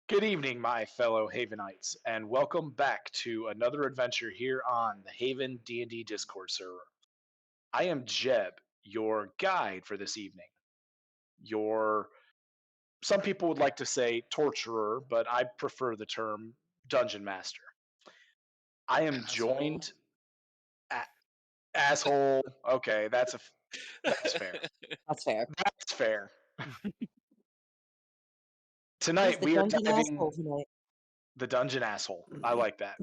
Good evening, my fellow Havenites, and welcome back to another adventure here on the Haven D&D Discord server. I am Jeb, your guide for this evening. Your some people would like to say torturer, but I prefer the term dungeon master. I am Asshole. joined a- asshole. Okay, that's fair. That's fair. That's fair. He's Tonight the we are dungeon diving asshole tonight. the dungeon asshole. I like that.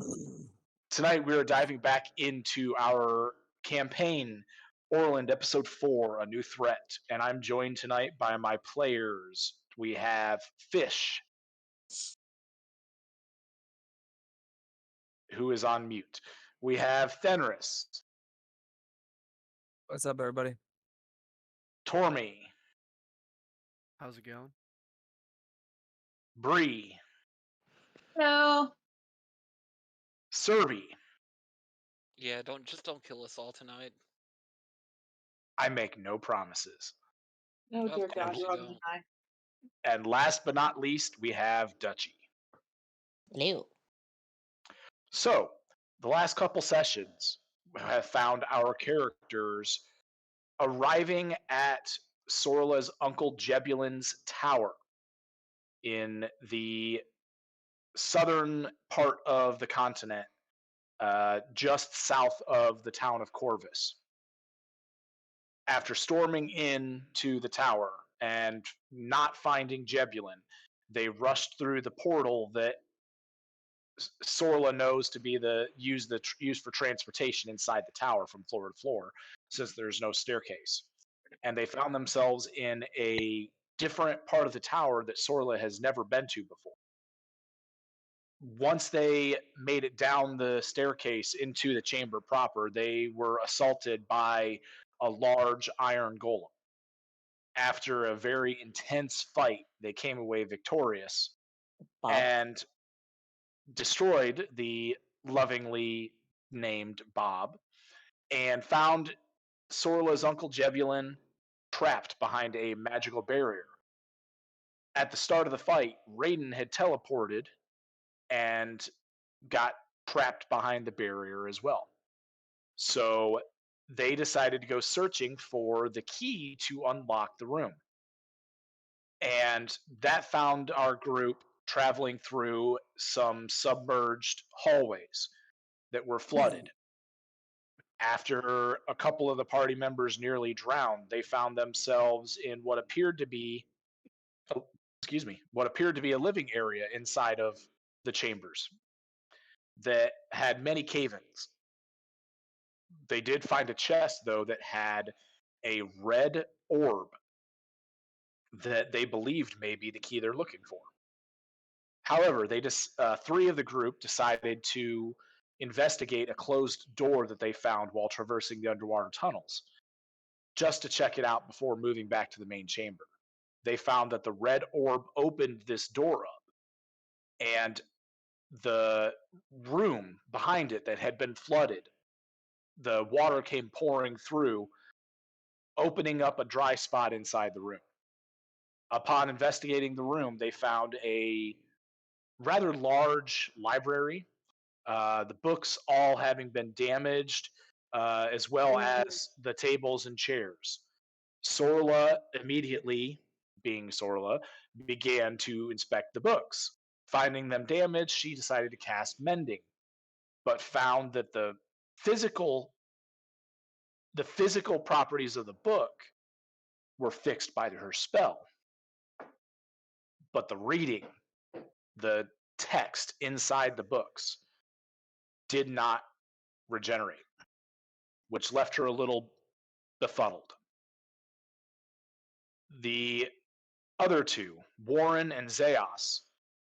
Tonight we are diving back into our campaign, Orland Episode 4, A New Threat, and I'm joined tonight by my players. We have Fish, who is on mute. We have Fenris, What's up, everybody? Tormy, How's it going? Bree, Hello. Serby. Yeah, don't kill us all tonight. I make no promises. Oh Of dear God, course you're you on the don't. high. And last but not least, we have Dutchy. Hello. So, the last couple sessions have found our characters arriving at Sorla's Uncle Jebulin's tower in the southern part of the continent, just south of the town of Corvus. After storming into the tower and not finding Jebulin, they rushed through the portal that Sorla knows to be used for transportation inside the tower from floor to floor, since there's no staircase. And they found themselves in a different part of the tower that Sorla has never been to before. Once they made it down the staircase into the chamber proper, they were assaulted by a large iron golem. After a very intense fight, they came away victorious Bob. and destroyed the lovingly named Bob and found Sorla's Uncle Jebulin trapped behind a magical barrier. At the start of the fight, Raiden had teleported and got trapped behind the barrier as well. So they decided to go searching for the key to unlock the room. And that found our group traveling through some submerged hallways that were flooded. After a couple of the party members nearly drowned, they found themselves in what appeared to be a living area inside of the chambers that had many cave-ins. They did find a chest, though, that had a red orb that they believed may be the key they're looking for. However, three of the group decided to investigate a closed door that they found while traversing the underwater tunnels, just to check it out before moving back to the main chamber. They found that the red orb opened this door up, and the room behind it that had been flooded, the water came pouring through, opening up a dry spot inside the room. Upon investigating the room, they found a rather large library, the books all having been damaged, as well as the tables and chairs. Sorla immediately, being Sorla, began to inspect the books. Finding them damaged, she decided to cast Mending, but found that physical the physical properties of the book were fixed by her spell, but the reading, the text inside the books, did not regenerate, which left her a little befuddled. The other two, Warren and Zeos,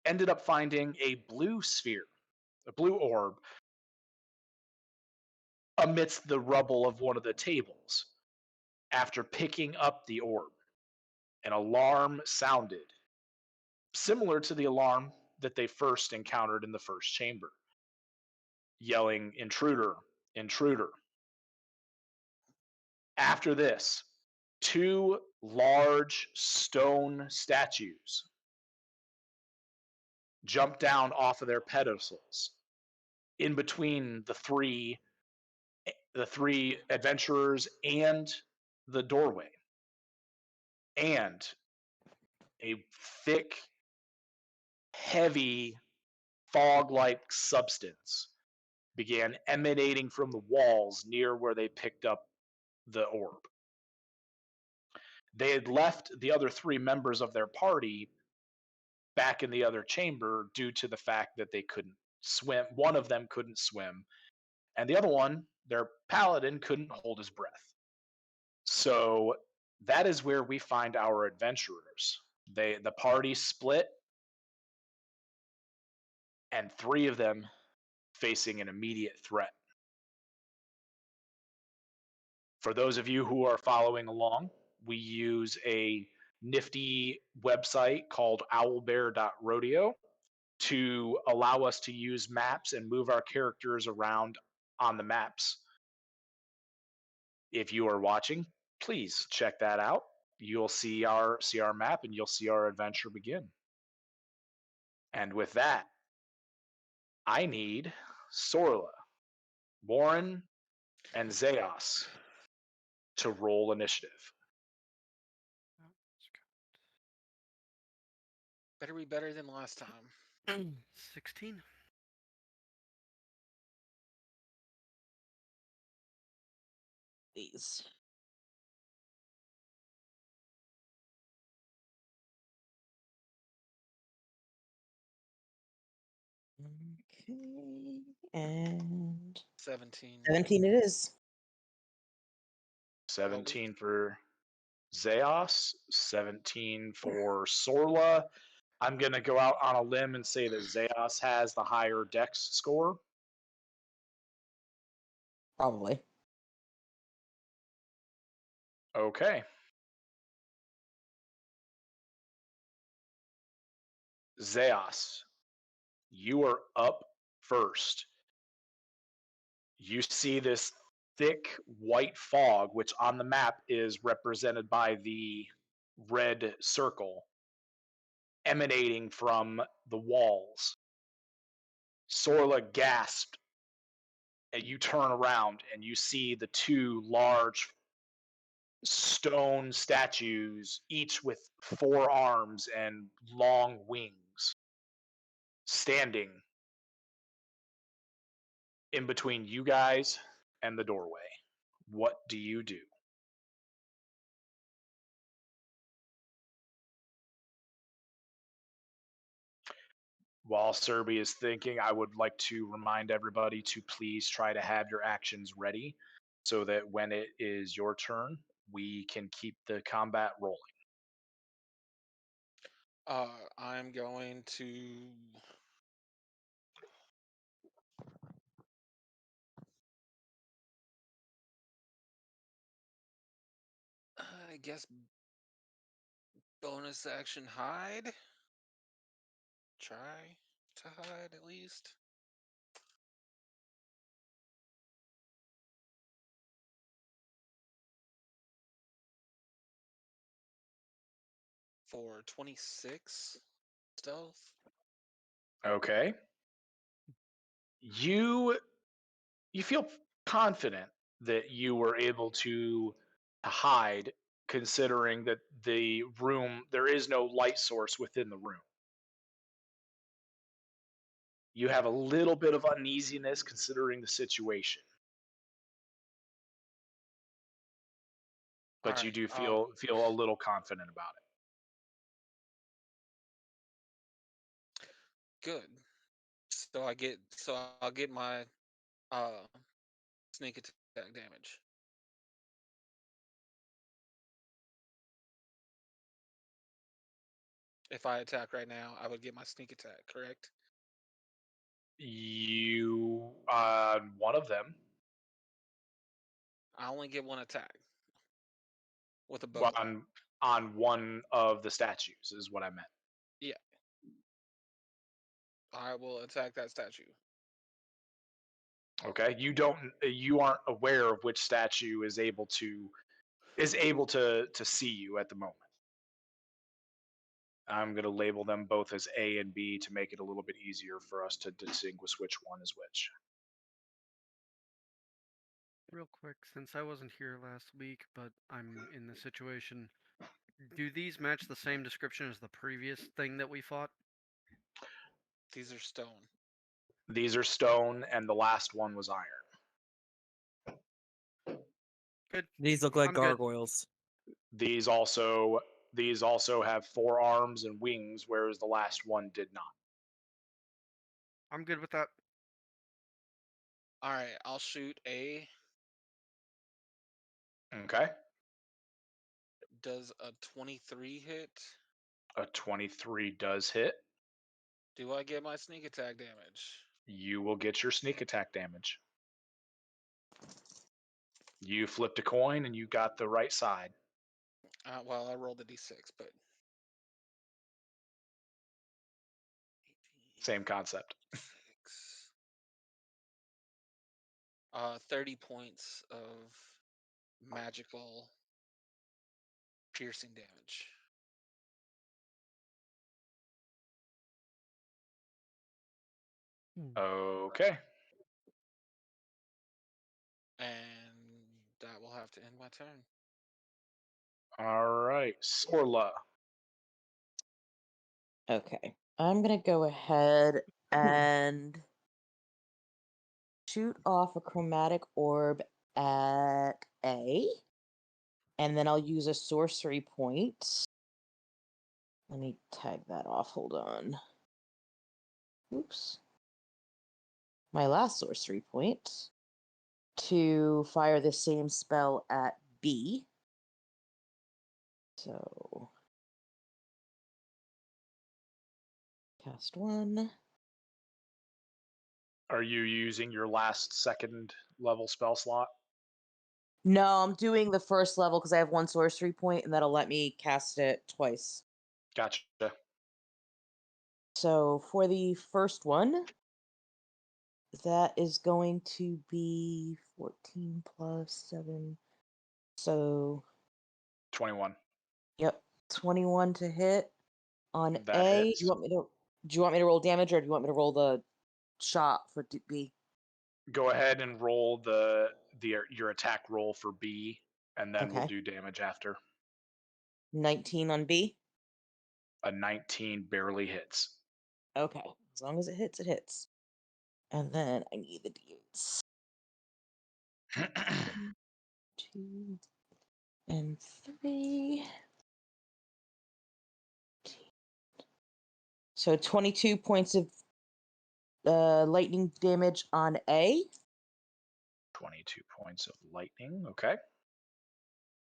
ended up finding a blue sphere, a blue orb, amidst the rubble of one of the tables. After picking up the orb, an alarm sounded, similar to the alarm that they first encountered in the first chamber, yelling, "Intruder, intruder." After this, two large stone statues jump down off of their pedestals in between the three adventurers and the doorway. And a thick, heavy, fog-like substance began emanating from the walls near where they picked up the orb. They had left the other three members of their party back in the other chamber due to the fact that they couldn't swim. One of them couldn't swim, and the other one, their paladin, couldn't hold his breath. So that is where we find our adventurers. The party split, and three of them facing an immediate threat. For those of you who are following along, we use a nifty website called owlbear.rodeo to allow us to use maps and move our characters around on the maps. If you are watching, please check that out. You'll see our map and you'll see our adventure begin. And with that, I need Sorla, Warren, and Zeos to roll initiative. Better be better than last time. 16. Please. Okay, and 17. 17 it is. 17 for Zeos, 17 for Sorla. I'm going to go out on a limb and say that Zeos has the higher dex score. Probably. Okay. Zeos, you are up first. You see this thick white fog, which on the map is represented by the red circle, emanating from the walls. Sorla gasped, and you turn around and you see the two large stone statues, each with 4 arms and long wings, standing in between you guys and the doorway. What do you do? While Serby is thinking, I would like to remind everybody to please try to have your actions ready so that when it is your turn, we can keep the combat rolling. I'm going to I guess bonus action hide. Try to hide at least. For 26 stealth. Okay. You feel confident that you were able to hide, considering that the room, there is no light source within the room. You have a little bit of uneasiness considering the situation, but you Alright, do feel a little confident about it. good. So I'll get my sneak attack damage. If I attack right now, I would get my sneak attack, correct? You one of them. I only get one attack with a bow. Well, on one of the statues is what I meant. Yeah. I will attack that statue. Okay, you aren't aware of which statue is able to see you at the moment. I'm going to label them both as A and B to make it a little bit easier for us to distinguish which one is which. Real quick, since I wasn't here last week, but I'm in the situation, do these match the same description as the previous thing that we fought? These are stone. These are stone, and the last one was iron. Good. These look like I'm good. gargoyles. These also have 4 arms and wings, whereas the last one did not. I'm good with that. All right, I'll shoot A. Okay. Does a 23 hit? A 23 does hit. Do I get my sneak attack damage? You will get your sneak attack damage. You flipped a coin and you got the right side. Well, I rolled a d6, but 18, Same concept. 6. 30 points of magical piercing damage. Okay. And that will have to end my turn. All right. Sorla. Okay. I'm gonna go ahead and shoot off a chromatic orb at A. And then I'll use a sorcery point. Let me tag that off. Hold on. Oops. My last sorcery point to fire the same spell at B. So cast 1. Are you using your last second level spell slot? No, I'm doing the first level because I have 1 sorcery point, and that'll let me cast it twice. Gotcha. So for the first one, that is going to be 14 plus 7. So, 21. yep, 21 to hit on That A. hits. Do you want me to roll damage, or do you want me to roll the shot for B? Go ahead and roll your attack roll for B, and then we'll Okay. do damage after. 19 on B. A 19 barely hits. Okay, as long as it hits, it hits. And then I need the d8s. 2 and 3. So 22 points of lightning damage on A. 22 points of lightning. Okay.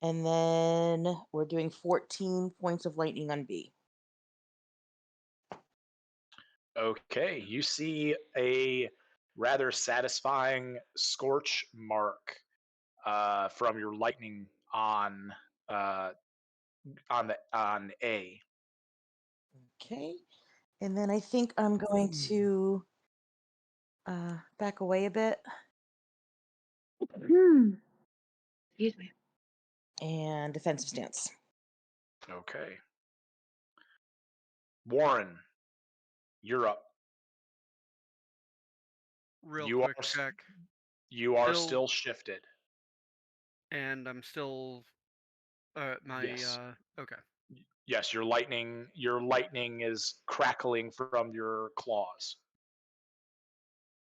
And then we're doing 14 points of lightning on B. Okay. You see a rather satisfying scorch mark from your lightning on A. Okay. And then I think I'm going to back away a bit Excuse me. and defensive stance. Okay. Warren, you're up. Real You quick are check. You are Still- still shifted. And I'm still Yes. okay. Yes, your lightning is crackling from your claws.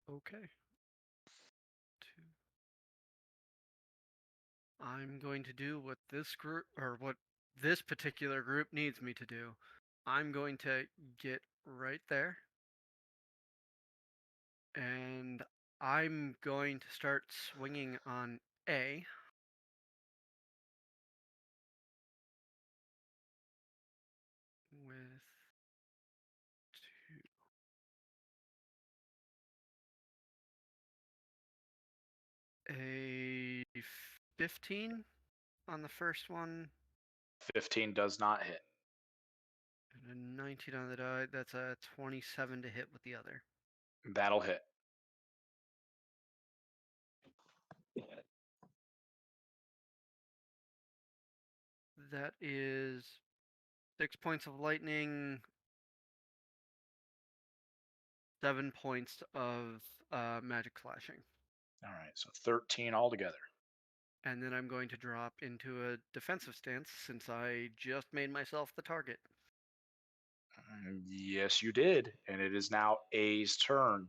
Okay. I'm going to do what this group, or what this particular group needs me to do. I'm going to get right there. And I'm going to start swinging on A. With 2. A 15 on the first one. 15 does not hit. And a 19 on the die. That's a 27 to hit with the other. That'll hit. That is 6 points of lightning, 7 points of magic slashing. All right, so 13 altogether. And then I'm going to drop into a defensive stance since I just made myself the target. Yes, you did. And it is now A's turn.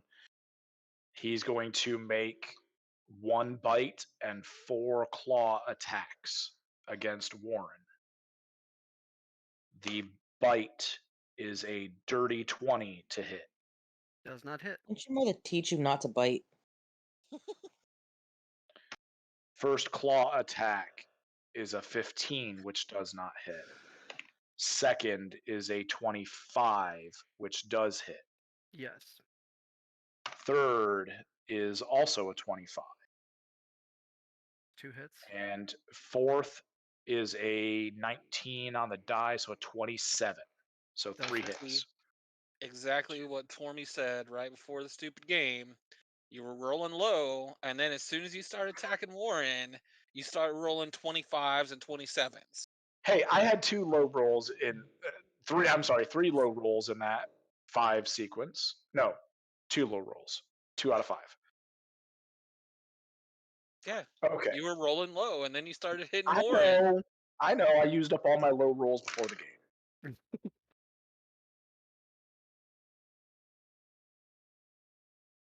He's going to make 1 bite and 4 claw attacks against Warren. The bite is a dirty 20 to hit. Does not hit. Don't your mother teach you not to bite? First claw attack is a 15, which does not hit. Second is a 25, which does hit. Yes. Third is also a 25. 2 hits. And fourth is a 19 on the die, so a 27. So Does 3 hit. hits. Exactly what Tormy said right before the stupid game. You were rolling low, and then as soon as you start attacking Warren, you start rolling 25s and 27s. Hey, I had 2 low rolls in 3 low rolls in that 5 sequence. No, 2 low rolls. 2 out of 5. Yeah, Okay. you were rolling low, and then you started hitting I Warren. know. I know. I used up all my low rolls before the game.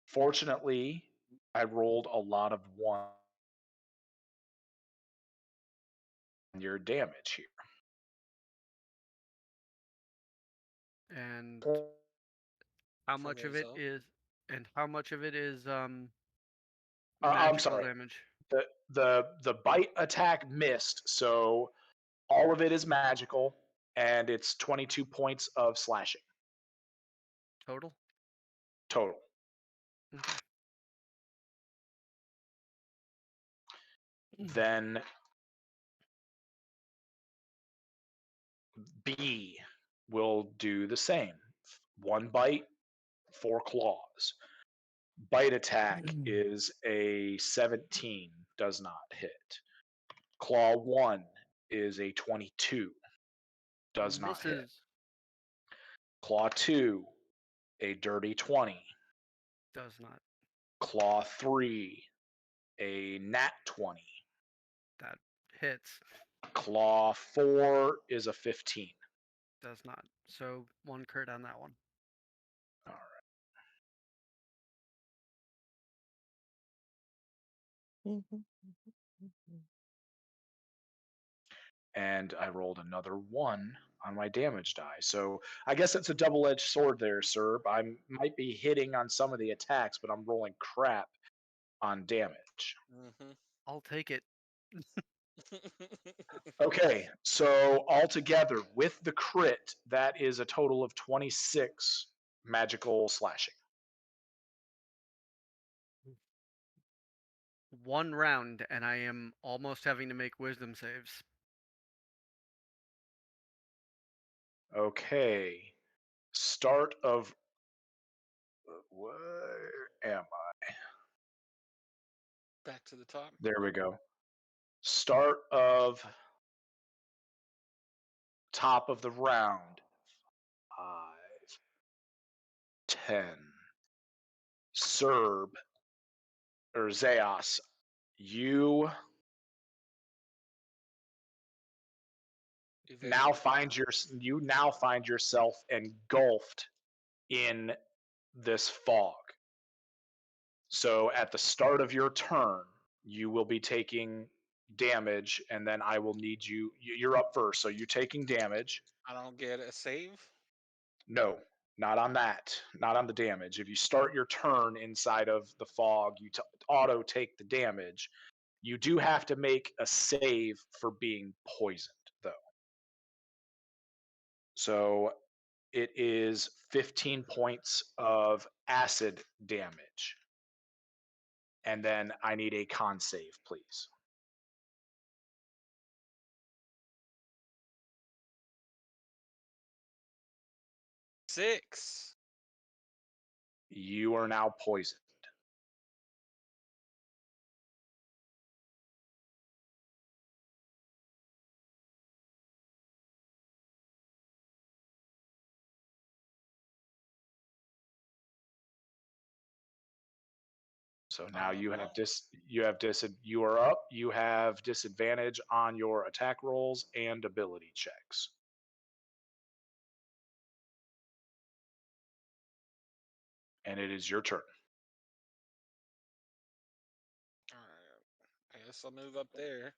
Fortunately, I rolled a lot of 1 your damage here. And how much of it Promozo. is how much of it is I'm magical sorry. damage? The bite attack missed, so all of it is magical, and it's 22 points of slashing Total? total. Okay. Then B will do the same. 1 bite, 4 claws. Bite attack is a 17, does not hit. Claw 1 is a 22, does not hit. Misses. Claw 2, a dirty 20. Does not. Claw 3, a nat 20. That hits. Claw 4 is a 15. Does not. So 1 crit on that one. All right. And I rolled another 1 on my damage die. So I guess it's a double-edged sword there, sir. I might be hitting on some of the attacks, but I'm rolling crap on damage. Mm-hmm. I'll take it. Okay, so altogether with the crit, that is a total of 26 magical slashing. 1 round, and I am almost having to make wisdom saves. Okay, start of. Where am I? Back to the top. There we go. Start of top of the round. 5, 10. Serb or Zeos, you now find yourself engulfed in this fog. So at the start of your turn, you will be taking damage, and then I will need you. You're up first, so you're taking damage. I don't get a save. No, not on that. Not on the damage. If you start your turn inside of the fog, you auto take the damage. You do have to make a save for being poisoned, though. So it is 15 points of acid damage. And then I need a con save, please. Six. You are now poisoned. So now you have you are up. You have disadvantage on your attack rolls and ability checks. And it is your turn. All right. I guess I'll move up there.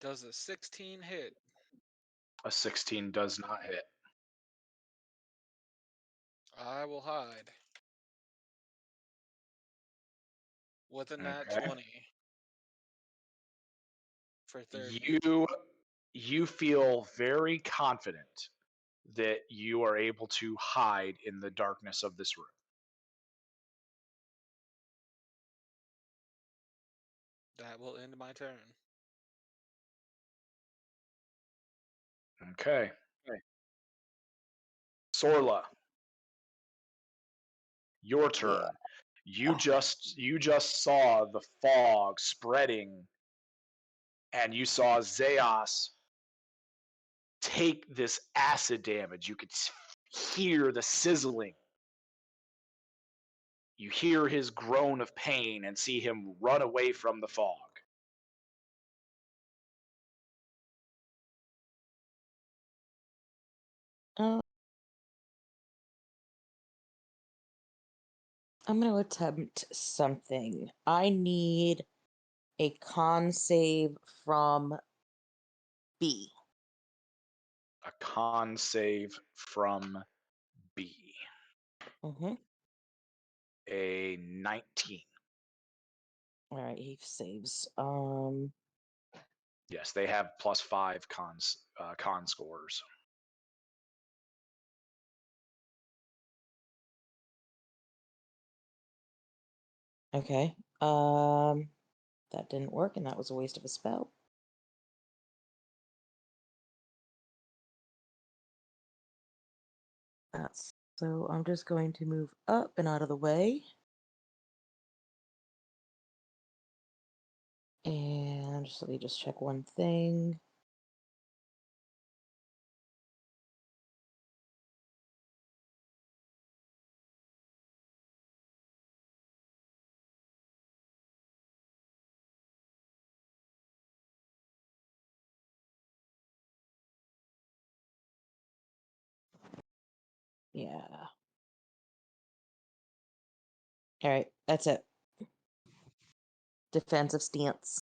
Does a 16 hit? A 16 does not hit. I will hide. With a nat Okay. 20 for 30. You feel very confident that you are able to hide in the darkness of this room. That will end my turn. Okay. Sorla, your turn. You just saw the fog spreading, and you saw Zeos take this acid damage. You could hear the sizzling. You hear his groan of pain and see him run away from the fog. I'm going to attempt something. I need a con save from B. A con save from B. Mm-hmm. A 19. All right, he saves. Yes, they have +5 con scores. Okay. That didn't work, and that was a waste of a spell. So I'm just going to move up and out of the way. And let me just check one thing. Yeah. All right, that's it. Defensive stance.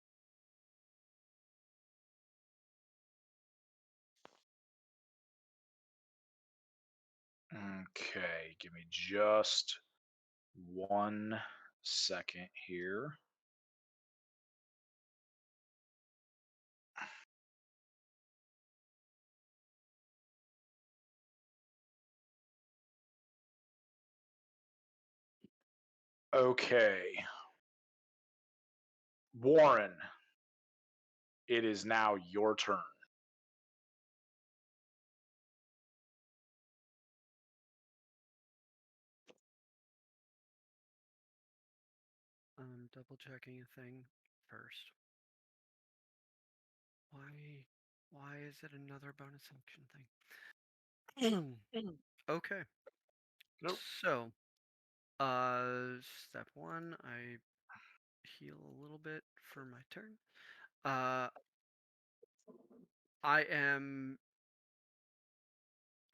Okay, give me just 1 second here. Okay. Warren, it is now your turn. I'm double checking a thing first. Why is it another bonus action thing? Okay. Nope. So, step one, I heal a little bit for my turn. I am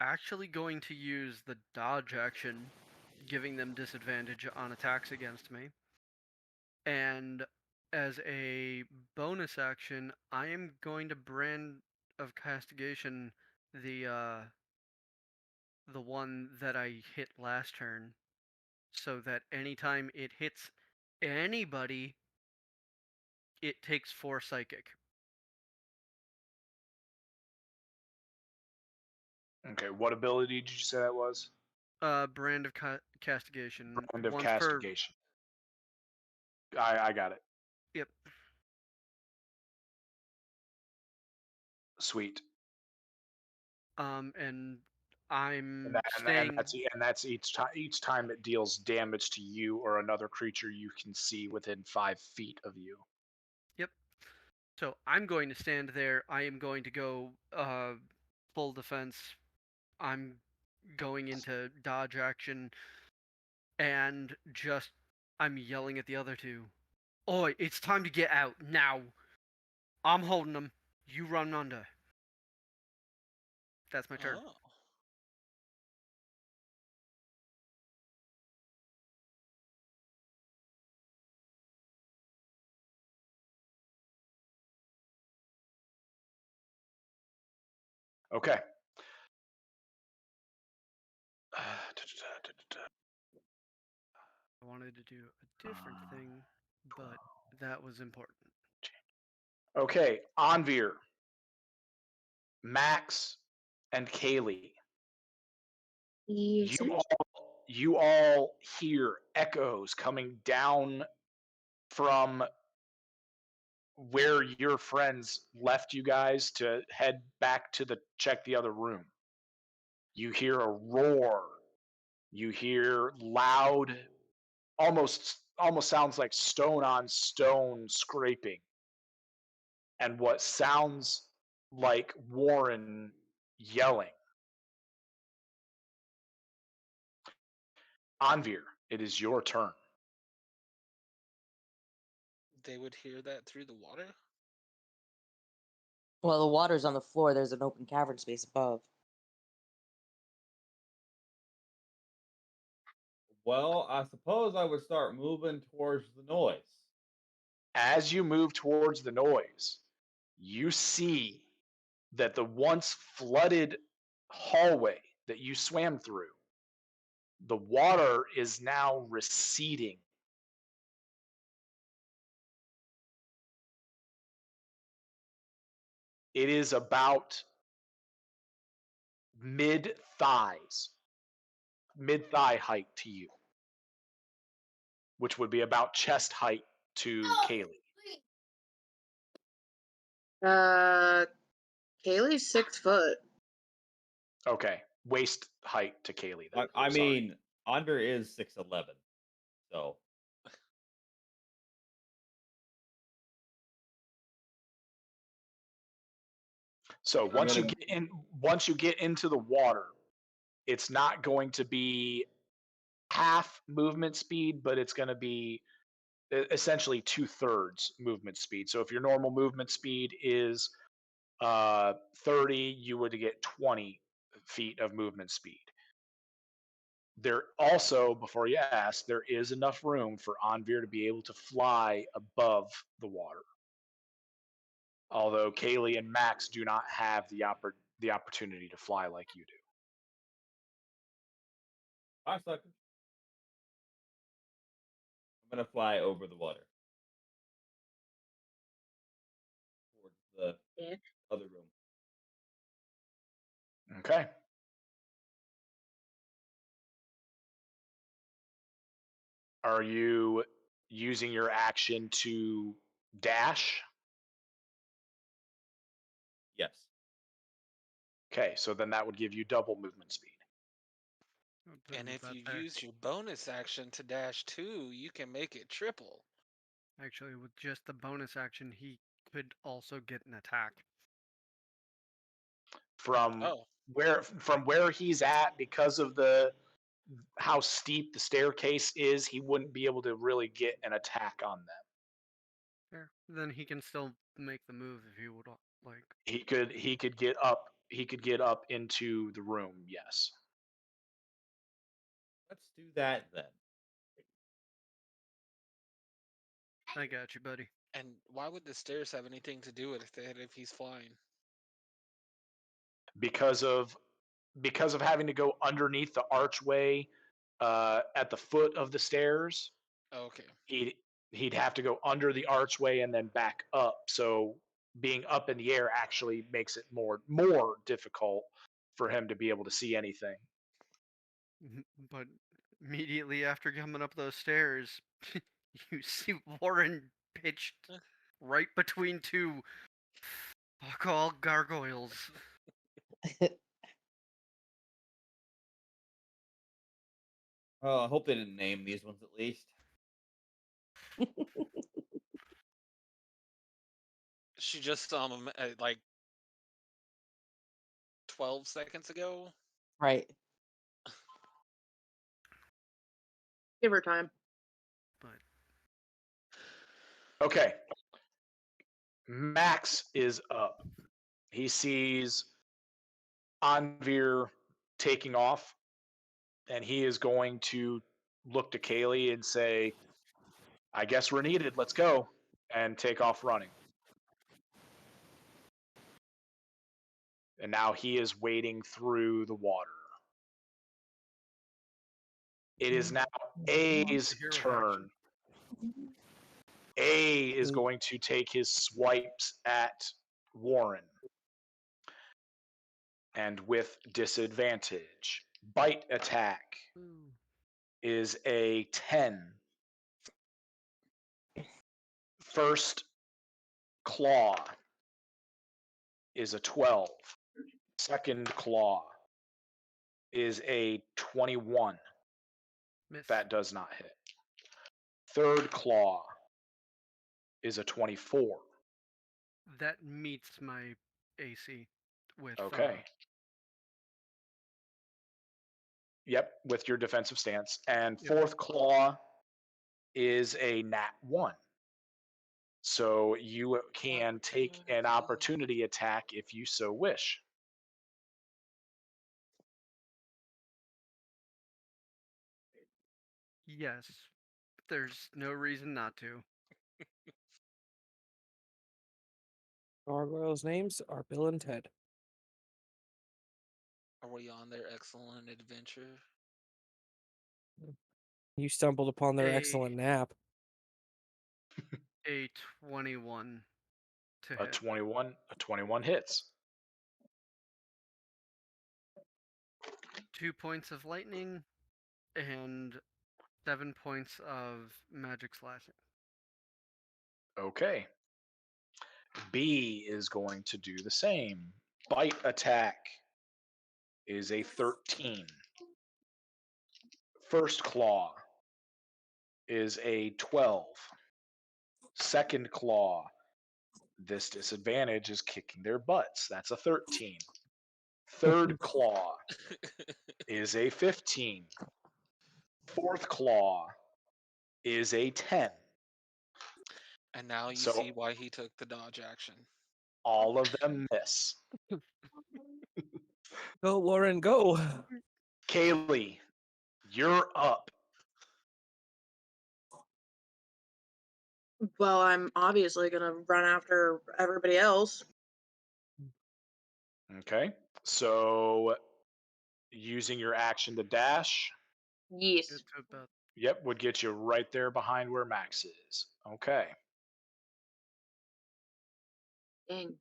actually going to use the dodge action, giving them disadvantage on attacks against me. And as a bonus action, I am going to brand of castigation the one that I hit last turn, so that anytime it hits anybody, it takes 4 psychic. Okay, what ability did you say that was? Brand of castigation. Brand of Once per. castigation. I got it. Yep. Sweet. And And, I'm that, staying. and that's each time it deals damage to you or another creature you can see within 5 feet of you. Yep. So I'm going to stand there. I am going to go full defense. I'm going into dodge action, and just I'm yelling at the other two. Oi, it's time to get out now. I'm holding them. You run under. That's my turn. Oh. Okay. I wanted to do a different thing, but that was important. Okay, Anvir, Max, and Kaylee. Yes. You all hear echoes coming down from where your friends left you guys to head back to check the other room. You hear a roar. You hear loud, almost sounds like stone on stone scraping, and what sounds like Warren yelling. Anvir, it is your turn. They would hear that through the water? Well, the water's on the floor. There's an open cavern space above. Well, I suppose I would start moving towards the noise. As you move towards the noise, you see that the once flooded hallway that you swam through, the water is now receding. It is about mid thigh height to you, which would be about chest height to Kaylee. Kaylee's 6 foot. Okay, waist height to Kaylee. Then. I Sorry. mean, Under is 6'11", so So I'm gonna. once you get into the water, it's not going to be half movement speed, but it's going to be essentially 2/3 movement speed. So if your normal movement speed is 30, you would get 20 feet of movement speed. There also, before you ask, there is enough room for Anvir to be able to fly above the water. Although Kaylee and Max do not have the opportunity to fly like you do. 5 seconds. I'm gonna fly over the water towards the Yeah. other room. Okay. Are you using your action to dash? Yes. Mm-hmm. Okay, so then that would give you double movement speed. And if you use your bonus action to dash 2, you can make it triple. Actually, with just the bonus action, he could also get an attack. From Oh. where he's at, because of how steep the staircase is, he wouldn't be able to really get an attack on them. Fair. Then he can still make the move if he would like. He could get up into the room, yes. Let's do that then. I got you, buddy. And why would the stairs have anything to do with it if he's flying? Because of having to go underneath the archway at the foot of the stairs. Oh, okay. He'd have to go under the archway and then back up. So being up in the air actually makes it more difficult for him to be able to see anything. But immediately after coming up those stairs, you see Warren pitched right between two fuck all gargoyles. Oh, I hope they didn't name these ones at least. She just like 12 seconds ago. Right. Give her time. But Okay. Max is up. He sees Anvir taking off, and he is going to look to Kaylee and say, I guess we're needed. Let's go. And take off running. And now he is wading through the water. It is now A's hero turn. A is going to take his swipes at Warren. And with disadvantage, bite attack is a 10. First claw is a 12. Second claw is a 21. miss. That does not hit. Third claw is a 24. That meets my AC with Okay. Yep, with your defensive stance. And Yep. fourth claw is a nat 1. So you can take an opportunity attack if you so wish. Yes. There's no reason not to. Gargoyles' names are Bill and Ted. Are we on their excellent adventure? You stumbled upon their A- excellent nap. A 21 to A hit. 21 hits. 2 points of lightning and 7 points of magic slashing. Okay. B is going to do the same. Bite attack is a 13. First claw is a 12. Second claw, this disadvantage is kicking their butts. That's a 13. Third claw is a 15. Fourth claw is a 10. And now you So- see why he took the dodge action. All of them miss. Go, Lauren, go. Kaylee, you're up. Well, I'm obviously gonna run after everybody else. Okay. So using your action to dash, Yes. Get to about yep, would get you right there behind where Max is. Okay. Dang.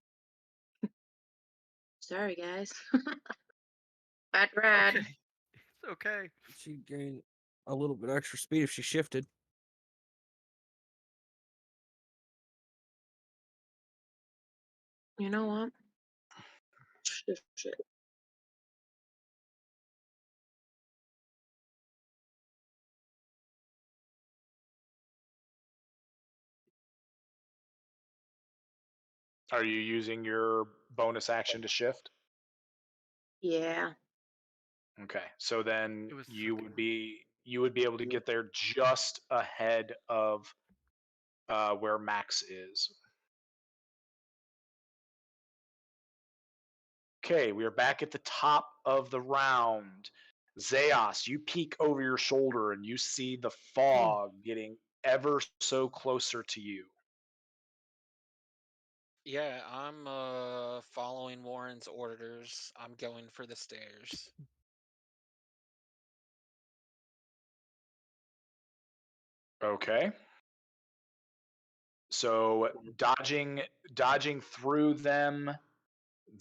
Sorry, guys. Bad rad. okay. It's okay. She gained a little bit extra speed if she shifted. You know what? Shit. Are you using your bonus action to shift? Yeah. Okay. So then It was you something would be able to get there just ahead of where Max is. Okay, we are back at the top of the round. Zeos, you peek over your shoulder and you see the fog getting ever so closer to you. Yeah, I'm following Warren's orders. I'm going for the stairs. Okay. So dodging through them,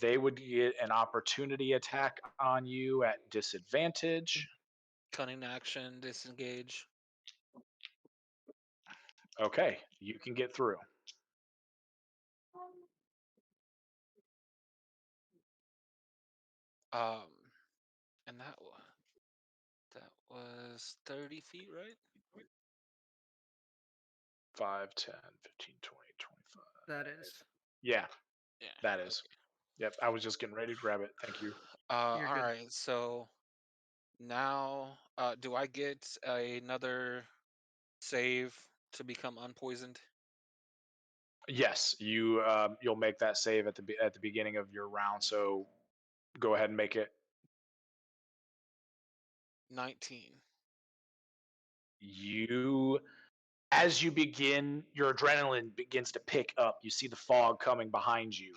they would get an opportunity attack on you at disadvantage. Cunning action, disengage. Okay, you can get through. Um, and that was 30 feet, right? 5, 10, 15, 20, 25. That is. Yeah, Yeah. that is. Yep, I was just getting ready to grab it. Thank you. You're All good. right. So now, do I get another save to become unpoisoned? Yes, you'll make that save at the beginning of your round. So go ahead and make it. 19. You, as you begin, your adrenaline begins to pick up. You see the fog coming behind you,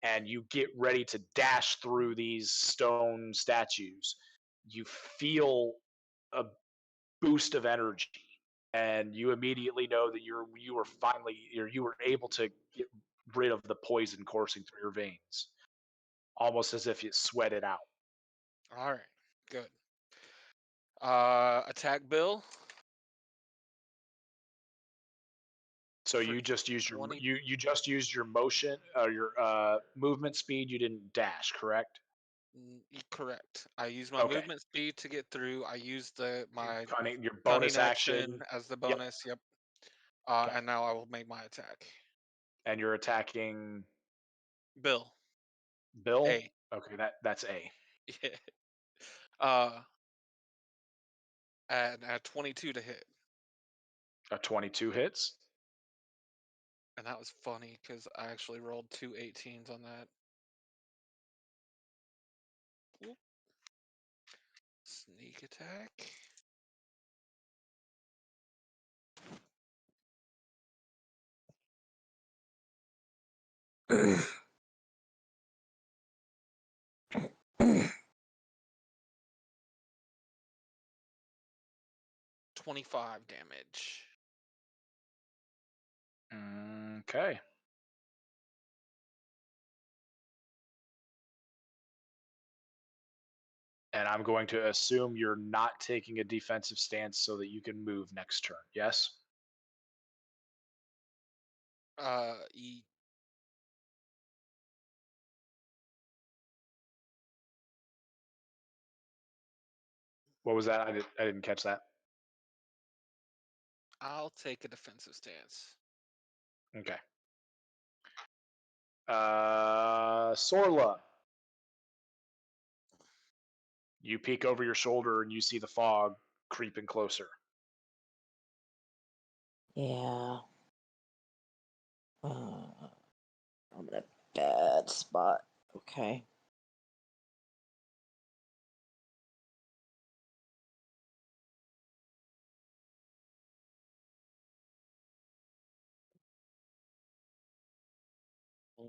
and you get ready to dash through these stone statues. You feel a boost of energy, and you immediately know that you were able to get rid of the poison coursing through your veins, almost as if you sweat it out. All right. Good. Attack Bill So for you just used your 20. you just used your motion, your movement speed. You didn't dash, correct? Correct. I use my Okay. movement speed to get through. I use my Cunning, your cunning bonus action action. as the Yep. bonus. Yep. Okay. And now I will make my attack. And you're attacking Bill. Bill. A. Okay, that's A. Yeah. Uh, and at 22 to hit. A 22 hits. And that was funny because I actually rolled two 18s on that. Whoop. Sneak attack. Mm. 25 damage. Okay. And I'm going to assume you're not taking a defensive stance so that you can move next turn. Yes? E- What was that? I didn't catch that. I'll take a defensive stance. Okay. Sorla. You peek over your shoulder and you see the fog creeping closer. Yeah. I'm in a bad spot. Okay. Not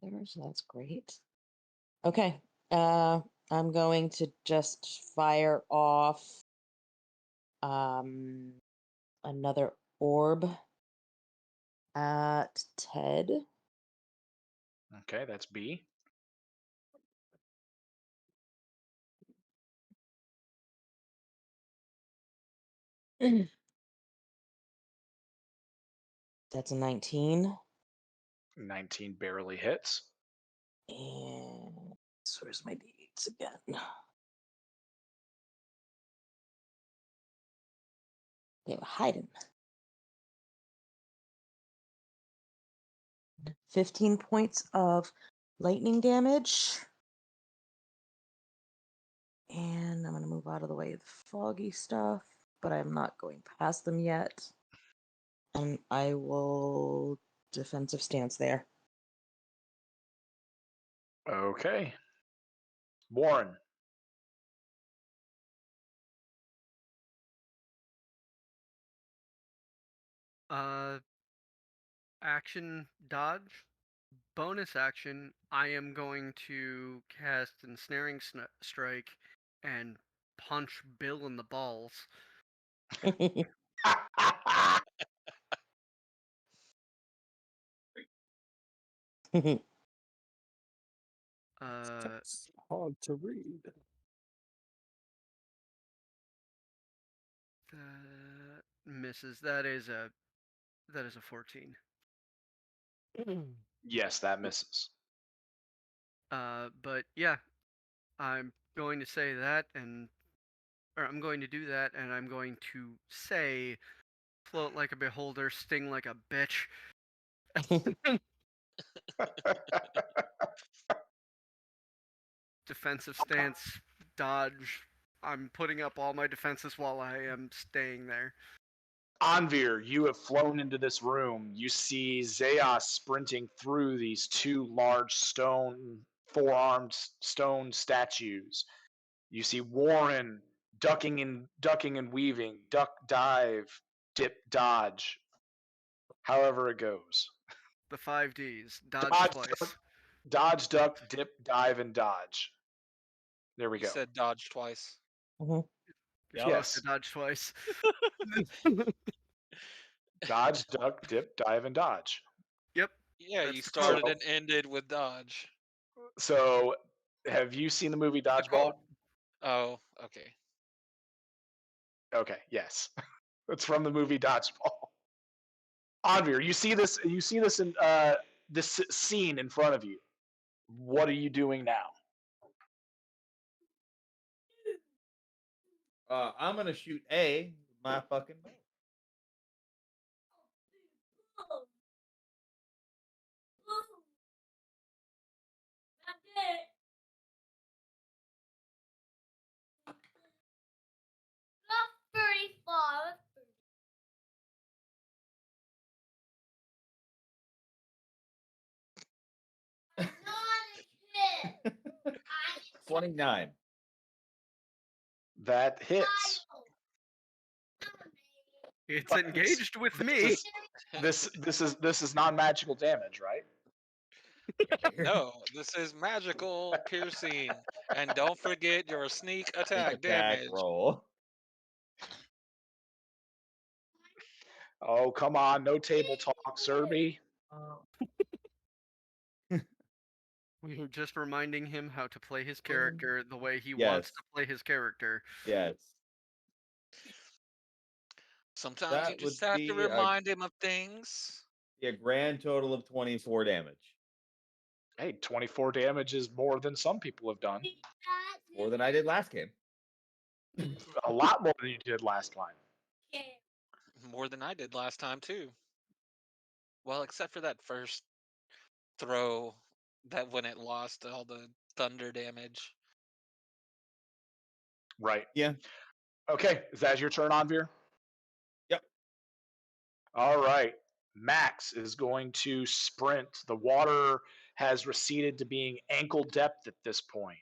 either, so that's great. Okay. I'm going to just fire off another orb at Ted. Okay, that's B. That's a 19. 19 barely hits. And where's my d8s again? They were hiding. 15 points of lightning damage. And I'm going to move out of the way of the foggy stuff, but I'm not going past them yet. And I will defensive stance there. Okay. Warren. Action dodge. Bonus action, I am going to cast Ensnaring Strike and punch Bill in the balls. That's hard to read. That misses. That is a 14. Yes, that misses. But yeah, I'm going to say that and or I'm going to do that, and I'm going to say, float like a beholder, sting like a bitch. Defensive stance, dodge. I'm putting up all my defenses while I am staying there. Anvir, you have flown into this room. You see Zeos sprinting through these two large four-armed stone statues. You see Warren ducking and weaving, duck, dive, dip, dodge. However it goes. The 5Ds. Dodge Dodge, twice. duck, dodge, duck, dip, dive, and dodge. There we You go. said dodge twice. You're Yep. supposed to Yes. dodge twice. Dodge, duck, dip, dive, and dodge. Yep. Yeah, That's you the started code. and ended with dodge. So, have you seen the movie The Dodgeball? code. Oh, okay. Okay, yes. It's from the movie Dodgeball. Anvir, you see this in this scene in front of you. What are you doing now? I'm gonna shoot A with my fucking bow. Not a kid. 29. That hits. It's engaged with me. This is non-magical damage, right? No, this is magical piercing. And don't forget your sneak Sneak attack attack damage. roll. Oh, come on, no table talk, Serby. We were just reminding him how to play his character the way he Yes. wants to play his character. Yes. Sometimes That you just would have to be a- remind him of things. A grand total of 24 damage. Hey, 24 damage is more than some people have done. More than I did last game. A lot more than you did last time. More than I did last time, too. Well, except for that first throw that when it lost all the thunder damage. Right. Yeah. Okay, is that your turn, Anvir? Yep. All right. Max is going to sprint. The water has receded to being ankle depth at this point.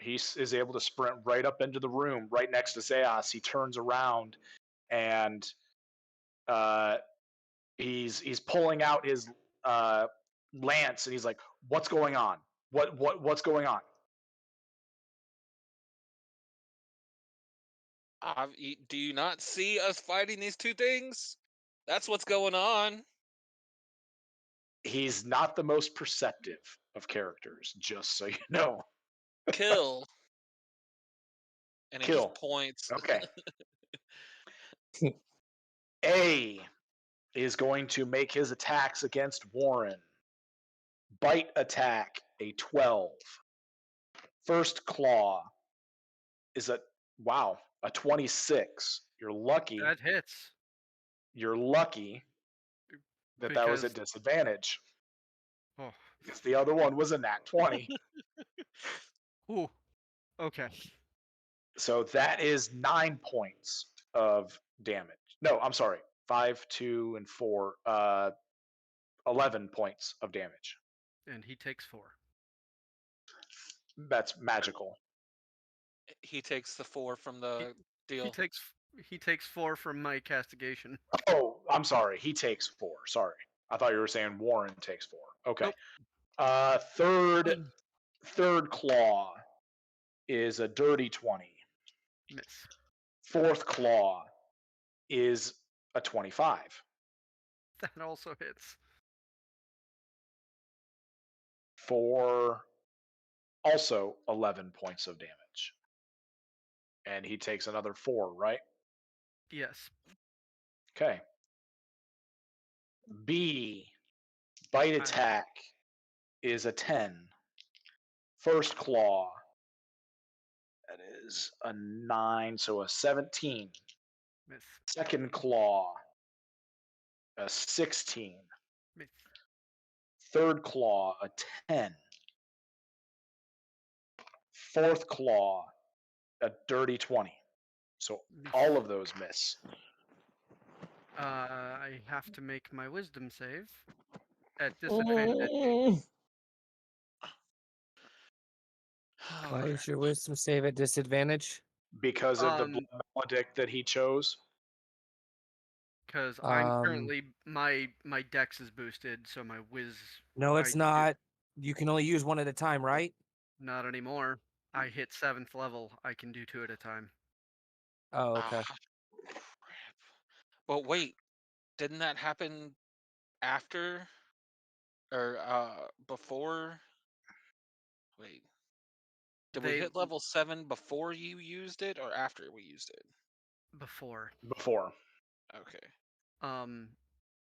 He is able to sprint right up into the room, right next to Zeos. He turns around, and he's pulling out his lance, and he's like, "What's going on? What's going on?" Do you not see us fighting these two things? That's what's going on. He's not the most perceptive of characters, just so you know. Kill. And he Kill. just points. Okay. A is going to make his attacks against Warren. Bite attack, a 12. First claw is a 26. You're lucky. That hits. You're lucky that was at disadvantage. Oh. Because the other one was a nat 20. Ooh. Okay. So that is 9 points of damage. No, I'm sorry. 5, 2, and 4. 11 points of damage. And he takes 4. That's magical. He takes the 4 from the deal. He takes 4 from my castigation. Oh, I'm sorry. He takes 4. Sorry. I thought you were saying Warren takes 4. Okay. Nope. Third claw is a dirty 20. Miss. Fourth claw is a 25. That also hits. For also 11 points of damage. And he takes another 4, right? Yes. Okay. B, bite attack is a 10. First claw. That is a 9, so a 17. Miss. Second claw. A 16. Miss. Third claw, a 10. Fourth claw, a dirty 20. So Miss. all of those miss. I have to make my wisdom save at disadvantage. Why is your wisdom save at disadvantage? Because of the blood maledict that he chose. Because I'm currently my dex is boosted, so my whiz. No, it's not. You can only use one at a time, right? Not anymore. I hit 7th level. I can do 2 at a time. Oh, okay. Crap. But wait, didn't that happen after or before? Wait, did we They hit level 7 before you used it or after we used it? before. Before. Okay.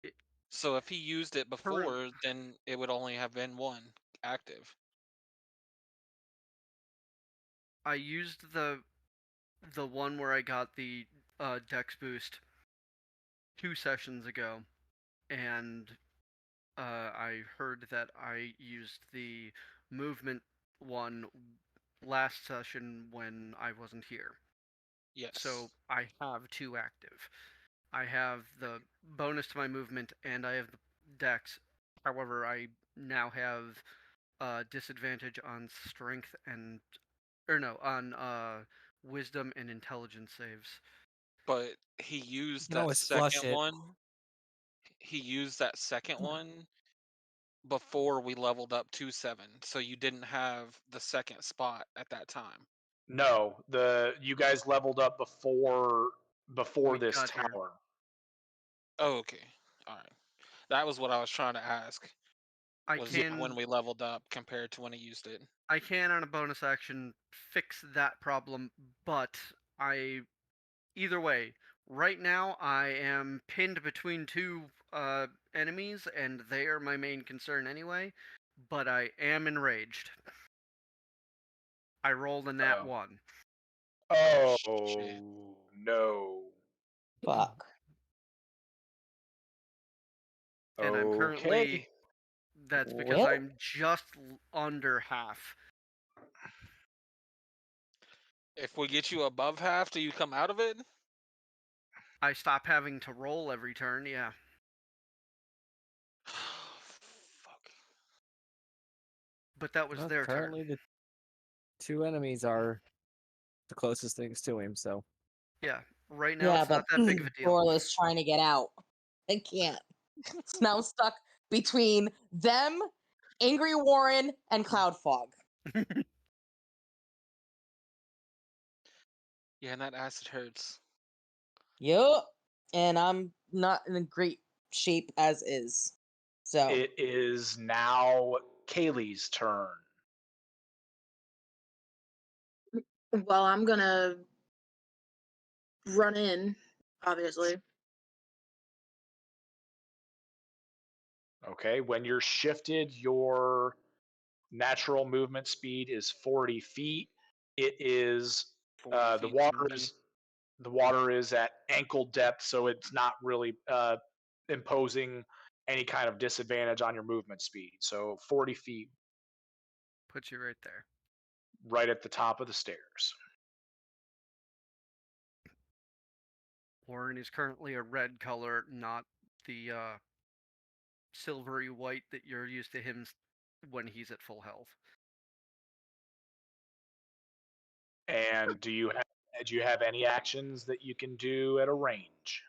It, So if he used it Current- before, then it would only have been one active. I used the one where I got the dex boost 2 sessions ago, and I heard that I used the movement one last session when I wasn't here. Yes. So I have 2 active. I have the bonus to my movement and I have the dex. However, I now have disadvantage on strength and on wisdom and intelligence saves. But he used can that always flush second it. one. He used that second one before we leveled up to 7. So you didn't have the second spot at that time. No, you guys leveled up before We this got here. tower. Oh, okay. All right. That was what I was trying to ask. I Was can when we leveled up compared to when he used it. I can on a bonus action fix that problem, but either way, right now I am pinned between 2 enemies and they are my main concern anyway, but I am enraged. I rolled a nat Oh. 1. Oh, shit. no. Fuck. And I'm currently Okay. that's because Well, I'm just under half. If we get you above half, do you come out of it? I stop having to roll every turn, yeah. Fuck. But that was Well, their currently turn. the 2 enemies are the closest things to him, so. Yeah, right now yeah, it's but not that big of a deal. Dorla's trying to get out. I can't. It's now stuck between them, Angry Warren, and Cloud Fog. Yeah, and that acid hurts. Yup. And I'm not in a great shape as is. So It is now Kaylee's turn. Well, I'm gonna run in, obviously. Okay, when you're shifted, your natural movement speed is 40 feet. It is 40 the feet water is at ankle depth, so it's not really imposing any kind of disadvantage on your movement speed. So 40 feet, Puts you right there. right at the top of the stairs. Warren is currently a red color, not the silvery white that you're used to him when he's at full health. And do you have any actions that you can do at a range?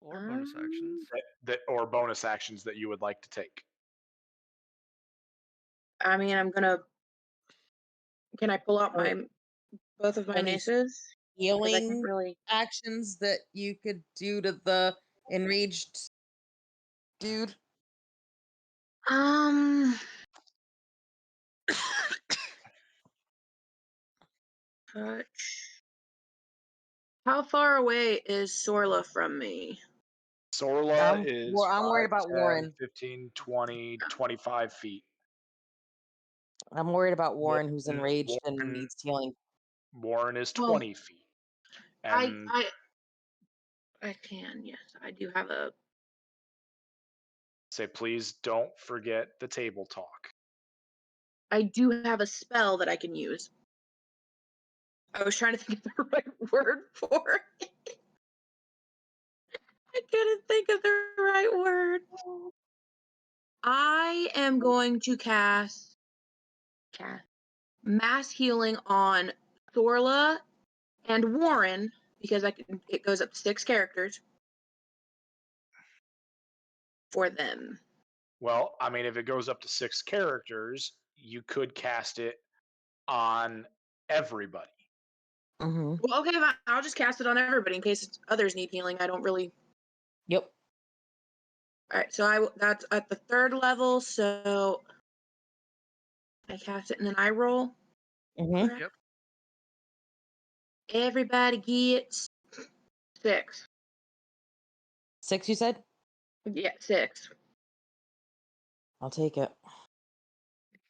Or bonus actions. That or bonus actions that you would like to take? I mean, I'm gonna. Can I pull out Or both of my any maces? Because I can't healing really. actions that you could do to the enraged dude. Um. Touch. How far away is Sorla from me? Sorla is I'm 5, worried about 10, Warren. 15, 20, 25 feet. I'm worried about Warren, who's Warren- enraged and Warren- needs healing. Warren is Well, 20 feet. And I can, yes. I do have a say, please don't forget the table talk. spell that I can use. I was trying to think of the right word for it. I couldn't think of the right word. I am going to cast mass healing on Thorla and Warren because it goes up to 6 characters for them. Well, I mean, if it goes up to 6 characters, you could cast it on everybody. Mm-hmm. Well, okay, fine. I'll just cast it on everybody in case others need healing. I don't really. Yep. All right, so that's at the 3rd level, so I cast it and then I roll. Mm-hmm. correct? Yep. Everybody gets 6. 6, you said? Yeah, 6. I'll take it.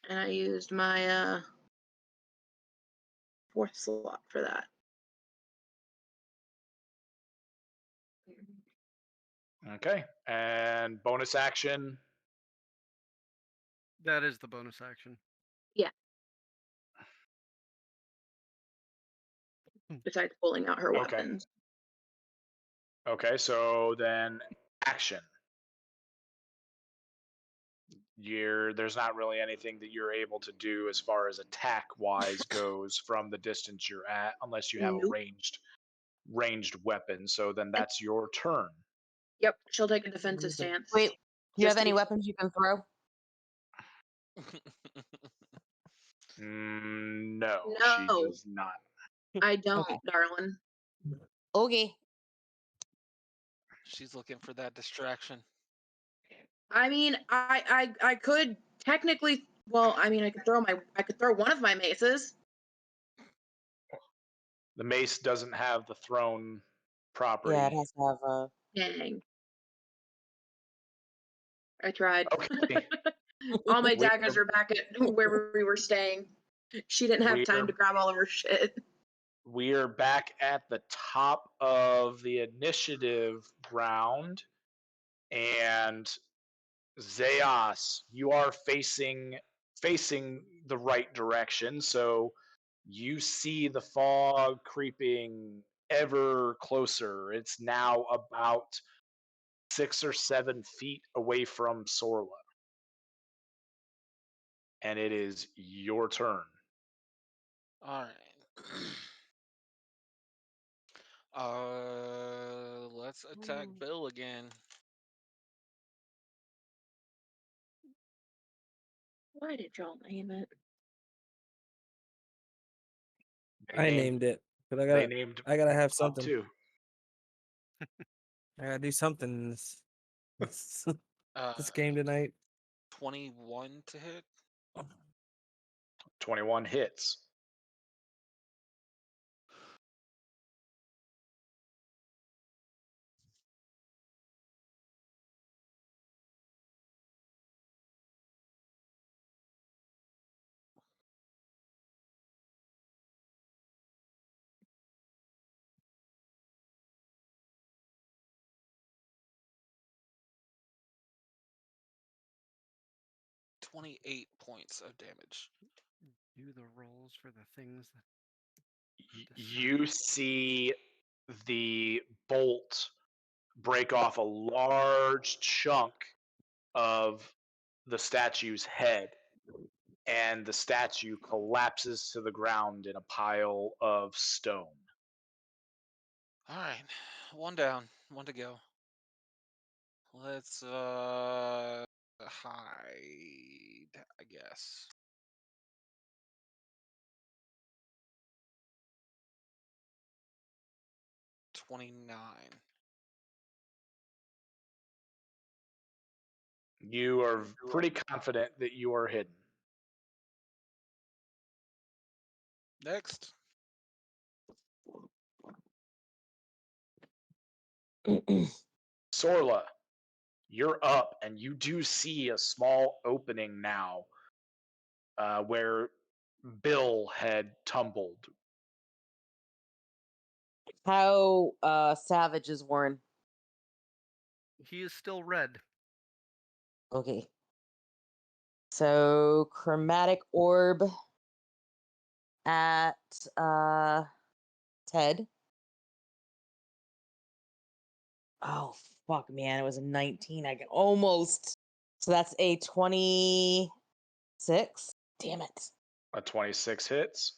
And I used my 4th slot for that. Okay. And bonus action. That is the bonus action. Besides pulling out her Okay. weapons. Okay, so then action. There's not really anything that you're able to do as far as attack wise goes from the distance you're at, unless you have a Nope. ranged weapon. So then that's your turn. Yep, she'll take a defensive stance. Wait, do you Just have to any be- weapons you can throw? No, she No. does not. I don't, Okay. darling. Okay. She's looking for that distraction. I mean, I could technically. Well, I mean, I could throw one of my maces. The mace doesn't have the thrown property. Yeah, it has to have a. Dang. I tried. Okay. All my We daggers are- are back at where we were staying. She didn't have time to grab all of her shit. We are back at the top of the initiative round, and Zeos, you are facing the right direction, so you see the fog creeping ever closer. It's now about 6 or 7 feet away from Sorla, and it is your turn. All right. Let's attack Bill again. Why did y'all name it? I named it, but They named I gotta have Bob something. too. I gotta do something in this Uh, this game tonight. 21 to hit. 21 hits. $28 points of damage. Do the rolls for the things that. You see the bolt break off a large chunk of the statue's head, and the statue collapses to the ground in a pile of stone. All right, one down, one to go. Let's hide, I guess. $29. You are pretty confident that you are hidden. Next. Sorla, you're up, and you do see a small opening now where Bill had tumbled. How savage is Warren? He is still red. Okay. So chromatic orb at Ted. Oh fuck, man! It was a 19. I got almost. So that's a 26. Damn it! A 26 hits.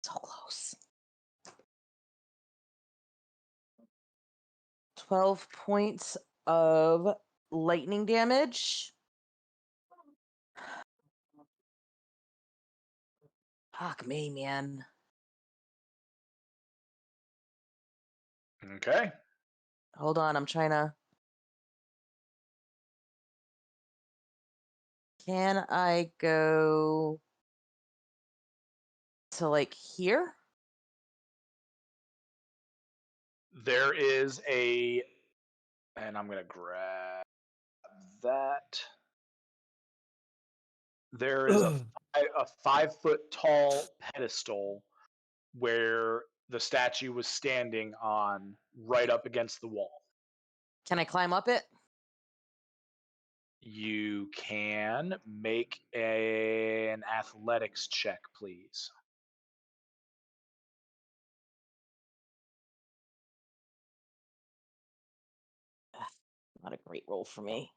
So close. 12 points of lightning damage. Fuck me, man. Okay. Hold on, I'm trying to. Can I go to like here? There is a, and I'm going to grab that. There is a 5-foot tall pedestal where the statue was standing on, right up against the wall. Can I climb up it? You can make an athletics check, please. Not a great roll for me.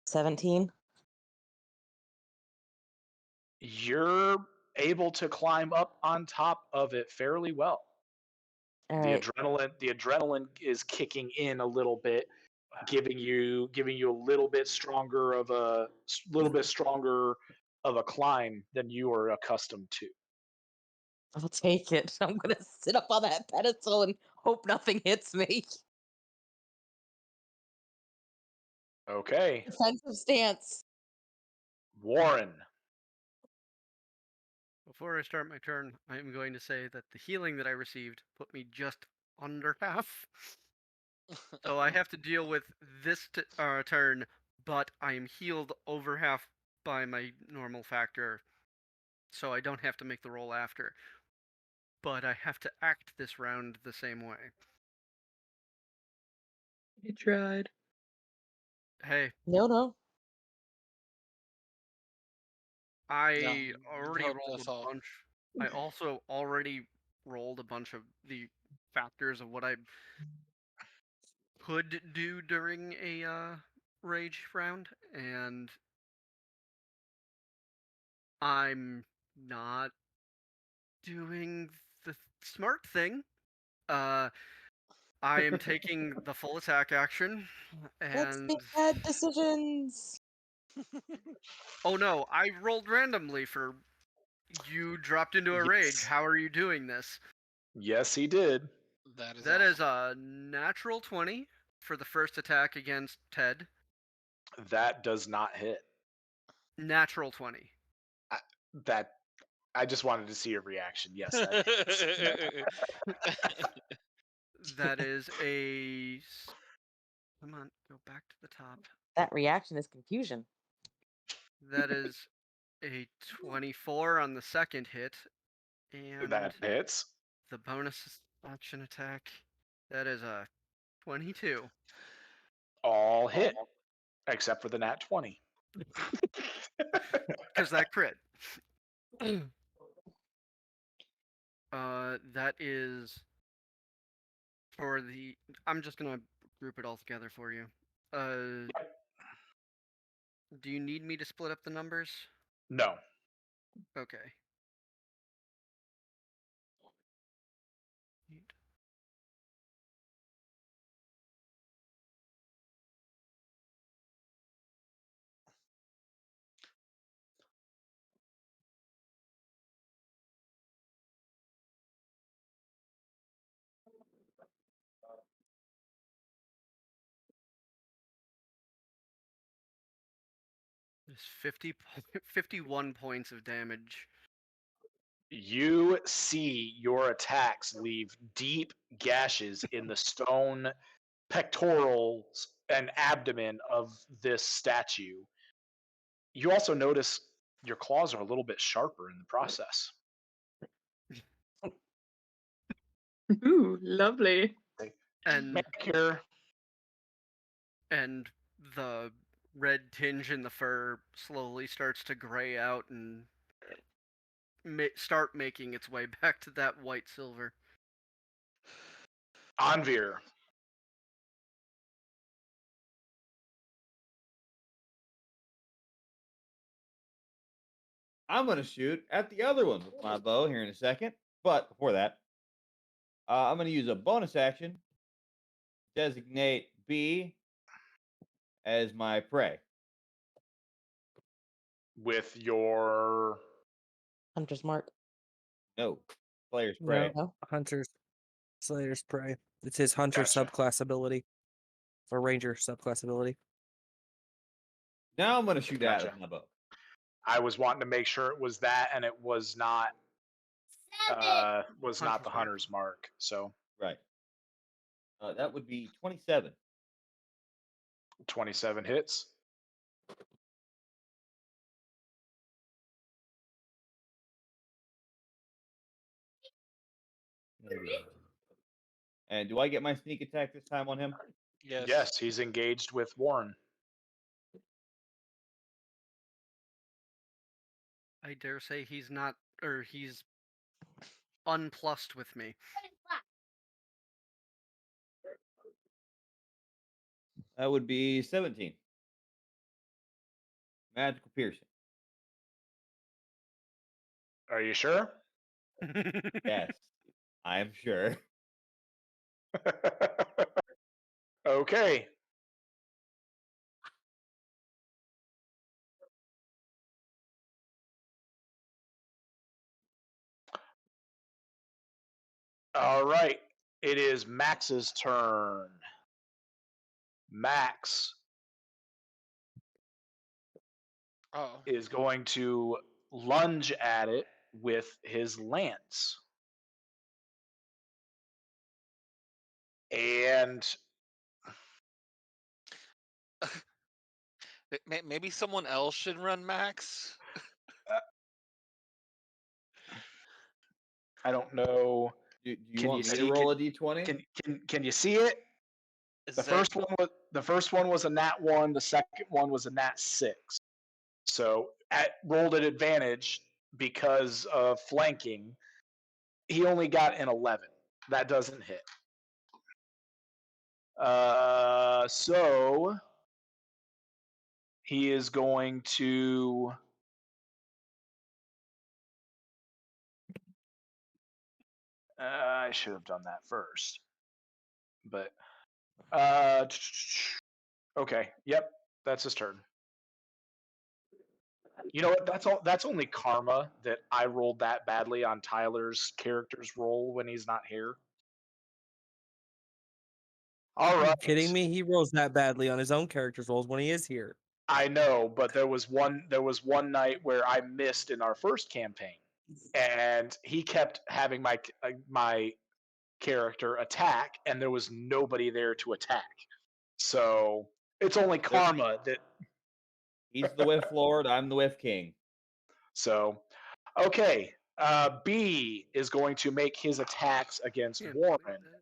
17. You're able to climb up on top of it fairly well. All The right. adrenaline is kicking in a little bit, giving you a little bit stronger of a climb than you are accustomed to. I'll take it. I'm gonna sit up on that pedestal and hope nothing hits me. Okay, Defensive stance. Warren. Before I start my turn, I am going to say that the healing that I received put me just under half. So I have to deal with this turn, but I am healed over half by my normal factor, so I don't have to make the roll after. But I have to act this round the same way. You tried. Hey, No. I No, already told rolled us a all. bunch. I also already rolled a bunch of the factors of what I could do during a rage round, and I'm not doing the smart thing. I am taking the full attack action, Let's and make bad decisions. oh no, I rolled randomly for you dropped into a rage. Yes. How are you doing this? Yes, he did. That is That awesome. is a natural 20 for the first attack against Ted. That does not hit. Natural 20. That I just wanted to see your reaction. Yes, that hits. That is a. Come on, go back to the top. That reaction is confusion. That is a 24 on the second hit, and That hits. the bonus action attack. That is a 22. All hit except for the nat 20. Because that crit. That is for the. I'm just gonna group it all together for you. Do you need me to split up the numbers? No. Okay. There's 51 points of damage. You see your attacks leave deep gashes in the stone pectorals and abdomen of this statue. You also notice your claws are a little bit sharper in the process. Ooh, lovely. And Manicure. and the red tinge in the fur slowly starts to gray out and start making its way back to that white silver. Anvir. I'm gonna shoot at the other one with my bow here in a second. But before that, I'm gonna use a bonus action. Designate B as my prey. With your Hunter's mark. No, player's No, prey. No. Hunter's Slayer's Prey. It's his Hunter Gotcha. subclass ability. Or Ranger subclass ability. Now I'm gonna shoot at Gotcha. with my bow. I was wanting to make sure it was that, and it was not. Was not Hunter's the mark. hunter's mark. So Right. That would be 27. 27 hits. And do I get my sneak attack this time on him? Yes. Yes, he's engaged with Warren. I dare say he's not, or he's unplussed with me. That would be 17. Magical piercing. Are you sure? Yes, I am sure. Okay. All right. It is Max's turn. Max Oh. is going to lunge at it with his lance. And Maybe someone else should run Max. I don't know. Do you Can want you me to see? roll a d20? Can you see it? Is The that- first one was a nat 1. The second one was a nat 6. So rolled at advantage because of flanking. He only got an 11. That doesn't hit. So he is going to. I should have done that first, but okay. Yep, that's his turn. You know what? That's only karma that I rolled that badly on Tyler's character's roll when he's not here. All Are you right. kidding me? He rolls that badly on his own character's rolls when he is here. I know, but there was one night where I missed in our first campaign, and he kept having my character attack, and there was nobody there to attack. So it's only karma that. He's the Whiff Lord. I'm the Whiff King. So, okay. B is going to make his attacks against Can't believe Warren, that.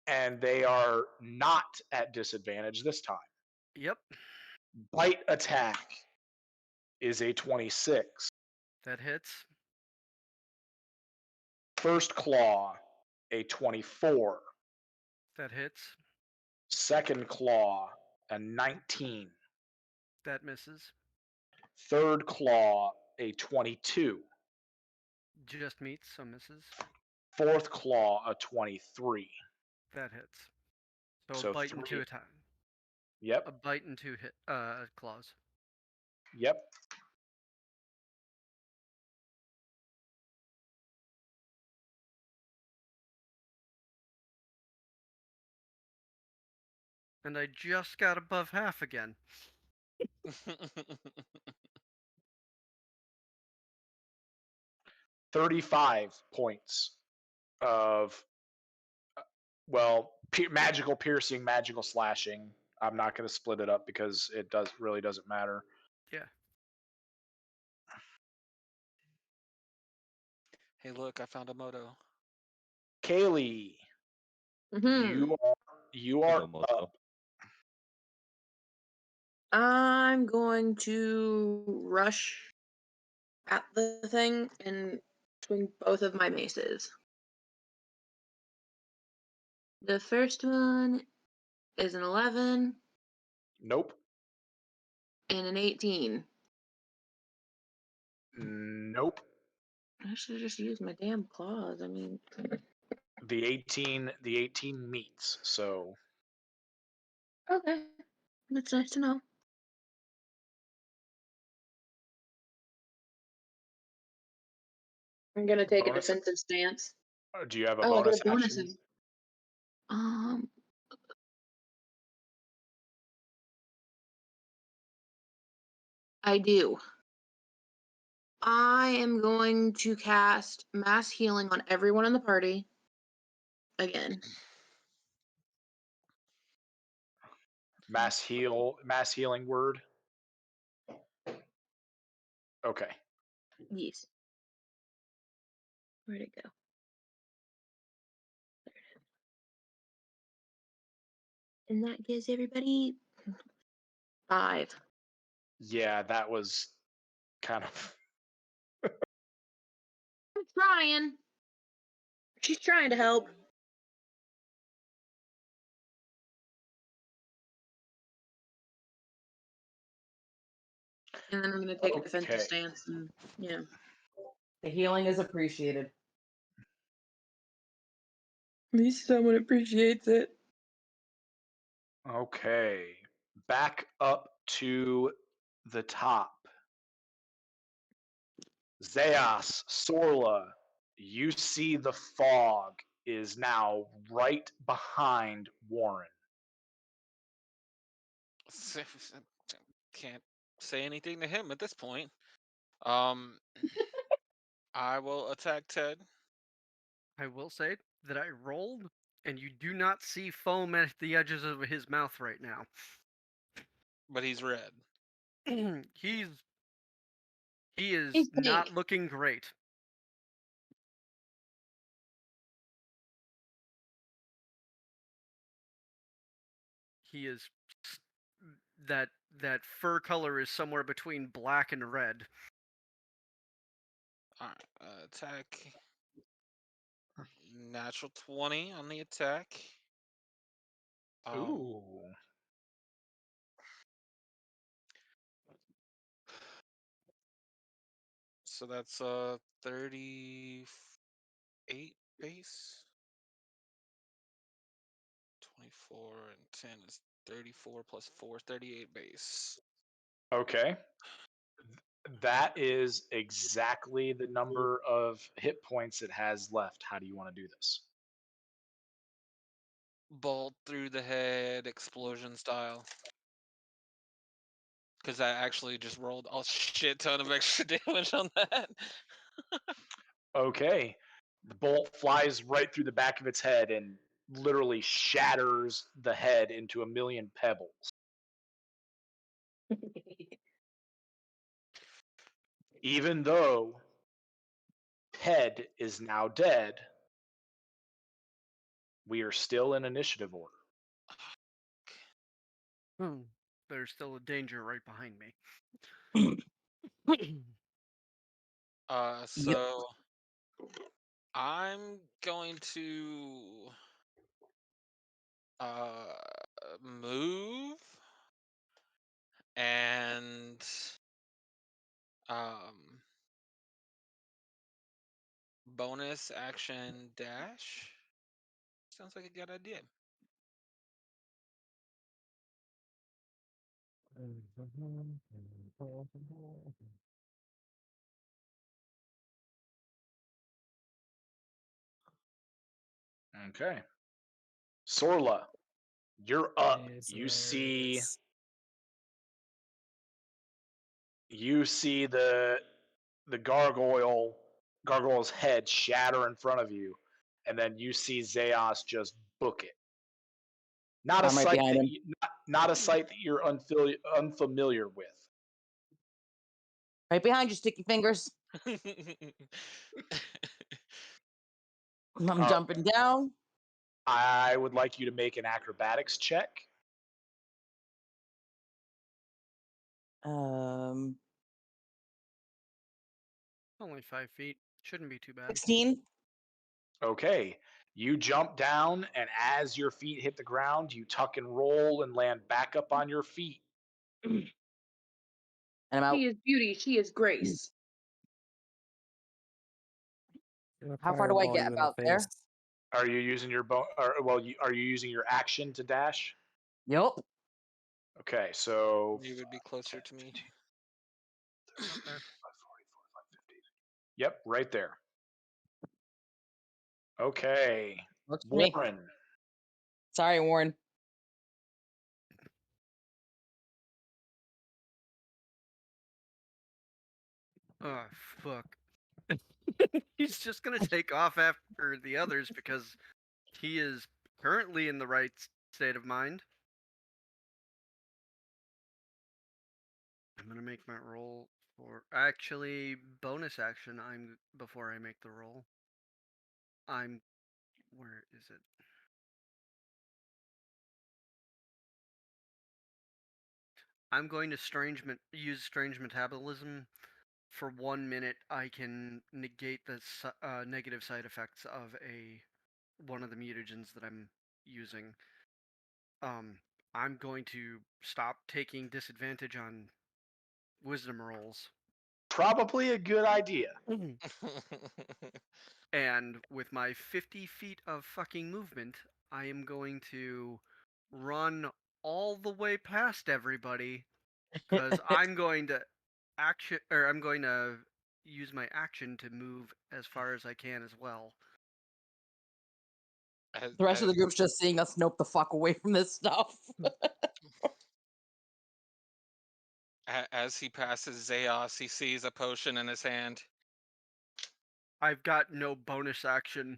and they are not at disadvantage this time. Yep, Bite attack is a 26. that hits. First claw, a 24. That hits. Second claw, a 19. That misses. Third claw, a 22. Just meets, so misses. Fourth claw, a 23. That hits. So, So a bite and 2 three. attack. Yep, A bite and 2 hit claws. yep. And I just got above half again. 35 points of magical piercing, magical slashing. I'm not going to split it up because it really doesn't matter. Yeah. Hey, look, I found a moto. Kaylee, Hmm. you are Hello, Moto. up. I'm going to rush at the thing and swing both of my maces. The first one is an 11 Nope. and an 18. Nope. I should have just used my damn claws. I mean, The 18 meets. So okay. That's nice to know. I'm gonna take a bonus. defensive stance. Do you have a Oh, I got bonus a bonus. action? I do. I am going to cast mass healing on everyone in the party. Again. Mass healing word. Okay. Yes. Where'd it go? And that gives everybody 5. Yeah, that was kind of I'm trying. She's trying to help. And then I'm gonna take a defensive okay. stance and The healing is appreciated. At least someone appreciates it. Okay. Back up to the top. Zeas, Sorla, you see the fog is now right behind Warren. Can't say anything to him at this point. I will attack Ted. I will say that I rolled, and you do not see foam at the edges of his mouth right now. But he's red. he is He's not pink. looking great. He is that fur color is somewhere between black and red. All right, attack. Natural 20 on the attack. Ooh. So that's 38 base. 24 and 10 is 34 plus 4, 38 base. Okay. That is exactly the number of hit points it has left. How do you want to do this? Bolt through the head, explosion style. Because I actually just rolled a shit ton of extra damage on that. Okay. The bolt flies right through the back of its head and literally shatters the head into a million pebbles. Even though Ted is now dead, we are still in initiative order. There's still a danger right behind me. So I'm going to move and bonus action dash. Sounds like a good idea. Okay. Sorla, you're up. You see the gargoyle's head shatter in front of you, and then you see Zeos just book it. Not a I'm right sight behind that him. not a sight that you're unfamiliar with. Right behind you, sticky fingers. I'm Uh, jumping down. I would like you to make an acrobatics check. Only 5 feet. Shouldn't be too bad. 16. Okay. You jump down, and as your feet hit the ground, you tuck and roll and land back up on your feet. And I'm out. He is beauty. She is grace. How far do I Fireball get you in the about there? face. Are you using your are you using your action to dash? Yep. Okay, so You would be closer to me. Up there. Yep, right there. Okay. Works for me. Warren. Sorry, Warren. Oh, fuck. He's just gonna take off after the others because he is currently in the right state of mind. I'm gonna make my roll for actually bonus action. Before I make the roll. Where is it? I'm going to use strange metabolism. For 1 minute, I can negate the negative side effects of one of the mutagens that I'm using. I'm going to stop taking disadvantage on wisdom rolls. Probably a good idea. And with my 50 feet of fucking movement, I am going to run all the way past everybody because I'm going to use my action to move as far as I can as well. The rest of the group's just seeing us nope the fuck away from this stuff. As he passes Zeos, he sees a potion in his hand. I've got no bonus action.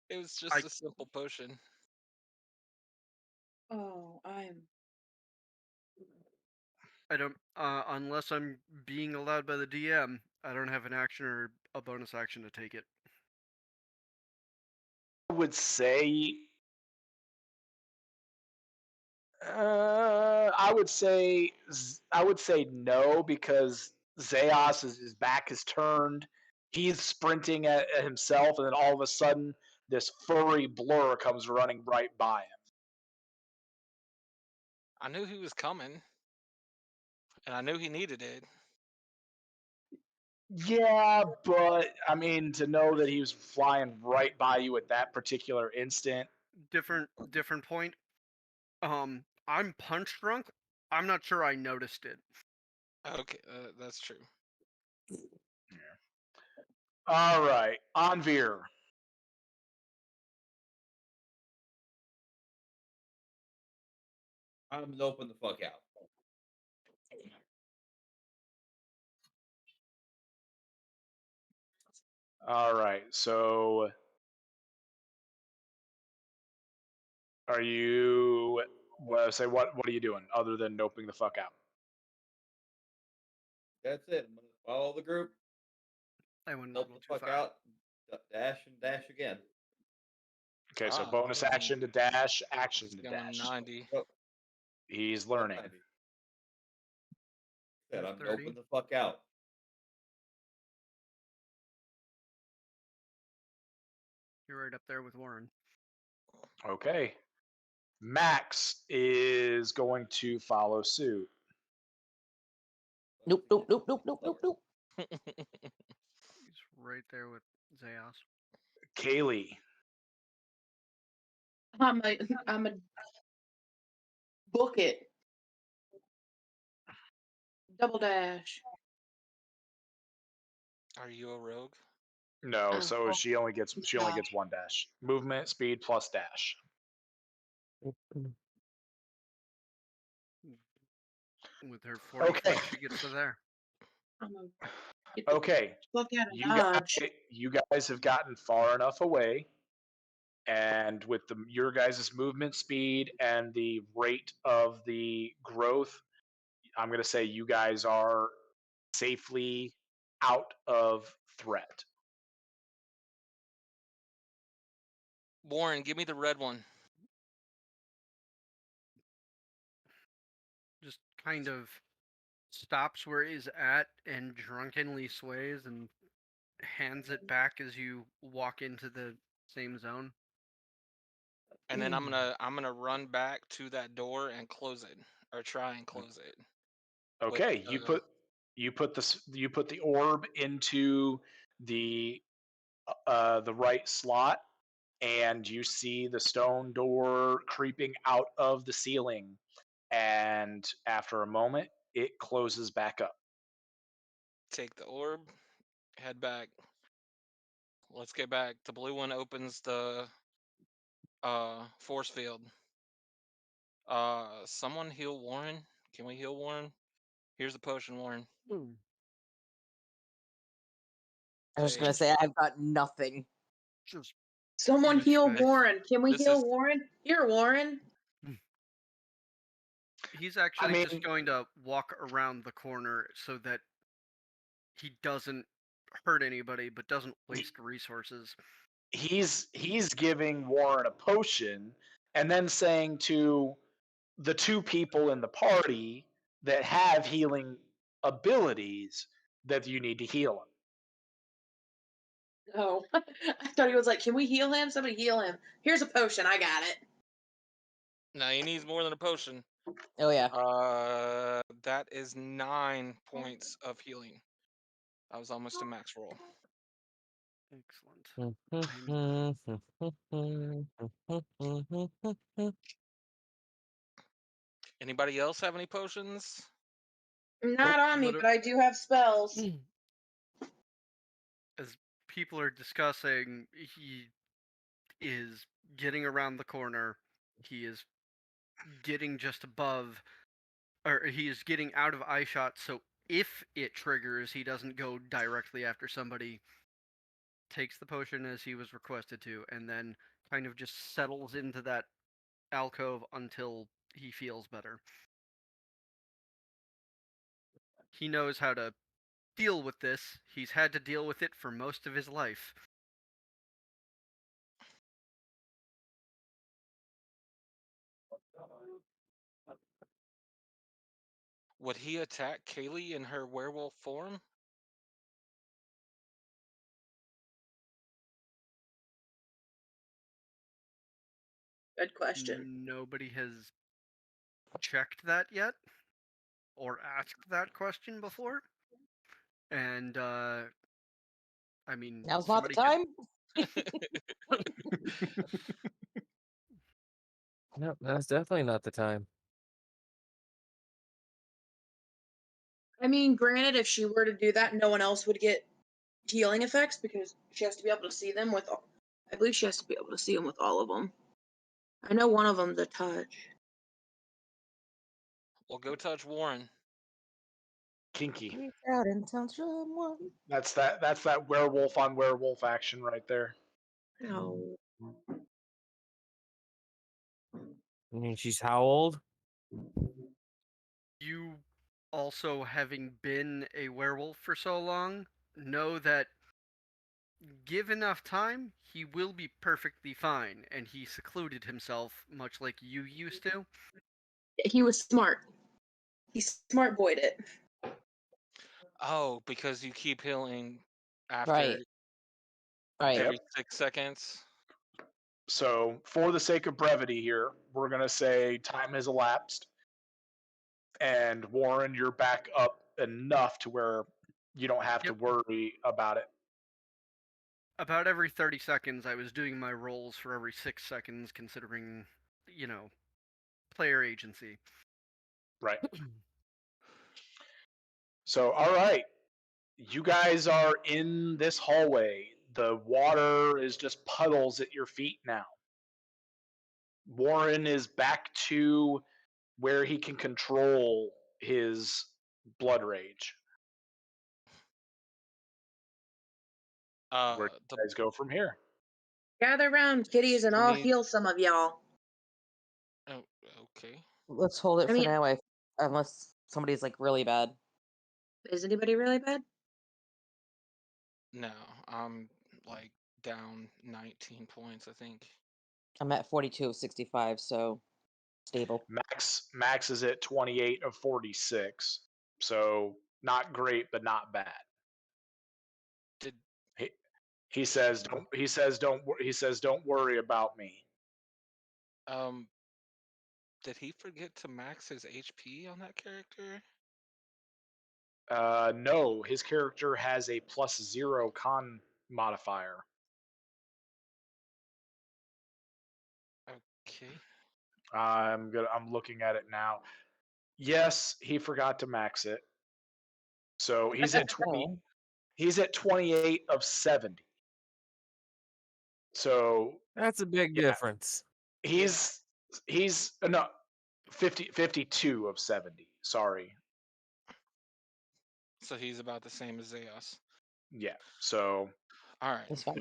It was just a simple potion. Oh, I don't unless I'm being allowed by the DM, I don't have an action or a bonus action to take it. I would say I would say no because Zeos his back is turned. He's sprinting at himself, and then all of a sudden, this furry blur comes running right by him. I knew he was coming, and I knew he needed it. Yeah, but I mean, to know that he was flying right by you at that particular instant. Different point. I'm punch drunk. I'm not sure I noticed it. Okay, that's true. All right, Anvir. I'm open the fuck out. All right, so are you? Well, say what? What are you doing other than noping the fuck out? That's it. I'm gonna follow the group. I wouldn't Nope go the too fuck far. out. Dash and dash again. Okay, so Ah, bonus going- action to dash, action He's to going dash. 90. Oh, He's learning. 190. Said I'm 30. noping the fuck out. You're right up there with Warren. Okay. Max is going to follow suit. Nope, nope, nope, nope, nope, nope, nope. He's right there with Zeos. Kaylee. I'm a book it. Double dash. Are you a rogue? No, Oh, so well, she only gets one dash. Movement, speed plus dash. With her 40 Okay. foot, she gets to there. I'm gonna get the Okay. fuck out of Dodge. You guys have gotten far enough away, and with your guys' movement speed and the rate of the growth, I'm going to say you guys are safely out of threat. Warren, give me the red one. Just kind of stops where he's at and drunkenly sways and hands it back as you walk into the same zone. And then I'm gonna run back to that door and close it, or try and close it. With Okay, you put the orb into the right slot, and you see the stone door creeping out of the ceiling, and after a moment it closes back up. take the orb, head back. Let's get back. The blue one opens the force field. Someone heal Warren. Can we heal Warren? Here's a potion, Warren. I was gonna Take. say I've got nothing. Just Someone Each heal face. Warren. Can we This heal is- Warren? Here, Warren. he's actually mean- just going to walk around the corner so that he doesn't hurt anybody but doesn't waste resources. He's giving Warren a potion and then saying to the two people in the party that have healing abilities that you need to heal him. Oh, I thought he was like, "Can we heal him? Somebody heal him. Here's a potion. I got it." No, he needs more than a potion. Oh yeah. That is 9 points of healing. I was almost a max roll. Excellent. Anybody else have any potions? Not on me, Liter- but I do have spells. As people are discussing, he is getting around the corner. He is getting just above, or he is getting out of eye shot. So if it triggers, he doesn't go directly after somebody. Takes the potion as he was requested to, and then kind of just settles into that alcove until he feels better. He knows how to deal with this. He's had to deal with it for most of his life. Would he attack Kaylee in her werewolf form? Good question. Nobody has checked that yet or asked that question before. And I mean, Now's not the somebody time. No, that's definitely not the time. I mean, granted, if she were to do that, no one else would get healing effects because she has to be able to see them with all. I believe she has to be able to see them with all of them. I know one of them's a touch. Well, go touch Warren. Kinky. Reach out and touch someone. That's that werewolf on werewolf action right there. No. I mean, she's how old? you also having been a werewolf for so long know that give enough time he will be perfectly fine, and he secluded himself much like you used to. He was smart. He smart boyed it. Oh, because you keep healing after Right. Right. every Yep. 6 seconds. So, for the sake of brevity here, we're going to say time has elapsed. And Warren, you're back up enough to where you don't have to Yep. worry about it. About every 30 seconds I was doing my rolls for every 6 seconds, considering, player agency. Right. So, all right. You guys are in this hallway. The water is just puddles at your feet now. Warren is back to where he can control his blood rage. Where do The you guys go from here? Gather round, kitties, and I I'll mean- heal some of y'all. oh, okay. Let's hold it I for mean- now, unless somebody's like really bad. Is anybody really bad? No, I'm like down 19 points, I think. I'm at 42 of 65, so stable. Max is at 28 of 46. So not great, but not bad. Did He says don't worry about me. did he forget to max his HP on that character? No, his character has a +0 con modifier. Okay. I'm looking at it now. Yes, he forgot to max it. So he's at 20. Oh. He's at 28 of 70. So That's a big Yeah. difference. he's no 52 of 70. Sorry. So he's about the same as Zeus. Yeah. So All right. That's fine.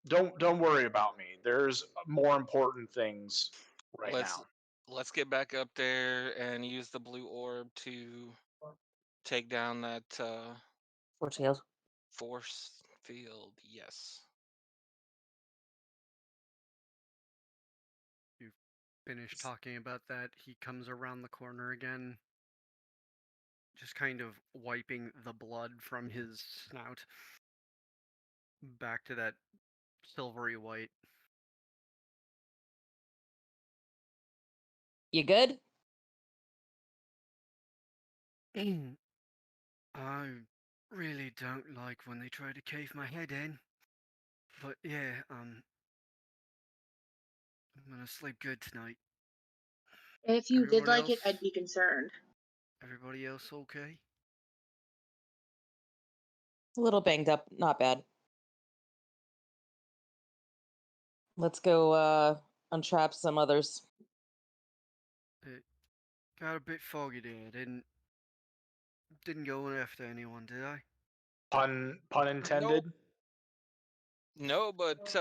don't worry about me. There's more important things right let's now. let's get back up there and use the blue orb to take down that Four tails. force field. Yes. Finish talking about that, he comes around the corner again, just kind of wiping the blood from his snout back to that silvery white. You good? I really don't like when they try to cave my head in. But yeah, I'm gonna sleep good tonight. If you did Everyone like it, else? I'd be concerned. Everybody else okay? A little banged up, not bad. Let's go untrap some others. It got a bit foggy there. Didn't go after anyone, did I? Pun intended. No, but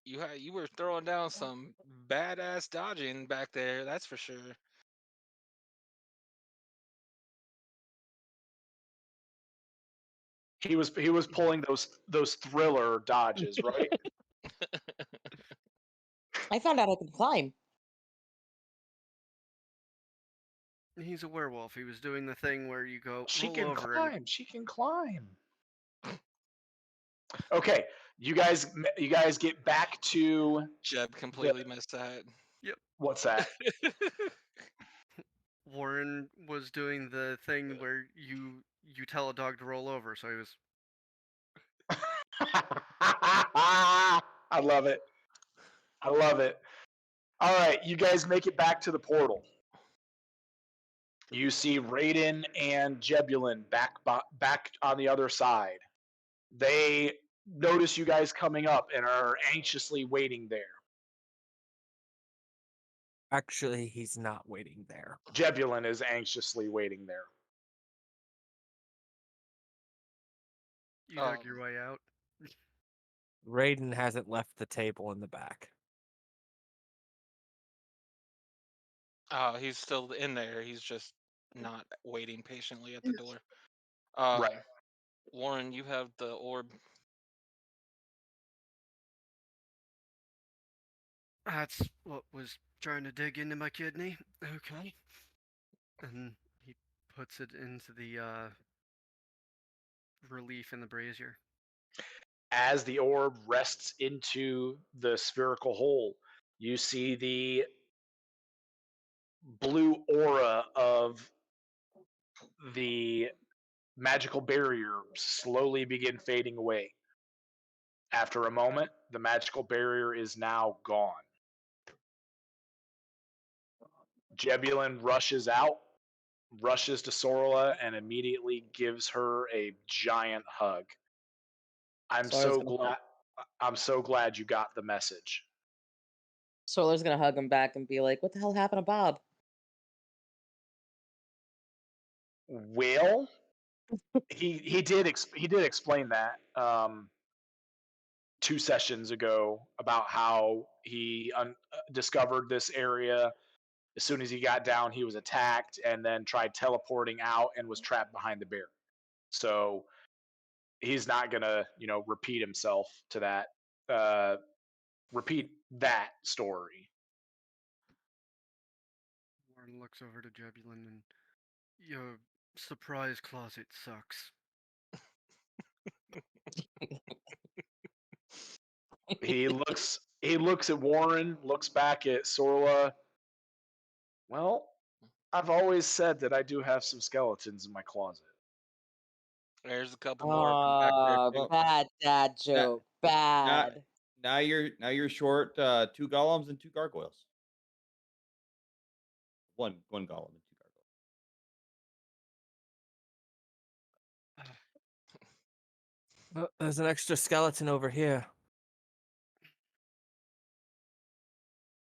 you were throwing down some badass dodging back there. That's for sure. He was pulling those thriller dodges, right? I found out I could climb. He's a werewolf. He was doing the thing where you go She roll can over climb. She can climb. Okay, you guys get back to Jeb completely missed that. what's that? Warren was doing the thing where you tell a dog to roll over, so he was I love it. I love it. All right, you guys make it back to the portal. You see Raiden and Jebulin back on the other side. They notice you guys coming up and are anxiously waiting there. Actually, he's not waiting there. Jebulin is anxiously waiting there. you dug your way out. Raiden hasn't left the table in the back. He's still in there. He's just not waiting patiently at the door. Right. Warren, you have the orb. That's what was trying to dig into my kidney. Okay. And he puts it into the relief in the brazier. As the orb rests into the spherical hole, you see the blue aura of the magical barrier slowly begin fading away. After a moment, the magical barrier is now gone. Jebulin rushes out, rushes to Sorla, and immediately gives her a giant hug. I'm so glad you got the message. Solar's gonna hug him back and be like, "What the hell happened to Bob?" Well, he did explain that 2 sessions ago about how he discovered this area. As soon as he got down, he was attacked and then tried teleporting out and was trapped behind the barrier. So he's not gonna repeat himself to that. repeat that story. Warren looks over to Jebulin and your surprise closet sucks. He looks at Warren, looks back at Sorla. Well, I've always said that I do have some skeletons in my closet. There's a couple more of them back there Oh, too. Well, bad dad joke. Now, Bad. now you're short 2 golems and 2 gargoyles. One golem and 2 gargoyles. There's an extra skeleton over here.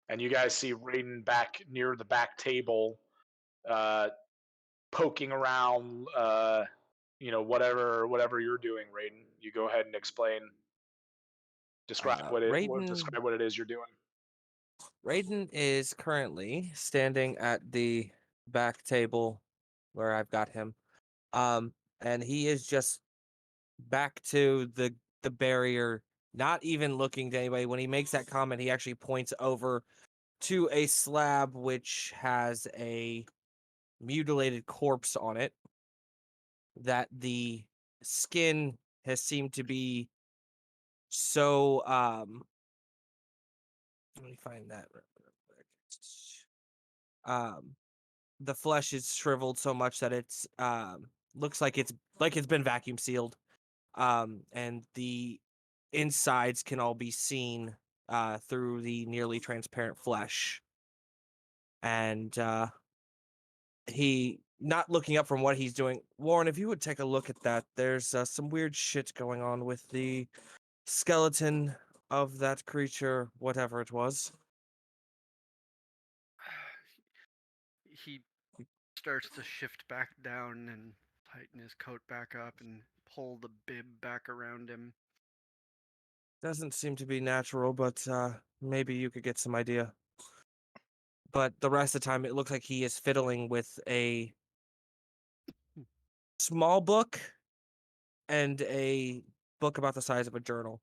And you guys see Raiden back near the back table, poking around. Whatever you're doing, Raiden. You go ahead and explain. Describe Raiden what it is you're doing. Raiden is currently standing at the back table where I've got him. And he is just back to the barrier, not even looking to anybody. When he makes that comment, he actually points over to a slab which has a mutilated corpse on it that the skin has seemed to be so let me find that real quick. The flesh is shriveled so much that it's looks like it's been vacuum sealed. And the insides can all be seen through the nearly transparent flesh. And he, not looking up from what he's doing, Warren, if you would take a look at that, there's some weird shit going on with the skeleton of that creature, whatever it was. He starts to shift back down and tighten his coat back up and pull the bib back around him. Doesn't seem to be natural, but maybe you could get some idea. But the rest of the time, it looks like he is fiddling with a small book and a book about the size of a journal.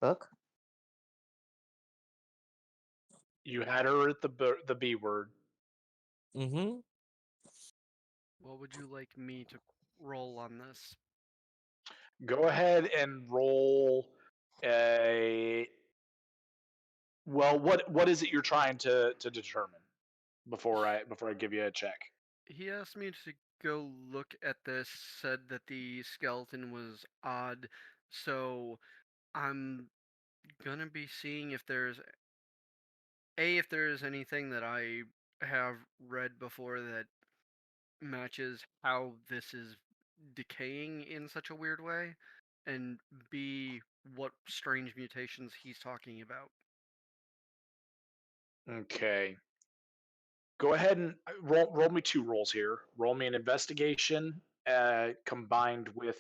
Book? You had her at the B word. Mm-hmm. What would you like me to roll on this? Go ahead and roll a. Well, what is it you're trying to determine before I give you a check? He asked me to go look at this, said that the skeleton was odd, so I'm gonna be seeing if there's if there's anything that I have read before that matches how this is decaying in such a weird way, and B, what strange mutations he's talking about. Okay. Go ahead and roll me 2 rolls here. Roll me an investigation combined with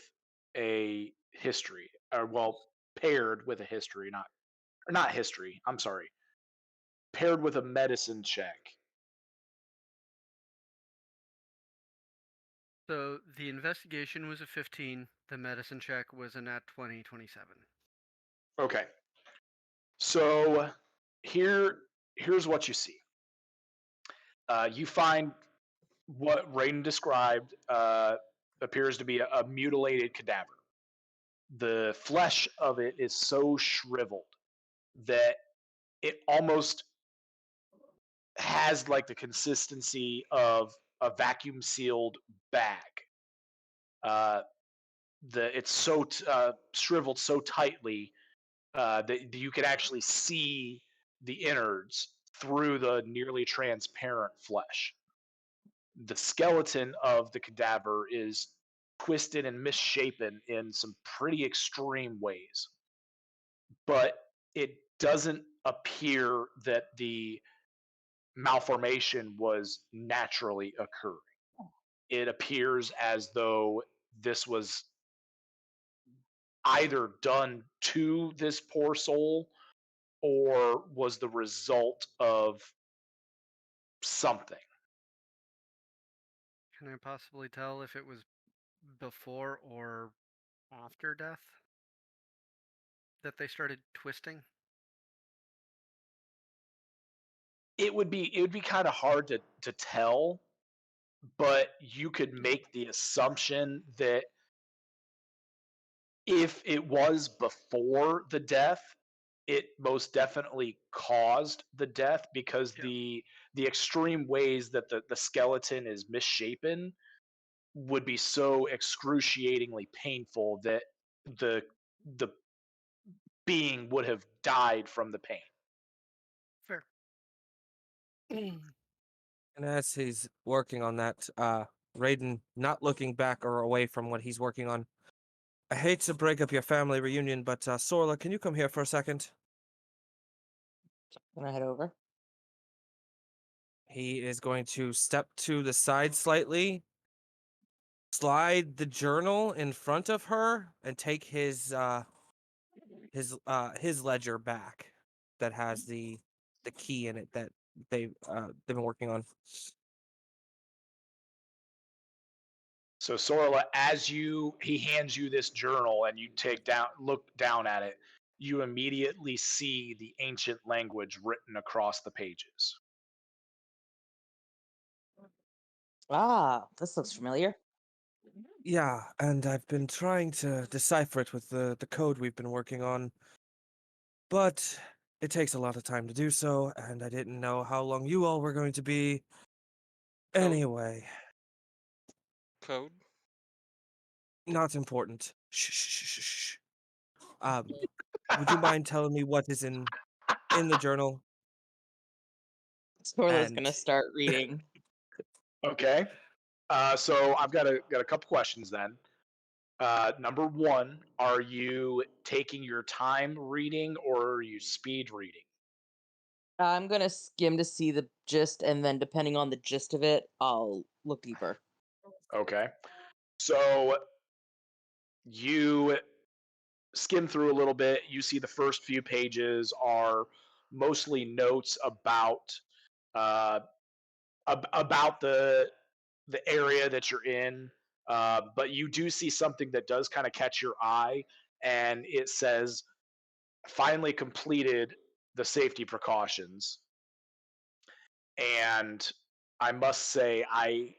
a history, or well, paired with a history, not history. I'm sorry, paired with a medicine check. So the investigation was a 15, the medicine check was a nat 20/27. Okay. So here's what you see. You find what Raiden described appears to be a mutilated cadaver. The flesh of it is so shriveled that it almost has like the consistency of a vacuum sealed bag. Uh, it's so shriveled so tightly that you can actually see the innards through the nearly transparent flesh. The skeleton of the cadaver is twisted and misshapen in some pretty extreme ways, but it doesn't appear that the malformation was naturally occurring. It appears as though this was either done to this poor soul or was the result of something. Can I possibly tell if it was before or after death? that they started twisting? It would be kind of hard to tell, but you could make the assumption that if it was before the death, it most definitely caused the death because Yeah. the extreme ways that the skeleton is misshapen would be so excruciatingly painful that the the being would have died from the pain. Fair. And as he's working on that, Raiden, not looking back or away from what he's working on, I hate to break up your family reunion, but Sorla, can you come here for a second? Gonna head over. He is going to step to the side slightly, slide the journal in front of her, and take his ledger back that has the key in it that they've been working on. So Sorla, as he hands you this journal and you look down at it, you immediately see the ancient language written across the pages. Ah, this looks familiar. Yeah, and I've been trying to decipher it with the code we've been working on, but it takes a lot of time to do so, and I didn't know how long you all were going to be. Code. Anyway, Code. not important. Shh, shh, shh, shh, shh. Would you mind telling me what is in the journal? Scorla's And gonna start reading. Okay. So I've got a couple questions then. Number one, are you taking your time reading or are you speed reading? I'm gonna skim to see the gist, and then depending on the gist of it, I'll look deeper. Okay. So you skim through a little bit. You see the first few pages are mostly notes uh, about the area that you're in. But you do see something that does kind of catch your eye, and it says, "Finally completed the safety precautions." And I must say, I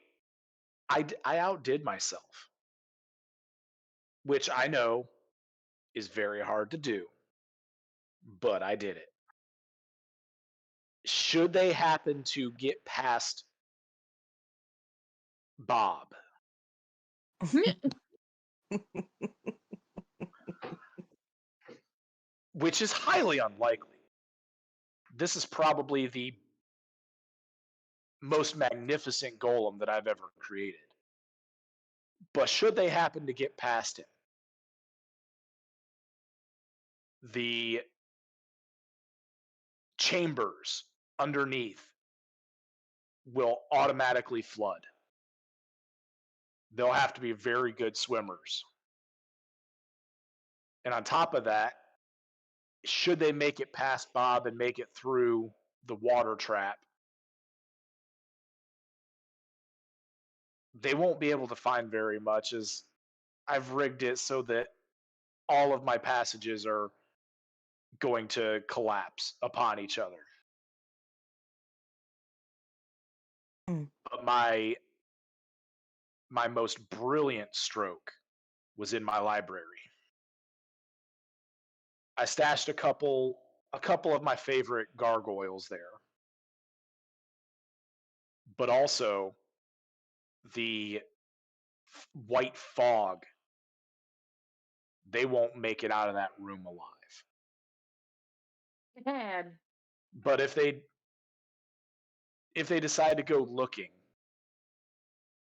outdid myself, which I know is very hard to do, but I did it. Should they happen to get past Bob, which is highly unlikely, this is probably the most magnificent golem that I've ever created. But should they happen to get past him, the chambers underneath will automatically flood. They'll have to be very good swimmers. And on top of that, should they make it past Bob and make it through the water trap, they won't be able to find very much, as I've rigged it so that all of my passages are going to collapse upon each other. Mm. But my most brilliant stroke was in my library. I stashed a couple of my favorite gargoyles there, but also the white fog. They won't make it out of that room alive. Dad. But if they decide to go looking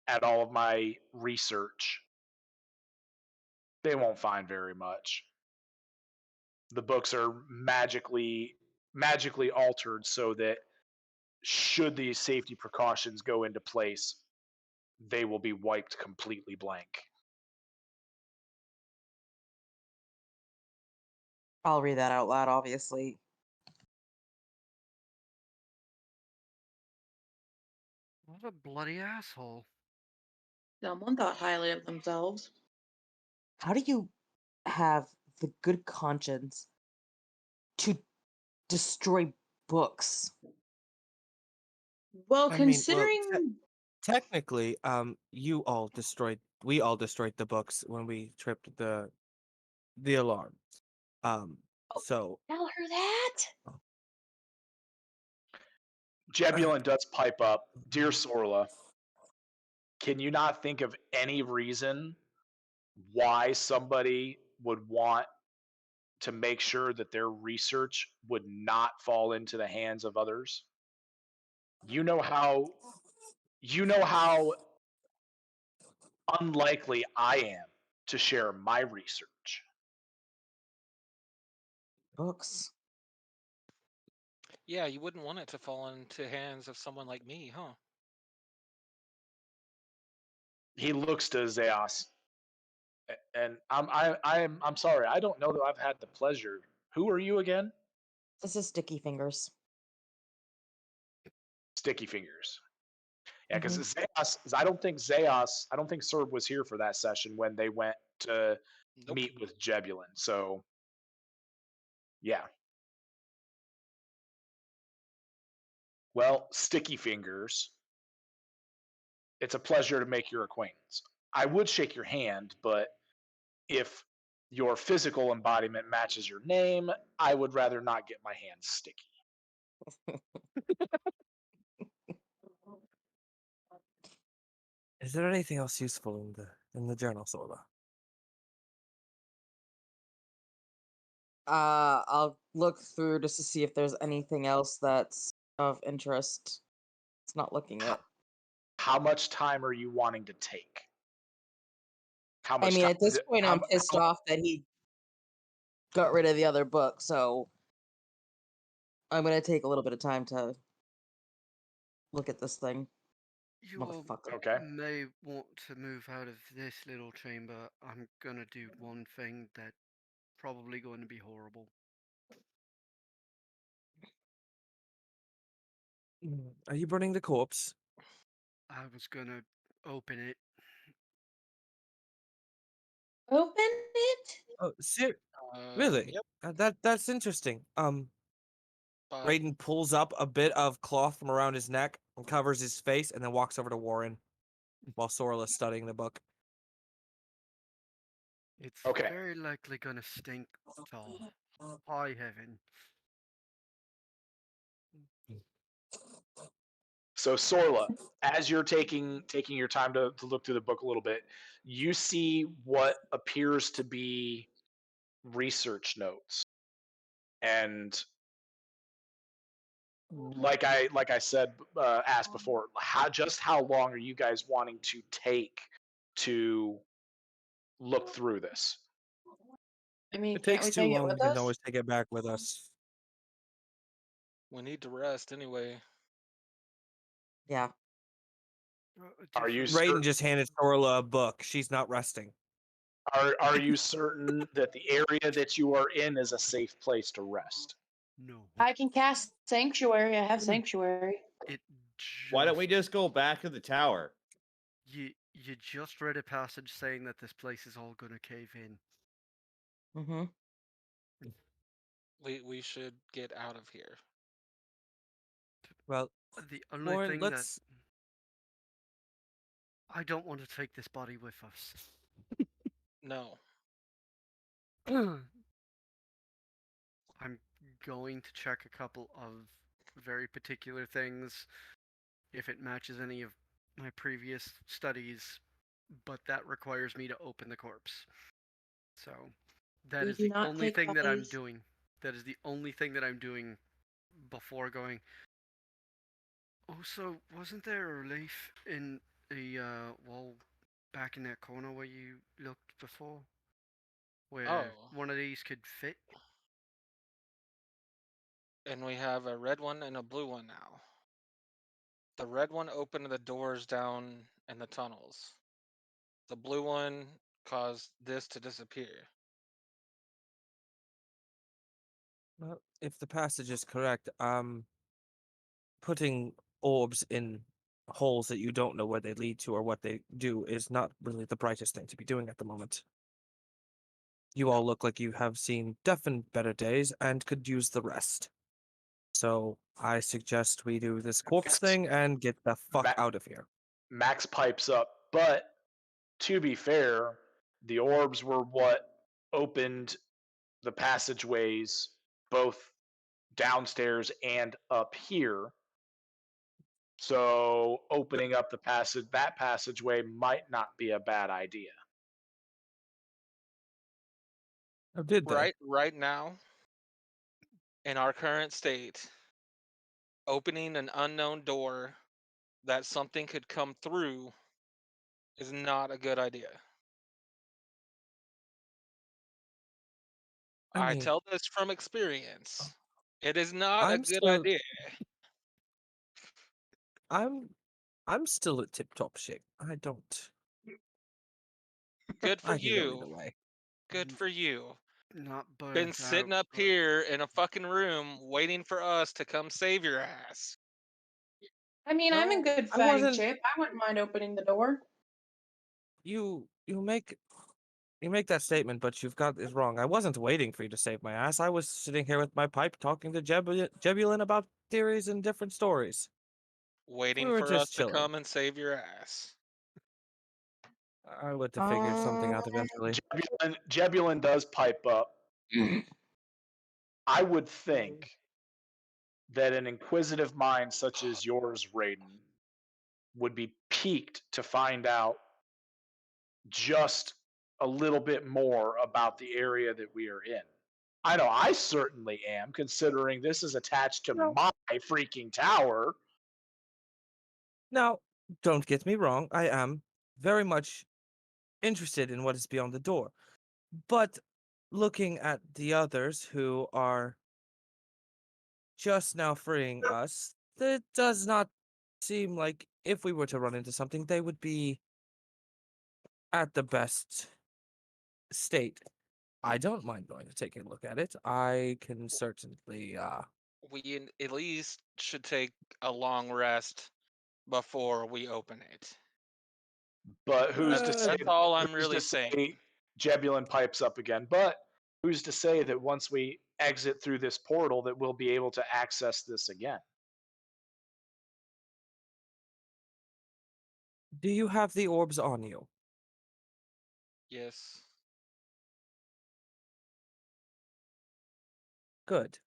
at all of my research, they won't find very much. The books are magically altered so that should these safety precautions go into place, they will be wiped completely blank. I'll read that out loud, obviously. What a bloody asshole. Someone thought highly of themselves. How do you have the good conscience to destroy books? Well, I mean, well, considering technically, we all destroyed the books when we tripped the alarm. Um, oh, so tell her that. Jebulin does pipe up, "Dear Sorla, can you not think of any reason why somebody would want to make sure that their research would not fall into the hands of others? You know how you know how unlikely I am to share my research." Books. Yeah, you wouldn't want it to fall into hands of someone like me, huh? He looks to Zeos, and I'm sorry, I don't know that I've had the pleasure. Who are you again? This is Sticky Fingers. Sticky Fingers. Yeah, because Mhm. Zeos, I don't think Serb was here for that session when they went to Nope. meet with Jebulin. So, yeah. Well, Sticky Fingers, it's a pleasure to make your acquaintance. I would shake your hand, but if your physical embodiment matches your name, I would rather not get my hands sticky. is there anything else useful in the journal, Sorla? I'll look through just to see if there's anything else that's of interest. It's not looking How, it. how much time are you wanting to take? How I much mean, time? at this point, I'm pissed off that he got rid of the other book, so I'm gonna take a little bit of time to look at this thing. You all Motherfucker. Okay. may want to move out of this little chamber. I'm gonna do one thing that probably going to be horrible. Are you burning the corpse? I was gonna open it. Open it. Oh, really? Yep. That's interesting. But Raiden pulls up a bit of cloth from around his neck and covers his face, and then walks over to Warren while Sorla's studying the book. It's Okay. very likely gonna stink to high heaven. So Sorla, as you're taking your time to look through the book a little bit, you see what appears to be research notes. And like I said, asked before, how long are you guys wanting to take to look through this? I mean, If it can't takes we too take it long, we with can us? always take it back with us. we need to rest anyway. Yeah. Are you Different. Raiden just handed Sorla a book. She's not resting. are you certain that the area that you are in is a safe place to rest? No. I can cast Sanctuary. I have Sanctuary. It Why don't just we just go back to the tower? you just read a passage saying that this place is all gonna cave in. Mm-hmm. We should get out of here. Well, The only Warren, thing that let's. I don't want to take this body with us. No. I'm going to check a couple of very particular things if it matches any of my previous studies, but that requires me to open the corpse. So that We is do the not only take thing that I'm bodies. doing. That is the only thing that I'm doing before going. Also, wasn't there a relief in the wall back in that corner where you looked before? Where Oh, one of these could fit? and we have a red one and a blue one now. The red one opened the doors down in the tunnels. The blue one caused this to disappear. Well, if the passage is correct, putting orbs in holes that you don't know where they lead to or what they do is not really the brightest thing to be doing at the moment. you all look like you have seen definite better days and could use the rest. So I suggest we do this corpse Max, thing and get the fuck Ma- out of here. Max pipes up, but to be fair, the orbs were what opened the passageways both downstairs and up here. So opening up that passageway might not be a bad idea. Oh, did they? Right now, in our current state, opening an unknown door that something could come through is not a good idea. I I mean, tell this from experience. It is not a I'm good still, idea. I'm, I'm still at tip-top shape. I don't. Good for I can go either you. way. Good for you. Not Been burnt sitting out, up but here in a fucking room waiting for us to come save your ass. I mean, I'm in No, good I fighting wasn't. shape. I wouldn't mind opening the door. You make that statement, but you've got it wrong. I wasn't waiting for you to save my ass. I was sitting here with my pipe talking to Jebulin about theories and different stories. We Waiting were for us just to chilling. come and save your ass. I would have figured something out eventually. Jebulin does pipe up. I would think that an inquisitive mind such as yours, Raiden, would be piqued to find out just a little bit more about the area that we are in. I know I certainly am, considering this is attached to No. my freaking tower. Now, don't get me wrong. I am very much interested in what is beyond the door. But looking at the others who are just now freeing us, it does not seem like if we were to run into something, they would be at the best state. I don't mind going to take a look at it. I can certainly, We at least should take a long rest before we open it. But who's to say? That's all I'm Who's really to saying. say? Jebulin pipes up again. But who's to say that once we exit through this portal, that we'll be able to access this again? do you have the orbs on you? Yes. Good.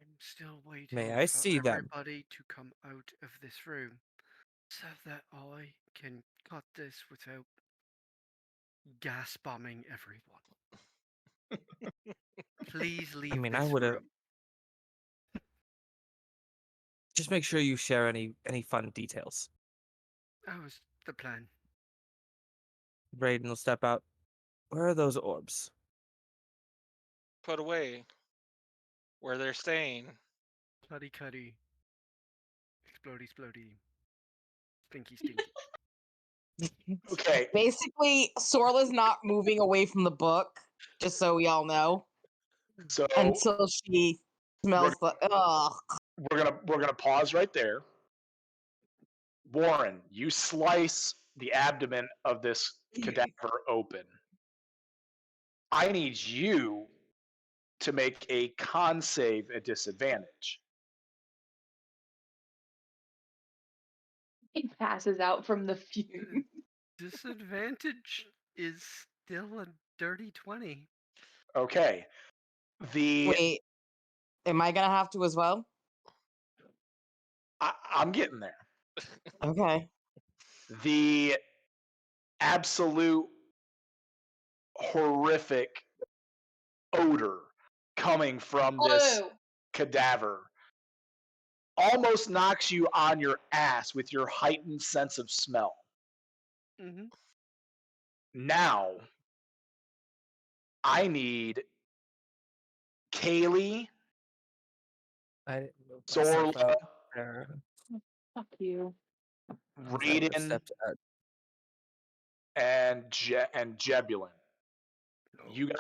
I'm still waiting May I for see them? everybody to come out of this room so that I can cut this without gas bombing everyone. Please leave I this would have. room. Just make sure you share any fun details. That was the plan. Braden will step out. Where are those orbs? Put away where they're staying. Cuddy cuddy. Explody splody. Stinky stinky. Okay. Basically, Sorla's not moving away from the book, just so we all know, So until she smells the. Ugh. we're gonna pause right there. Warren, you slice the abdomen of this cadaver open. I need you to make a con save at disadvantage. He passes out from the fume. Disadvantage is still a dirty 20. Okay. The Wait, am I gonna have to as well? I'm getting there. Okay. The absolute horrific odor coming from this Blue. cadaver almost knocks you on your ass with your heightened sense of smell. Mm-hmm. Now, I need Kaylee, I didn't move myself Zorla, out there. Fuck you. I would have Raiden, stepped out. and Jebulin. You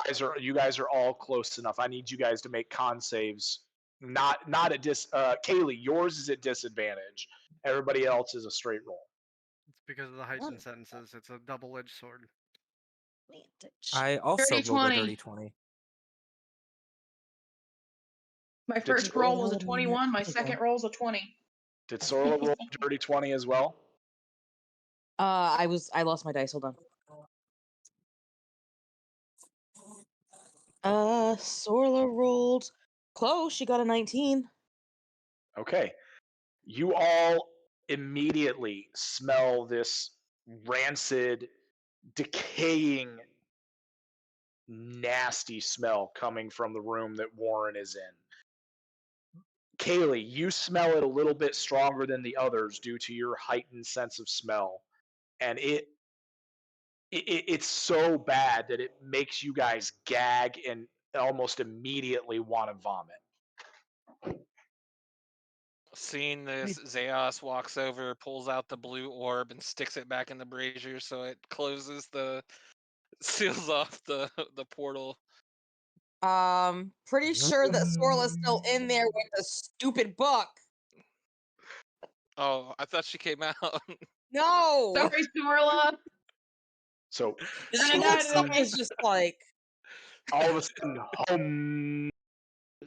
guys are all close enough. I need you guys to make con saves. Not at Kaylee, yours is at disadvantage. Everybody else is a straight roll. It's because of the heightened sentences. It's a double-edged sword. Advantage. I also Dirty rolled a 20. dirty 20. My Did first Sorla, roll was a Hold on. 21. My Hold second on. roll's a 20. did Sorla roll dirty 20 as well? I lost my dice. Hold on. Sorla rolled close. She got a 19. Okay. You all immediately smell this rancid, decaying, nasty smell coming from the room that Warren is in. Kaylee, you smell it a little bit stronger than the others due to your heightened sense of smell. And it's so bad that it makes you guys gag and almost immediately want to vomit. Seeing this, Zeos walks over, pulls out the blue orb, and sticks it back in the brazier so it closes seals off the portal. Pretty sure that Sorla's still in there with the stupid book. Oh, I thought she came out. No. Sorry, Sorla. So You're She gonna die looks up today. is just like all of a sudden, home,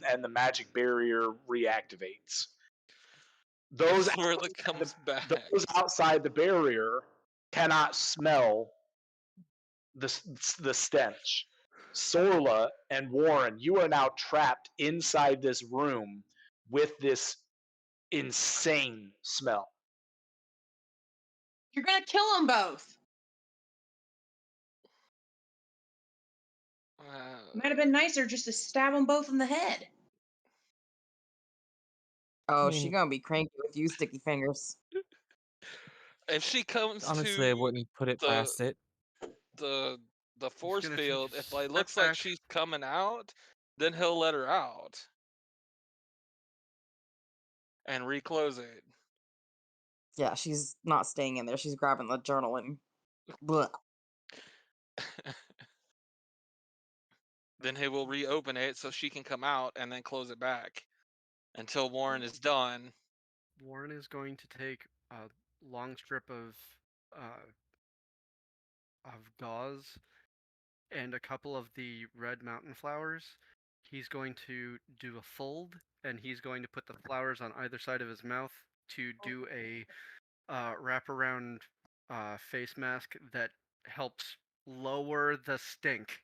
and the magic barrier reactivates. Those Sorla comes back. those outside the barrier cannot smell the stench. Sorla and Warren, you are now trapped inside this room with this insane smell. You're gonna kill them both. Might have been nicer just to stab them both in the head. oh, she gonna be cranky with you, sticky fingers. If she comes Honestly, I to wouldn't put it the past it. the force gonna take a field, if it step looks like back. she's coming out, then he'll let her out and reclose it. Yeah, she's not staying in there. She's grabbing the journal and bleh. Then he will reopen it so she can come out and then close it back until Warren is done. Warren is going to take a long strip of gauze and a couple of the red mountain flowers. He's going to do a fold, and he's going to put the flowers on either side of his mouth to do a wraparound face mask that helps lower the stink.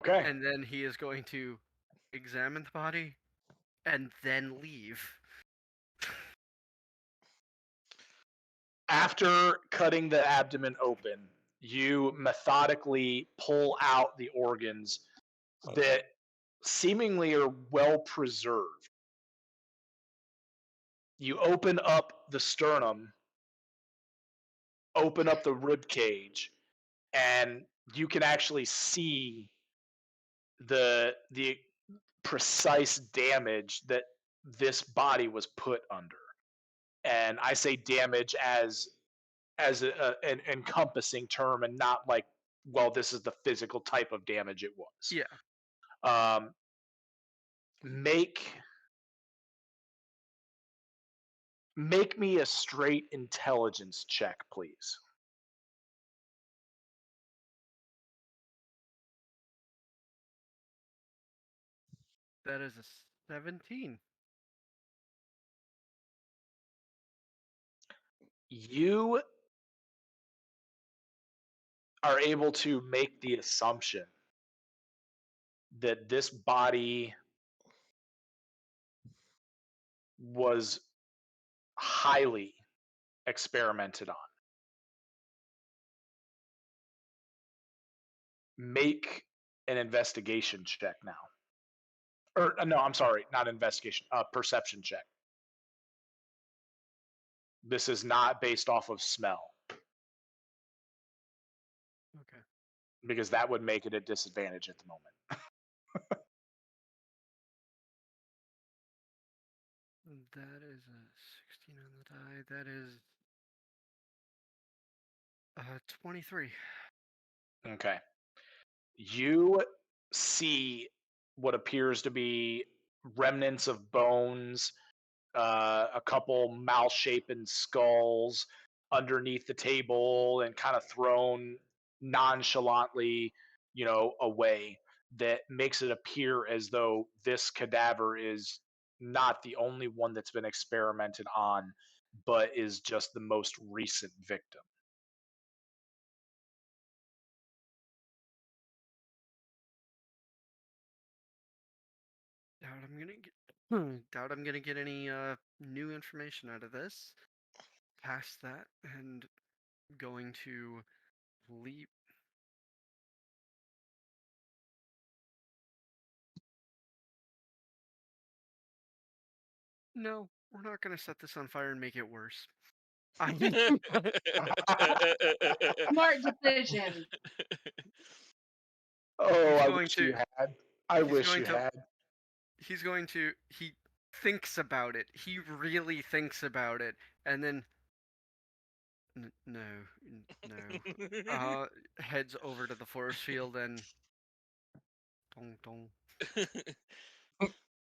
Okay. And then he is going to examine the body and then leave. After cutting the abdomen open, you methodically pull out the organs that seemingly are well preserved. You open up the sternum, open up the rib cage, and you can actually see the precise damage that this body was put under. And I say damage as an encompassing term and not like, well, this is the physical type of damage it was. Yeah. Make me a straight intelligence check, please. That is a 17. You are able to make the assumption that this body was highly experimented on. Make an investigation check now. Or no, I'm sorry, not investigation, perception check. This is not based off of smell. Okay. Because that would make it a disadvantage at the moment. That is a 16 on the die. That is 23. Okay. You see what appears to be remnants of bones, a couple malshapen skulls underneath the table and kind of thrown nonchalantly, away that makes it appear as though this cadaver is not the only one that's been experimented on, but is just the most recent victim. Doubt I'm gonna get doubt I'm gonna get any new information out of this. Past that, and going to leap. No, we're not gonna set this on fire and make it worse. I Smart decision. Oh, he's I going wish to you had. I he's wish going you to had. he thinks about it. He really thinks about it, and then no. Heads over to the force field and dong dong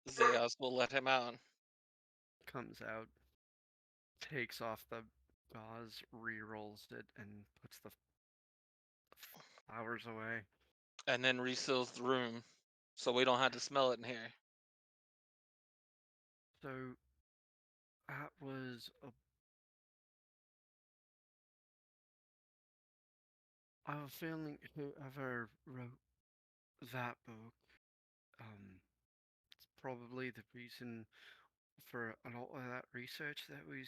Zeus will let him out. comes out, takes off the gauze, re-rolls it, and puts the flowers away. And then reseals the room so we don't have to smell it in here. So that was a. I have a feeling whoever wrote that book, it's probably the reason for a lot of that research that was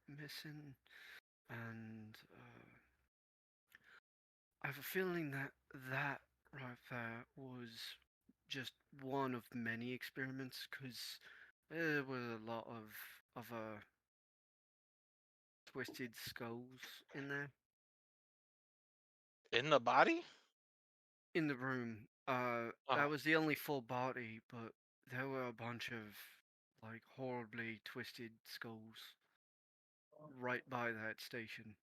missing, and I have a feeling that that right there was just one of many experiments, because there was a lot of twisted skulls in there In the body? in the room. Oh. That was the only full body, but there were a bunch of like horribly twisted skulls right by that station.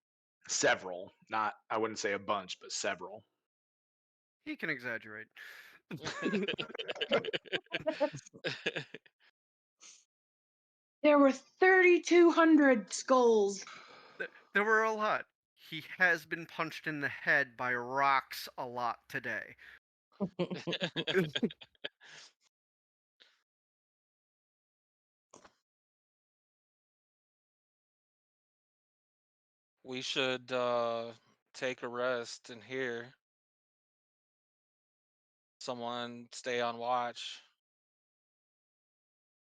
Several, not I wouldn't say a bunch, but several. He can exaggerate. There were 3,200 skulls. There were a lot. He has been punched in the head by rocks a lot today. We should take a rest in here. Someone stay on watch.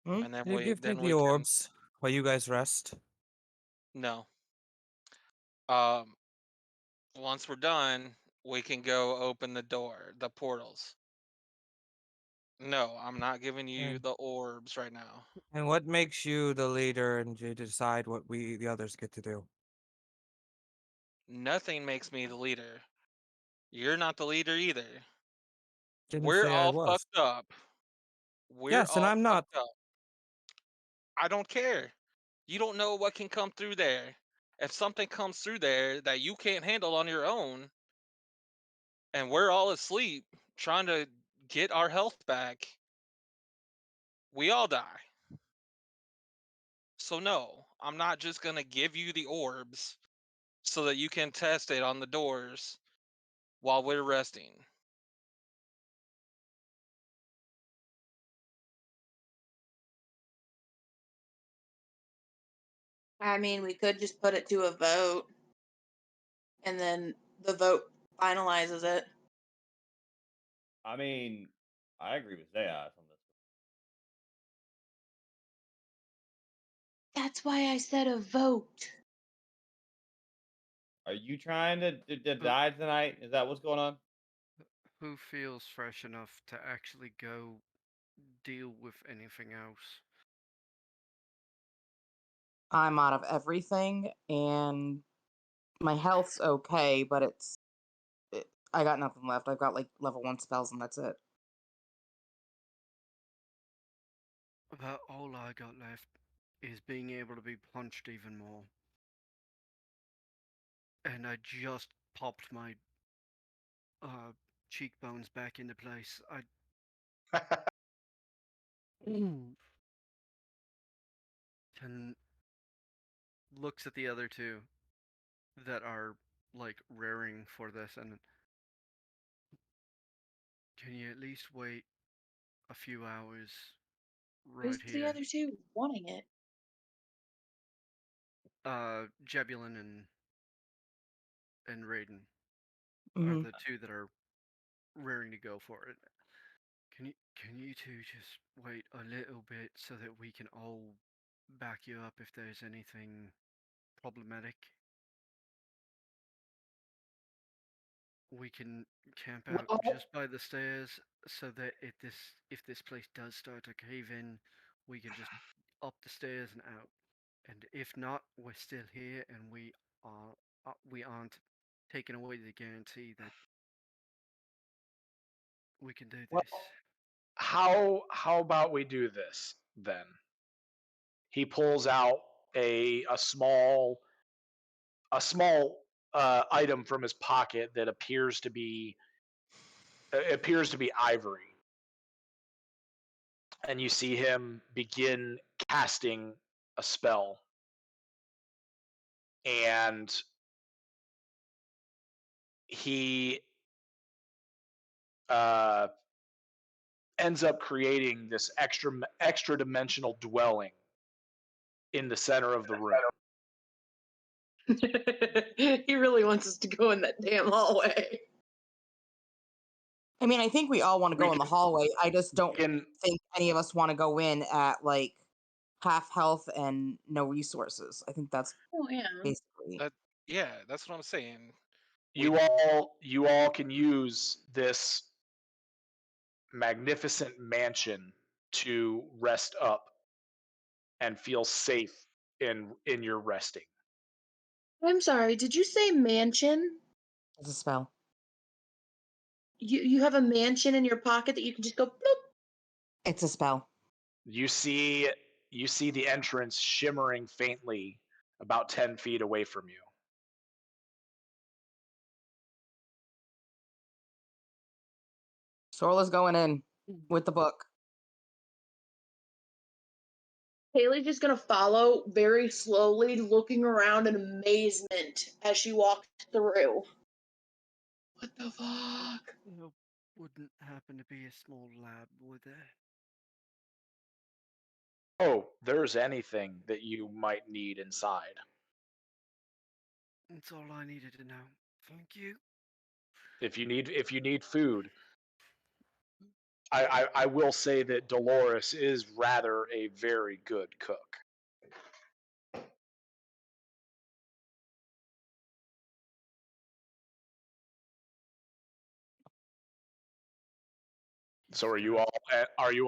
And then You we give me then the we can orbs while you guys rest. no. Um once we're done, we can go open the door, the portals. No, I'm not giving you And, the orbs right now. and what makes you the leader and you decide what we the others get to do? Nothing makes me the leader. You're not the leader either. Didn't We're say I all was. fucked up. We're Yes, and all I'm not. fucked up. I don't care. You don't know what can come through there. If something comes through there that you can't handle on your own, and we're all asleep trying to get our health back, we all die. So, no, I'm not just going to give you the orbs so that you can test it on the doors while we're resting. I mean, we could just put it to a vote, and then the vote finalizes it. I mean, I agree with Zeus on this. That's why I said a vote. Are you trying to Who, die tonight? Is that what's going on? who feels fresh enough to actually go deal with anything else? I'm out of everything, and my health's okay, but I got nothing left. I've got like level 1 spells, and that's it. About all I got left is being able to be punched even more. And I just popped my cheekbones back into place. And looks at the other two that are like raring for this, and can you at least wait a few hours Who's right the here? other two wanting it? Jebulin and Raiden are Mhm. the two that are raring to go for it. Can you two just wait a little bit so that we can all back you up if there's anything problematic? We can camp out Well, just by the stairs so that if this place does start to cave in, we can just up the stairs and out. And if not, we're still here and we aren't taking away the guarantee that we can do Well, this. how about we do this then? He pulls out a small item from his pocket that appears to be ivory, and you see him begin casting a spell, and he uh, ends up creating this extra dimensional dwelling in the center of the room. he really wants us to go in that damn hallway. I mean, I think we all want to We go in the can, hallway. I just we don't can think any of us want to go in at like half health and no resources. I think that's Oh yeah. basically. Yeah, that's what I'm saying. you all can use this magnificent mansion to rest up and feel safe in your resting. I'm sorry. Did you say mansion? It's a spell. You have a mansion in your pocket that you can just go bloop. It's a spell. You see the entrance shimmering faintly about 10 feet away from you. Sorla's going in with the book. Haley's just gonna follow very slowly, looking around in amazement as she walks through. What the fuck? There wouldn't happen to be a small lab, would there? Oh, there's anything that you might need inside. That's all I needed to know. Thank you. If you need food, I will say that Dolores is rather a very good cook. So are you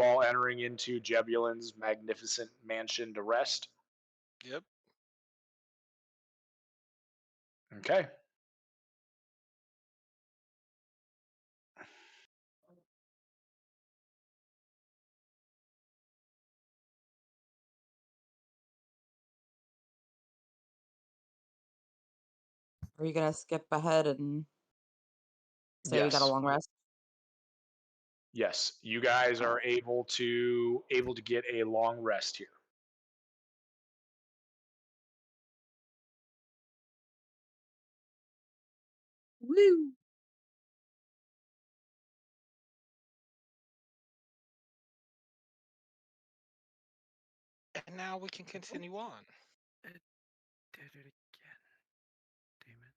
all entering into Jebulin's magnificent mansion to rest? Yep. Okay. Are you gonna skip ahead and say we got a Yes. long rest? Yes. You guys All are right. able to get a long rest here. Woo! And now we can continue on. It did it again. Damn it.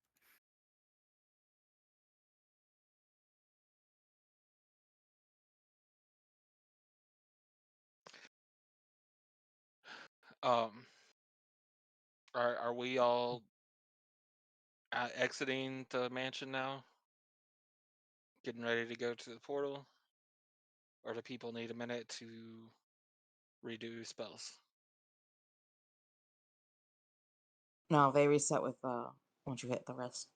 Um, are we all exiting the mansion now? Getting ready to go to the portal? Or do people need a minute to redo spells? No, they reset with once you hit the rest.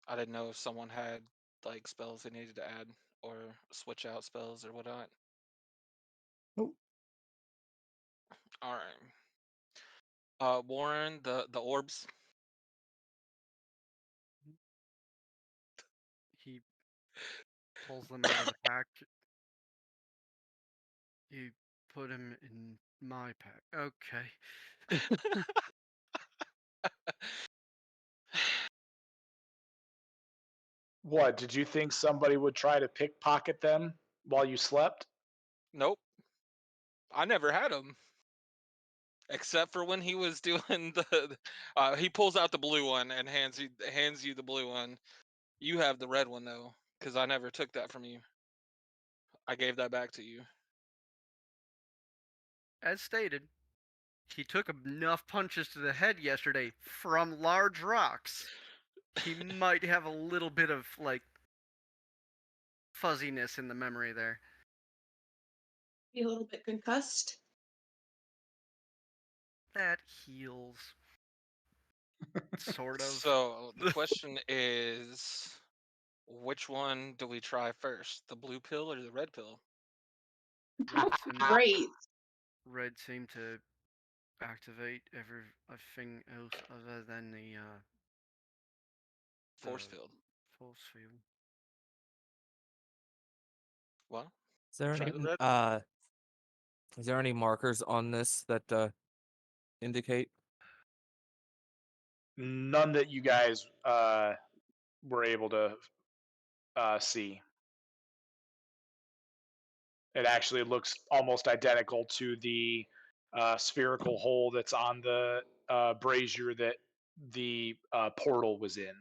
I didn't know if someone had like spells they needed to add or switch out spells or whatnot. Nope. All right. Warren, the orbs. He pulls them out of the pack. You put him in my pack. Okay. What, did you think somebody would try to pickpocket them while you slept? Nope, I never had him. Except for when he was doing he pulls out the blue one and hands you the blue one. You have the red one though, because I never took that from you. I gave that back to you. As stated, he took enough punches to the head yesterday from large rocks. He might have a little bit of like fuzziness in the memory there. Be a little bit concussed. That heals. Sort of. So the question is, which one do we try first? The blue pill or the red pill? Great. Red seemed to activate everything else other than the Force field. force field. Well, Is there try any the red. is there any markers on this that indicate? None that you guys were able to see. It actually looks almost identical to the spherical hole that's on the brazier that the portal was in,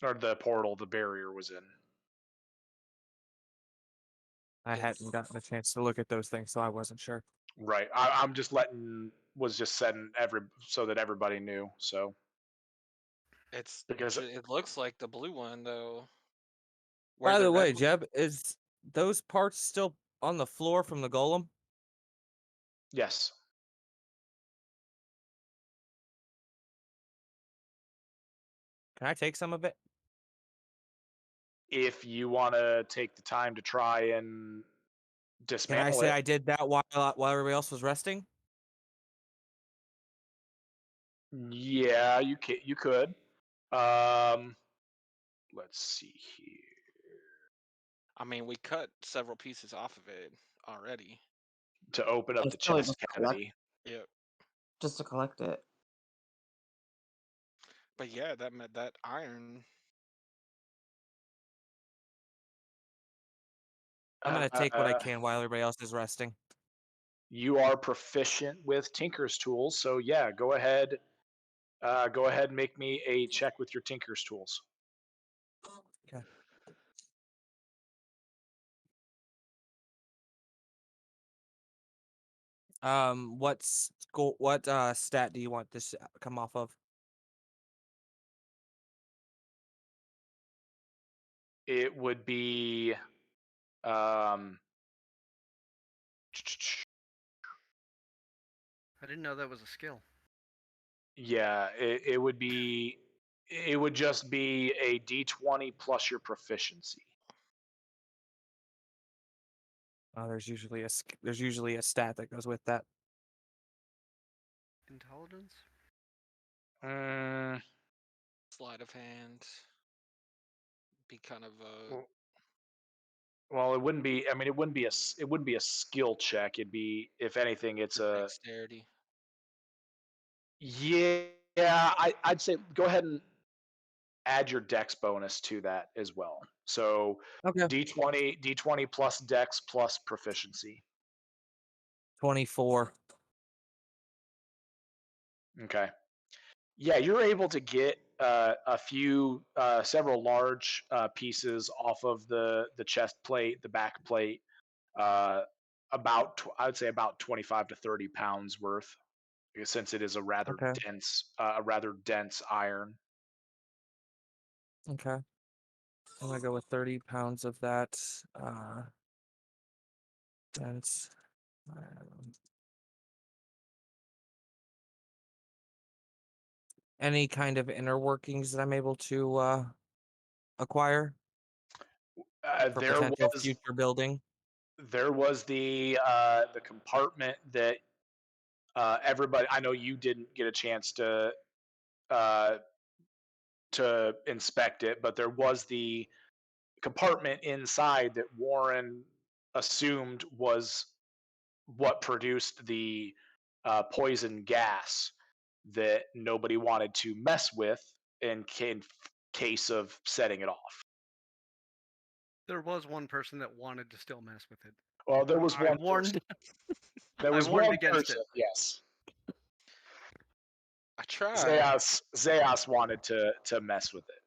or the barrier was in. I hadn't gotten a chance to look at those things, so I wasn't sure. Right. I'm just was just setting so that everybody knew. So because It looks like the blue one though. By The the red way, one- Jeb, is those parts still on the floor from the golem? yes, Can I take some of it? if you want to take the time to try and Can I dismantle say it, I did that while everybody else was resting? yeah, you could. Um, let's see here. I mean, we cut several pieces off of it already. To open up It's the really chest just to collect, cavity. Yep. just to collect it. But yeah, that iron. I'm gonna take what I Uh, can while everybody else is resting. you are proficient with Tinker's tools, so yeah, go ahead. Go ahead and make me a check with your Tinker's tools. Okay. What stat do you want this to come off of? It would be um, I didn't know that was a skill. yeah, it would be it would just be a d20 plus your proficiency. There's usually a stat that goes with that. Intelligence? Mm, Sleight of hand. Be kind of well, it wouldn't be. I mean, it wouldn't be a skill check. It'd be, if anything, it's a dexterity. yeah. I'd say go ahead and add your dex bonus to that as well. So Okay. d20 plus dex plus proficiency. 24. Okay. Yeah, you're able to get several large pieces off of the chest plate, the back plate, uh, I would say about 25 to 30 pounds worth, since it is Okay. a rather dense iron. Okay. I'm gonna go with 30 pounds of that. Dense. Any kind of inner workings that I'm able to acquire for There potential was future building? the compartment that everybody. I know you didn't get a chance uh, to inspect it, but there was the compartment inside that Warren assumed was what produced the poison gas that nobody wanted to mess with and case of setting it off. There was one person that wanted to still mess with it. Well, there was I one warned. There was warned one against person, it. yes. I tried. Zeus wanted to mess with it.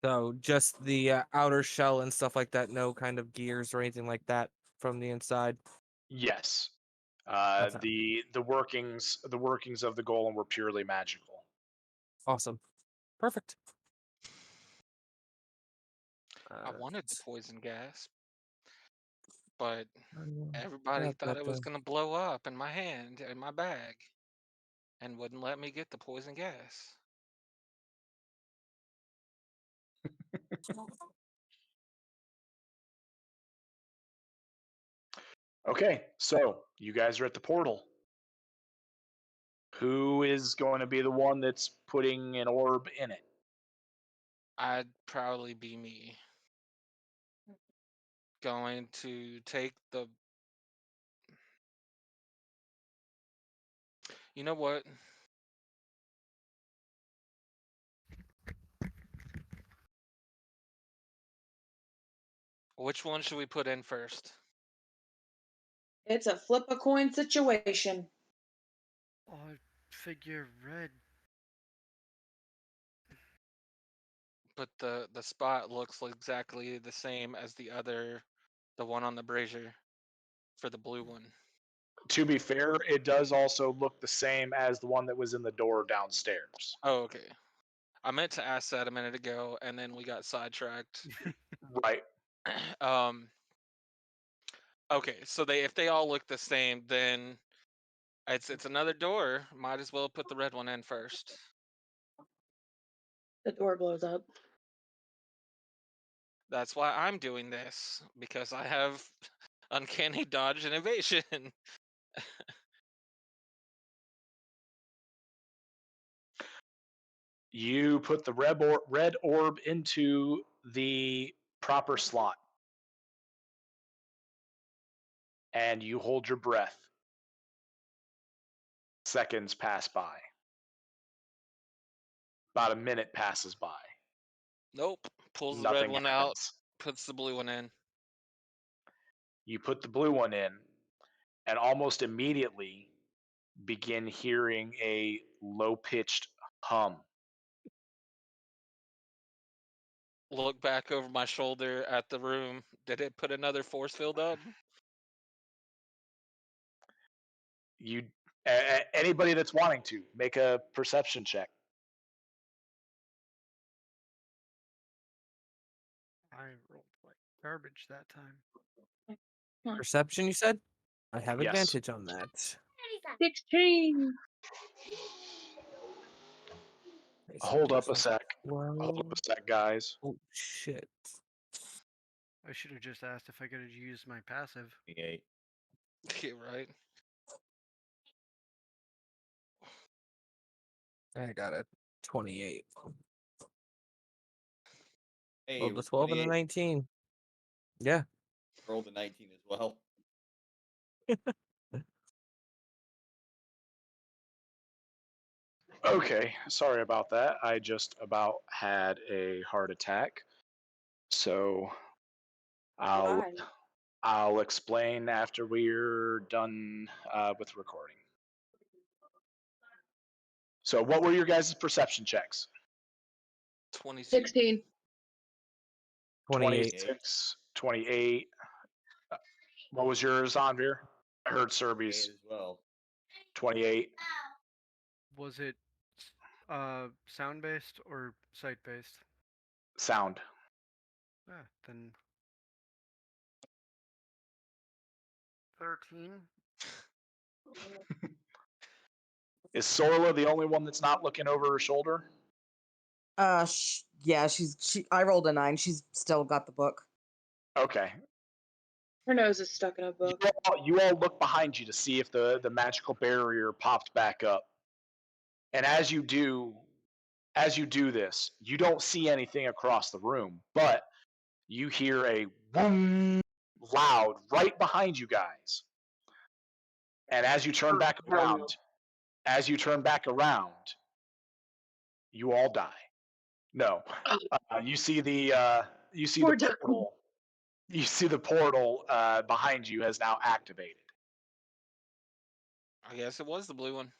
So just the outer shell and stuff like that. No kind of gears or anything like that from the inside. Yes. Okay. The workings of the golem were purely magical. Awesome. Perfect. I wanted the poison gas, but yeah, everybody thought it was the- gonna blow up in my hand, in my bag, and wouldn't let me get the poison gas. Okay, so you guys are at the portal. Who is going to be the one that's putting an orb in it? I'd probably be me. Going to take the. You know what? Which one should we put in first? It's a flip a coin situation. Oh, I figure red. But the spot looks exactly the same as the one on the brazier for the blue one. To be fair, it does also look the same as the one that was in the door downstairs. Oh, okay. I meant to ask that a minute ago, and then we got sidetracked. Right. Okay, so if they all look the same, then it's another door. Might as well put the red one in first. The door blows up. That's why I'm doing this, because I have uncanny dodge and evasion. You put the red orb into the proper slot. And you hold your breath. Seconds pass by. About a minute passes by. Nope. Pulls the red Nothing one out, happens. puts the blue one in. You put the blue one in, and almost immediately begin hearing a low-pitched hum. Look back over my shoulder at the room. Did it put another force field up? You, anybody that's wanting to, make a perception check. I rolled like garbage that time. Perception, you said? I have Yes. advantage on that. 16. Okay, so Hold up a person's sec. Hold 12. up a sec, guys. Oh, shit. I should have just asked if I could have used my passive. 28. Yeah, right. I got a 28. Hey, Rolled a 12 and a 28. 19. Yeah. Rolled a 19 as well. Okay, sorry about that. I just about had a heart attack. So Why? I'll explain after we're done with recording. So what were your guys' perception checks? 22. 16. 28. 26, 28. What was yours, Anvir? I heard 28 Serby's as well. 28. Was it sound based or sight based? Sound. Ah, then 13. Is Sorla the only one that's not looking over her shoulder? Yeah, I rolled a 9. She's still got the book. Okay. Her nose is stuck in a book. You all look behind you to see if the magical barrier popped back up. And as you do this, you don't see anything across the room, but you hear a boom loud right behind you guys. And as you turn back around, you all die. No. You see the Poor duck. portal. You see the portal behind you has now activated. I guess it was the blue one.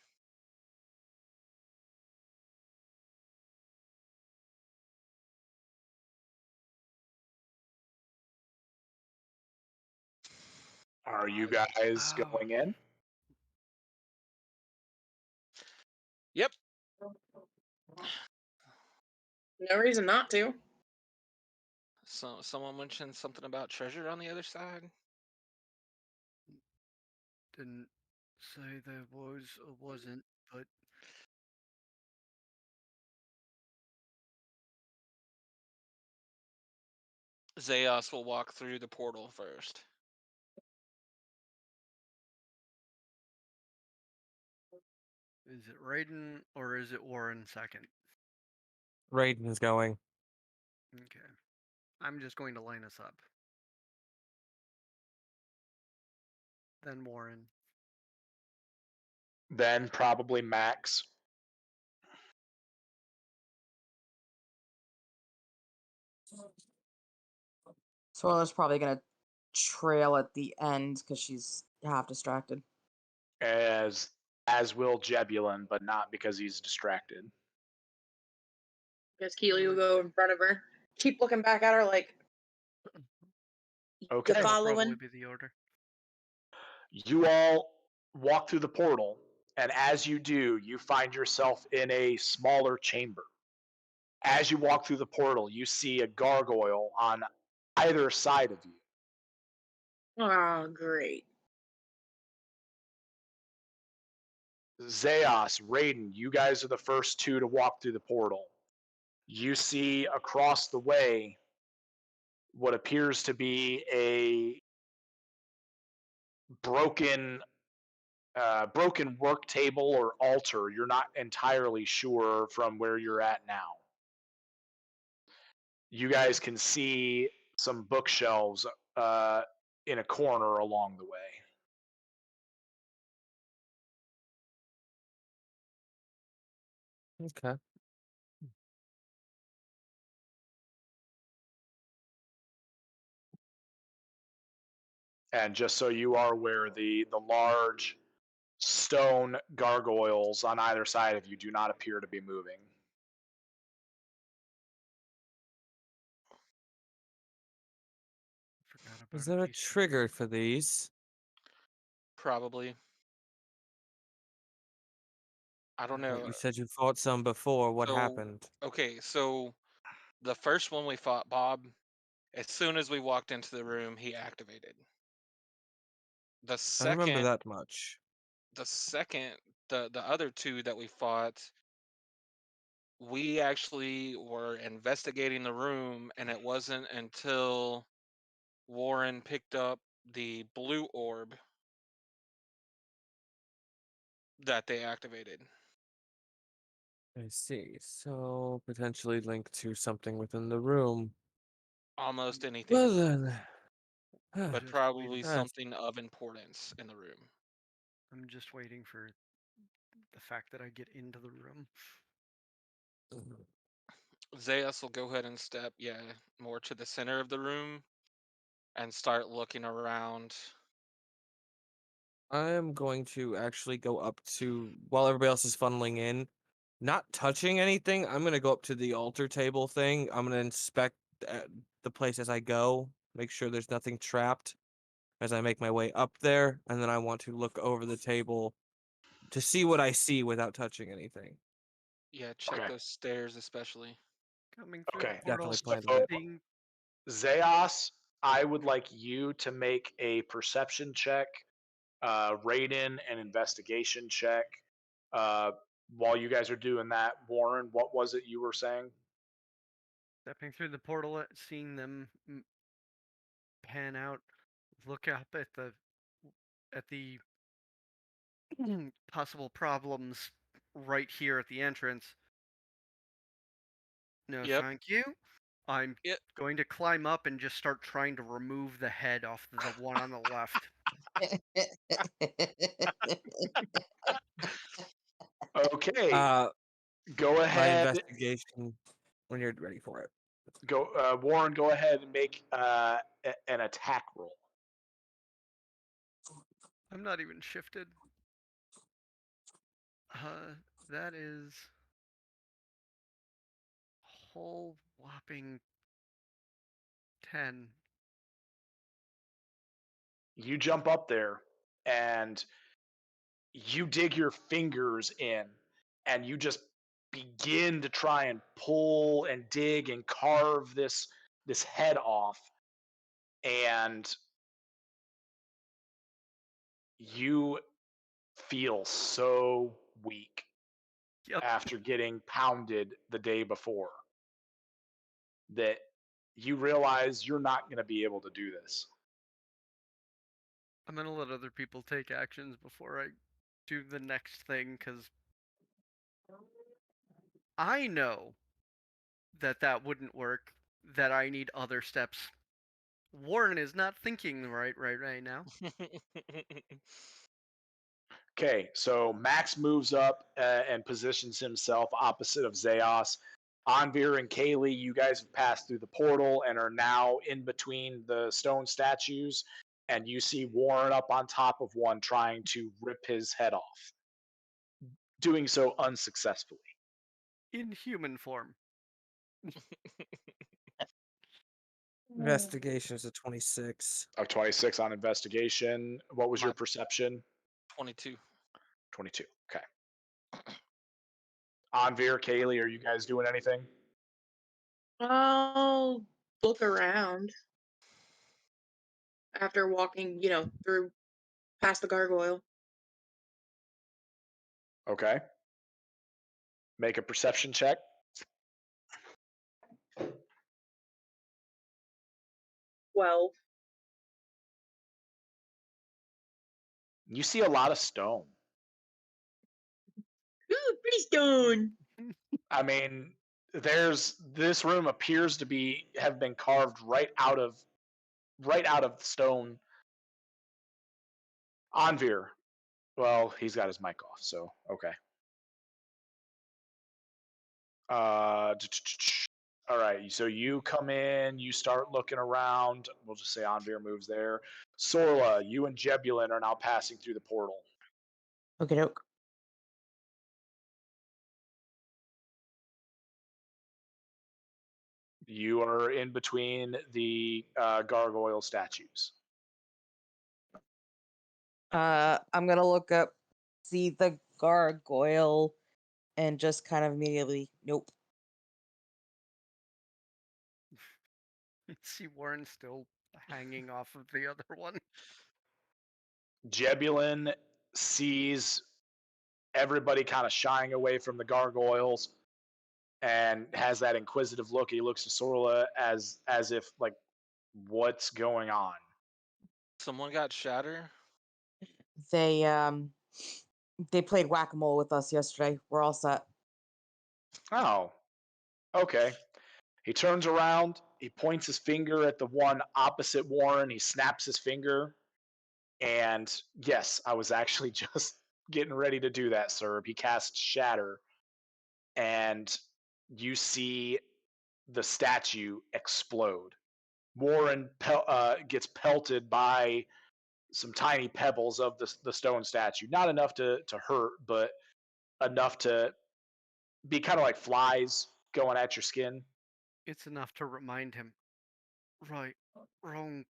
Are you guys Oh. going in? Yep. No reason not to. So someone mentioned something about treasure on the other side. Didn't say there was or wasn't, but Zeos will walk through the portal first. is it Raiden or is it Warren second? Raiden's going. Okay. I'm just going to line us up. Then Warren. Then probably Max. Swirler's probably gonna trail at the end because she's half distracted. As will Jebulin, but not because he's distracted. Because Keely will go in front of her. Keep looking back at her like, Okay. you That'll following? probably be the order. You all walk through the portal, and as you do, you find yourself in a smaller chamber. As you walk through the portal, you see a gargoyle on either side of you. Oh, great. Zeos, Raiden, you guys are the first two to walk through the portal. You see across the way what appears to be a broken work table or altar. You're not entirely sure from where you're at now. You guys can see some bookshelves in a corner along the way. Okay. And just so you are aware, the large stone gargoyles on either side of you do not appear to be moving. Forgot about Is there a piece of trigger for these? Probably. I don't know. You said you fought some before. What So, happened? Okay, so the first one we fought, Bob, as soon as we walked into the room, he activated. The I remember second, that much. the second, the other two that we fought, we actually were investigating the room, and it wasn't until Warren picked up the blue orb that they activated. I see. So potentially linked to something within the room. Almost anything, Well then. but Just probably waiting. something of importance in the room. I'm just waiting for the fact that I get into the room. Zeus will go ahead and step, more to the center of the room and start looking around. I am going to actually go up to, while everybody else is funneling in, not touching anything. I'm going to go up to the altar table thing. I'm going to inspect the place as I go, make sure there's nothing trapped as I make my way up there. And then I want to look over the table to see what I see without touching anything. Yeah, check Okay. those stairs especially. Coming through Okay. the portal. Definitely plan to So, do Seeing Zeos, I would like you to make a perception check, Raiden an investigation check. While you guys are doing that, Warren, what was it you were saying? stepping through the portal, seeing them pan out, look up at the possible problems right here at the entrance. No, Yep. thank you. I'm Yep. going to climb up and just start trying to remove the head off the one on the left. Okay. Uh, Go my ahead. investigation. when you're ready for it. Go, Warren. Go ahead and make an attack roll. I'm not even shifted. That is whole whopping 10. You jump up there and you dig your fingers in and you just begin to try and pull and dig and carve this head off, and you feel so weak Yep. after getting pounded the day before that you realize you're not going to be able to do this. I'm gonna let other people take actions before I do the next thing, because I know that wouldn't work, that I need other steps. Warren is not thinking right now. Okay, so Max moves up and positions himself opposite of Zeos. Anvir and Kaylee, you guys have passed through the portal and are now in between the stone statues, and you see Warren up on top of one trying to rip his head off, doing so unsuccessfully. In human form. Investigation is a 26. A 26 on investigation. What was your My- perception? 22. 22. Okay. Anvir, Kaylee, are you guys doing anything? I'll look around after walking, through past the gargoyle. Okay. Make a perception check. 12. You see a lot of stone. Ooh, pretty stone. I mean, this room appears to have been carved right out of stone. Anvir. Well, he's got his mic off, so okay. All right, so you come in, you start looking around. We'll just say Anvir moves there. Sorla, you and Jebulin are now passing through the portal. Okay, doke. You are in between the gargoyle statues. I'm gonna look up, see the gargoyle, and just kind of immediately, nope. See Warren still hanging off of the other one. Jebulin sees everybody kind of shying away from the gargoyles and has that inquisitive look. He looks to Sorla as if like, what's going on? Someone got shatter. They played whack-a-mole with us yesterday. We're all set. Oh, okay. He turns around, he points his finger at the one opposite Warren, he snaps his finger, and yes, I was actually just getting ready to do that, sir. He casts Shatter, and you see the statue explode. Warren gets pelted by some tiny pebbles of the stone statue. Not enough to hurt, but enough to be kind of like flies going at your skin. It's enough to remind him. Right, wrong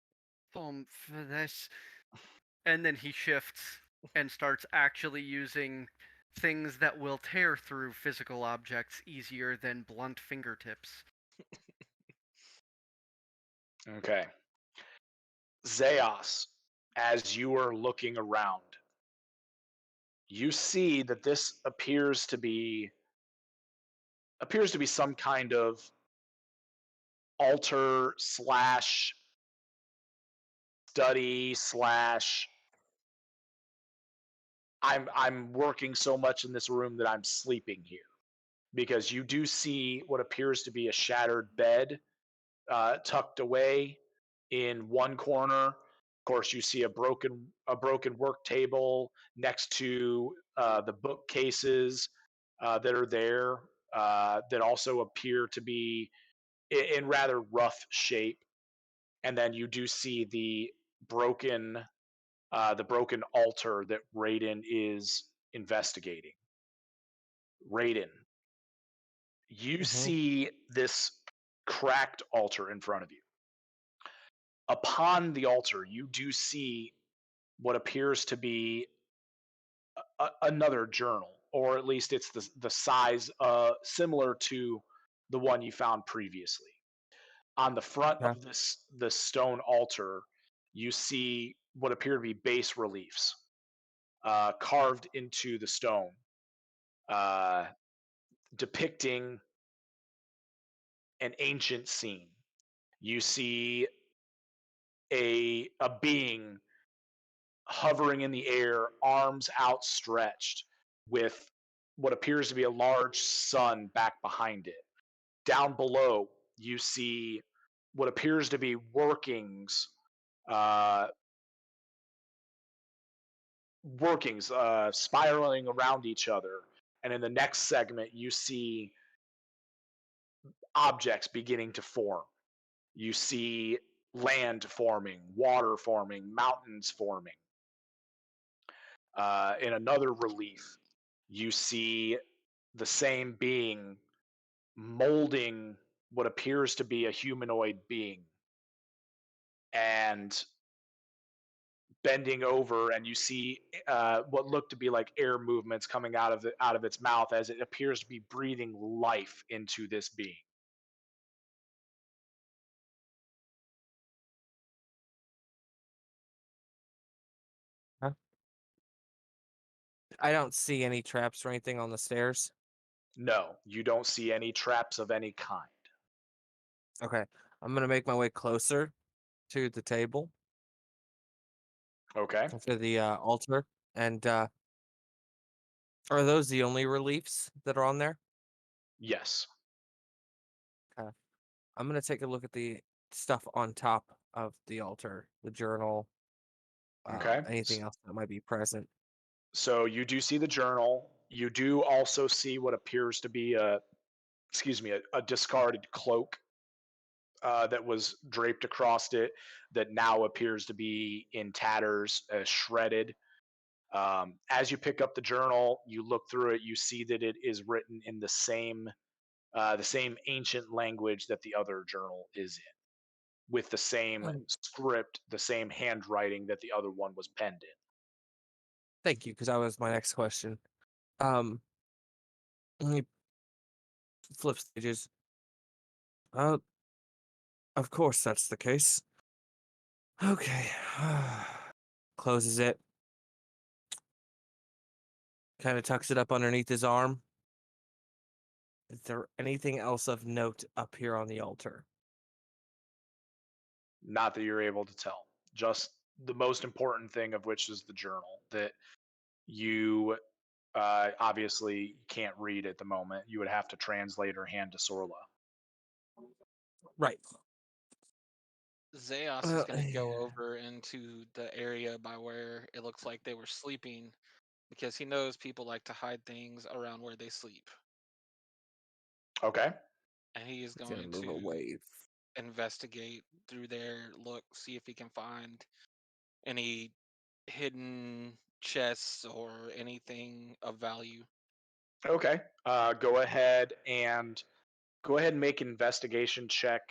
thumb for this. And then he shifts and starts actually using things that will tear through physical objects easier than blunt fingertips. Okay. Zeos, as you are looking around, you see that this appears to be some kind of altar slash study slash I'm working so much in this room that I'm sleeping here, because you do see what appears to be a shattered bed tucked away in one corner. Of course, you see a broken work table next to the bookcases that are there. that also appear to be in rather rough shape. And then you do see broken the broken altar that Raiden is investigating. Raiden, you Mm-hmm. see this cracked altar in front of you. Upon the altar, you do see what appears to be another journal, or at least it's the size similar to the one you found previously. On the front Okay. of this stone altar, you see what appear to be bas reliefs carved into the stone, uh, depicting an ancient scene. You see a being hovering in the air, arms outstretched, with what appears to be a large sun back behind it. Down below, you see what appears to be uh, spiraling around each other. And in the next segment, you see objects beginning to form. You see land forming, water forming, mountains forming. In another relief, you see the same being molding what appears to be a humanoid being and bending over, and you see what look to be like air movements coming out of its mouth as it appears to be breathing life into this being. Huh? I don't see any traps or anything on the stairs. No, you don't see any traps of any kind. Okay. I'm gonna make my way closer to the table, Okay. to the altar. And are those the only reliefs that are on there? Yes. Okay. I'm gonna take a look at the stuff on top of the altar, the journal, Okay. anything else that might be present. So you do see the journal. You do also see what appears to be a discarded cloak that was draped across it that now appears to be in tatters, shredded. As you pick up the journal, you look through it. You see that it is written in the same ancient language that the other journal is in, with the same Um, script, the same handwriting that the other one was penned in. Thank you, because that was my next question. Um, let me flip stages. Uh, of course that's the case. Okay. Closes it. Kind of tucks it up underneath his arm. Is there anything else of note up here on the altar? Not that you're able to tell. Just the most important thing of which is the journal that you obviously can't read at the moment. You would have to translate or hand to Sorla. Right. Zeos is going to go Yeah. over into the area by where it looks like they were sleeping because he knows people like to hide things around where they sleep. Okay. And he is He's gonna going move to away. investigate through there, look, see if he can find any hidden chests or anything of value. Okay. Go ahead and make an investigation check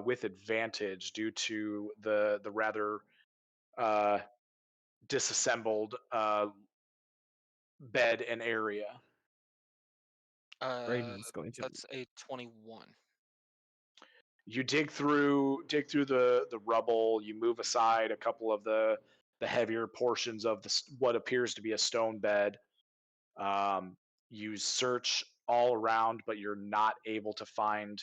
with advantage due to the rather uh, disassembled bed and area. Raiden's going to. That's a 21. You dig through the rubble. You move aside a couple of the heavier portions of what appears to be a stone bed. Um, you search all around, but you're not able to find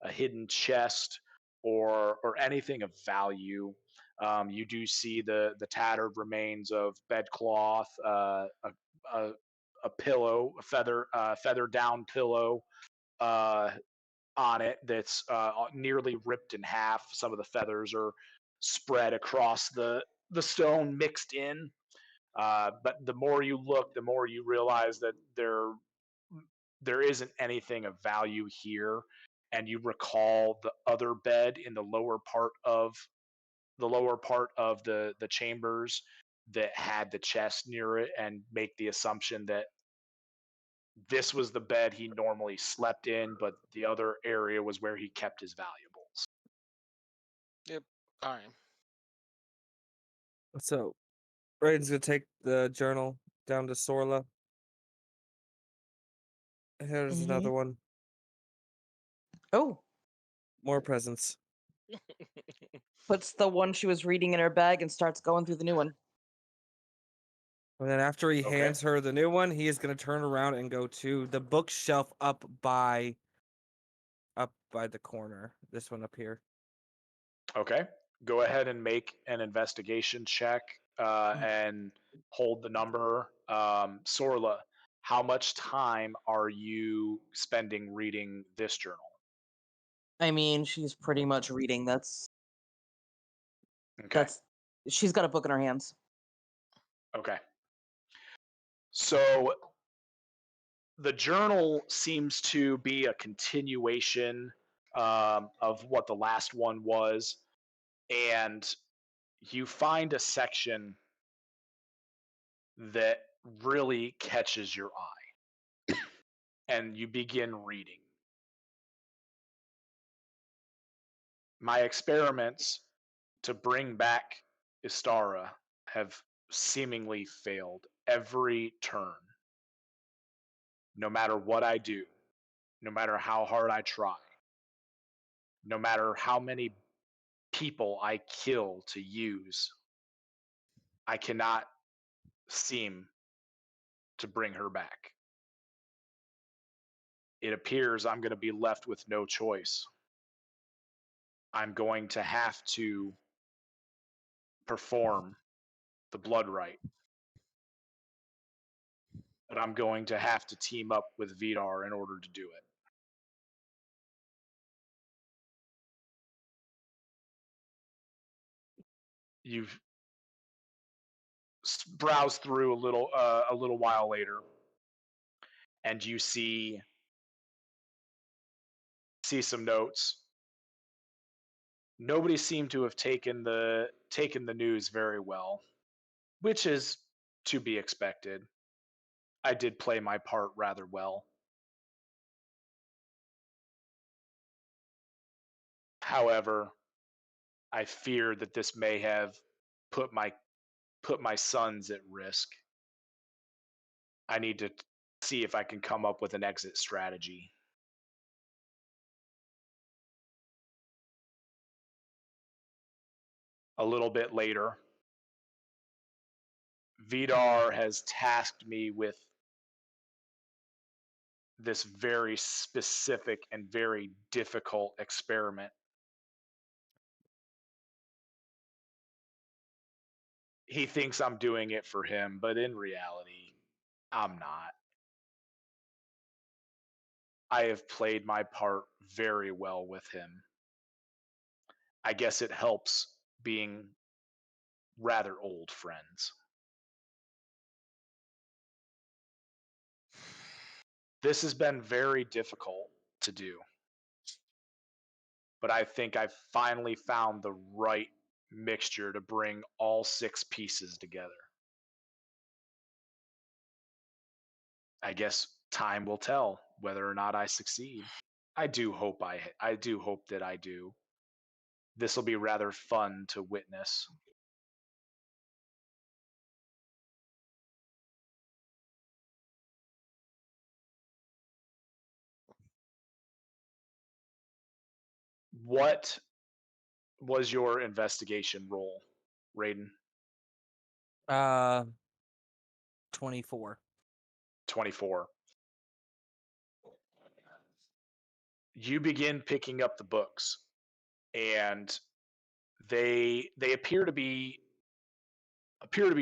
a hidden chest or anything of value. You do see the tattered remains of bedcloth, a, a pillow, feather down pillow uh, on it that's nearly ripped in half. Some of the feathers are spread across the stone, mixed in. But the more you look, the more you realize that there isn't anything of value here, and you recall the other bed in the lower part of the chambers that had the chest near it, and make the assumption that this was the bed he normally slept in, but the other area was where he kept his valuables. Yep. All right. So Raiden's gonna take the journal down to Sorla. Here's another one. Oh, More presents. puts the one she was reading in her bag and starts going through the new one. And then after he Okay. hands her the new one, he is gonna turn around and go to the bookshelf up by the corner. This one up here. Okay. Go ahead and make an investigation check and hold the number. Sorla, how much time are you spending reading this journal? I mean, she's pretty much reading. That's Okay. she's got a book in her hands. Okay. So the journal seems to be a continuation of what the last one was, and you find a section that really catches your eye, and you begin reading. My experiments to bring back Istara have seemingly failed every turn. No matter what I do, no matter how hard I try, no matter how many people I kill to use, I cannot seem to bring her back. It appears I'm going to be left with no choice. I'm going to have to perform the blood rite, but I'm going to have to team up with Vidar in order to do it. You've browsed through a little while later, and you see some notes. Nobody seemed to have taken the news very well, which is to be expected. I did play my part rather well. However, I fear that this may have put my sons at risk. I need to see if I can come up with an exit strategy. A little bit later, Vidar has tasked me with this very specific and very difficult experiment. He thinks I'm doing it for him, but in reality, I'm not. I have played my part very well with him. I guess it helps being rather old friends. This has been very difficult to do, but I think I've finally found the right mixture to bring all 6 pieces together. I guess time will tell whether or not I succeed. I do hope that I do. This will be rather fun to witness. What was your investigation roll, Raiden? 24. 24. You begin picking up the books, and they appear to be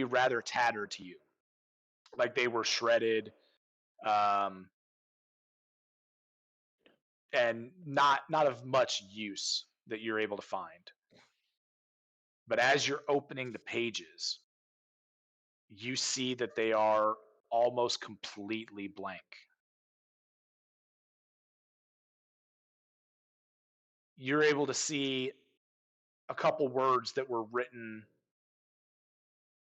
rather tattered to you, like they were shredded, um, and not of much use that you're able to find. But as you're opening the pages, you see that they are almost completely blank. you're able to see a couple words that were written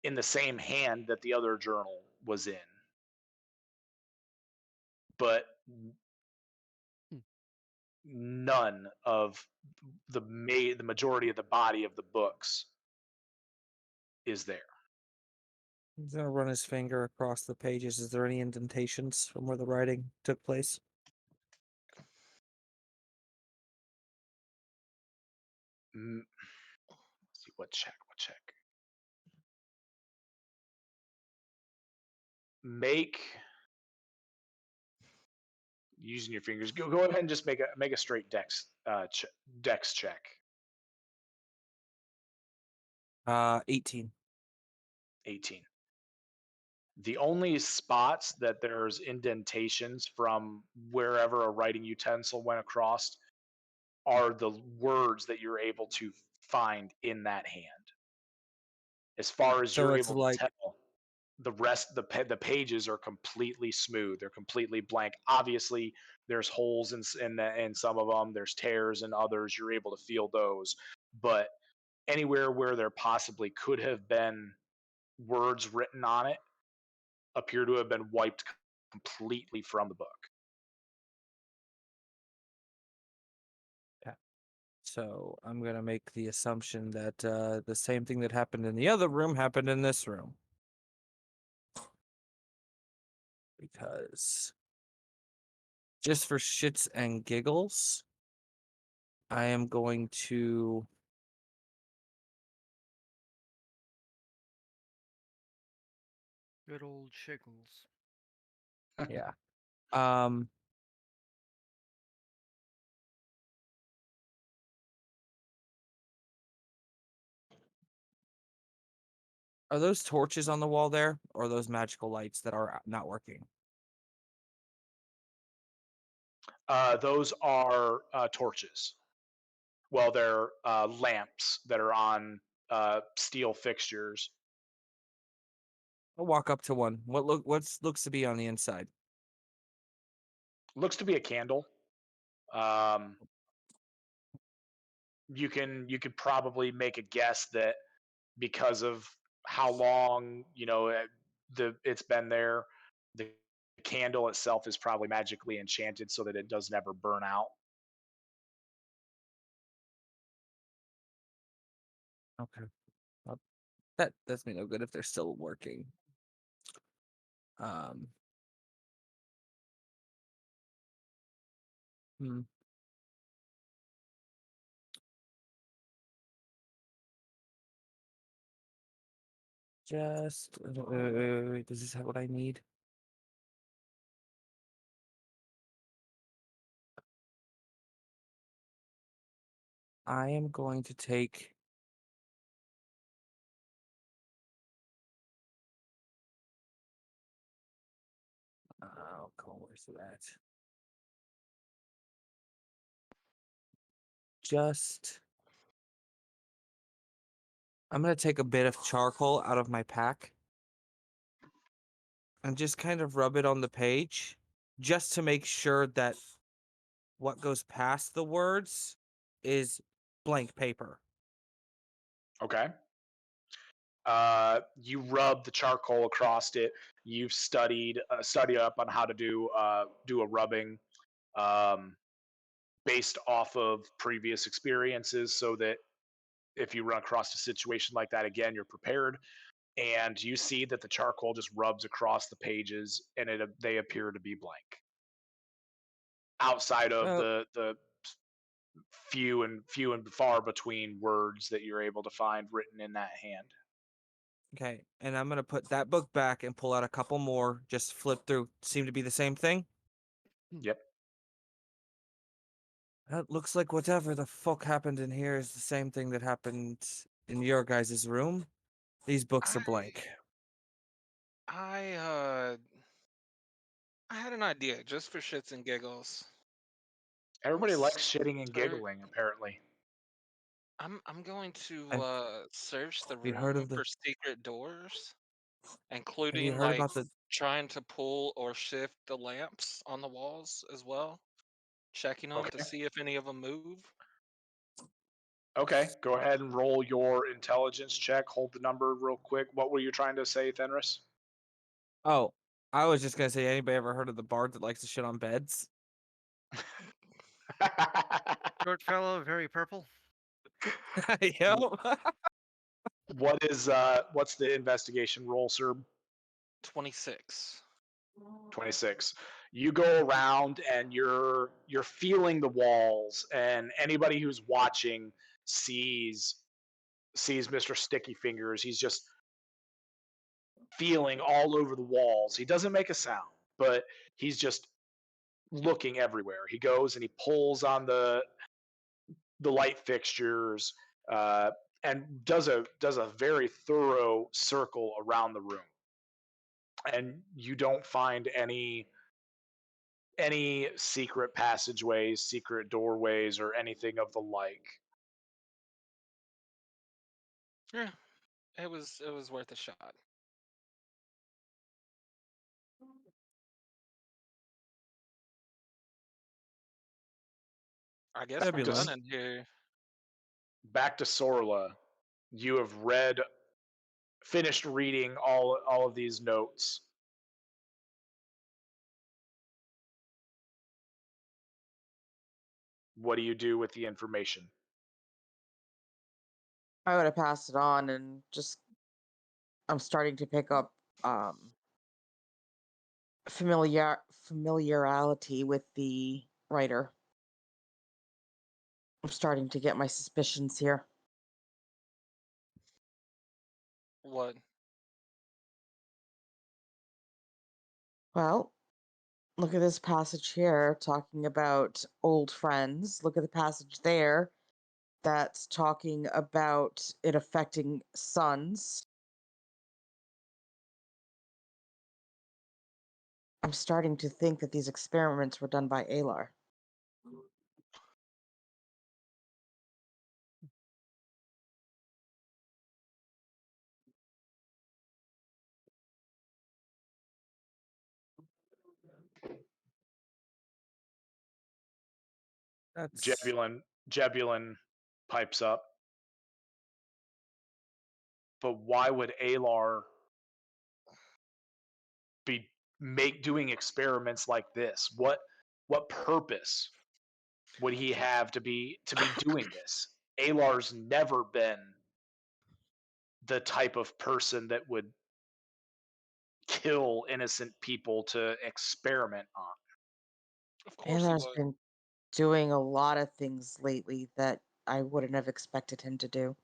in the same hand that the other journal was in, but none of the majority of the body of the books is there. He's gonna run his finger across the pages. Is there any indentations from where the writing took place? Let's see what check. What check? Make using your fingers. Go ahead and just make a straight dex check. 18. 18. The only spots that there's indentations from wherever a writing utensil went across are the words that you're able to find in that hand. As far as So you're it's able to like tell, the rest the pages are completely smooth. They're completely blank. Obviously, there's holes in some of them. There's tears in others. You're able to feel those, but anywhere where there possibly could have been words written on it appear to have been wiped completely from the book. yeah. So I'm gonna make the assumption that the same thing that happened in the other room happened in this room. Because just for shits and giggles, I am going to Good old Shiggles. yeah. Um are those torches on the wall there, or are those magical lights that are not working? Those are torches. Well, they're lamps that are on steel fixtures. I'll walk up to one. Looks to be on the inside? Looks to be a candle. Um, you could probably make a guess that because of how long it's been there, the candle itself is probably magically enchanted so that it does never burn out. Okay. Well, that does me no good if they're still working. Um hmm. Just wait, does this have what I need? I am going to take oh, cool, where's that? Just I'm gonna take a bit of charcoal out of my pack and just kind of rub it on the page just to make sure that what goes past the words is blank paper. Okay. You rub the charcoal across it. You've studied up on how to do a rubbing um, based off of previous experiences, so that if you run across a situation like that again, you're prepared. And you see that the charcoal just rubs across the pages, and they appear to be blank. Outside of Oh, the few and far between words that you're able to find written in that hand. okay. And I'm gonna put that book back and pull out a couple more, just flip through. Seem to be the same thing. Yep. That looks like whatever the fuck happened in here is the same thing that happened in your guys' room. These books are I blank. I I had an idea just for shits and giggles. Everybody Let's likes shitting and start. giggling, apparently. I'm going to And search the have you heard room of the for secret doors, have you including heard like about the trying to pull or shift the lamps on the walls as well, checking them to Okay. see if any of them move. Okay, go ahead and roll your intelligence check. Hold the number real quick. What were you trying to say, Fenris? Oh, I was just gonna say, anybody ever heard of the bard that likes to shit on beds? Short fellow, very purple. Yep. What's the investigation roll, sir? 26. 26. You go around and you're feeling the walls, and anybody who's watching sees Mr. Sticky Fingers. He's just feeling all over the walls. He doesn't make a sound, but he's just looking everywhere. He goes and he pulls on the light fixtures, and does a very thorough circle around the room. And you don't find any secret passageways, secret doorways, or anything of the like. Yeah, it was worth a shot. I guess we're Zebulon. done in here. Back to Sorla. You have finished reading all of these notes. What do you do with the information? I would have passed it on and just I'm starting to pick up familiarity with the writer. I'm starting to get my suspicions here. What? Well, look at this passage here talking about old friends. Look at the passage there that's talking about it affecting sons. I'm starting to think that these experiments were done by Alar. That's Jebulin pipes up. But why would Alar be doing experiments like this? What purpose would he have to be doing this? Alar's never been the type of person that would kill innocent people to experiment on. Of course he Alar's would. been doing a lot of things lately that I wouldn't have expected him to do.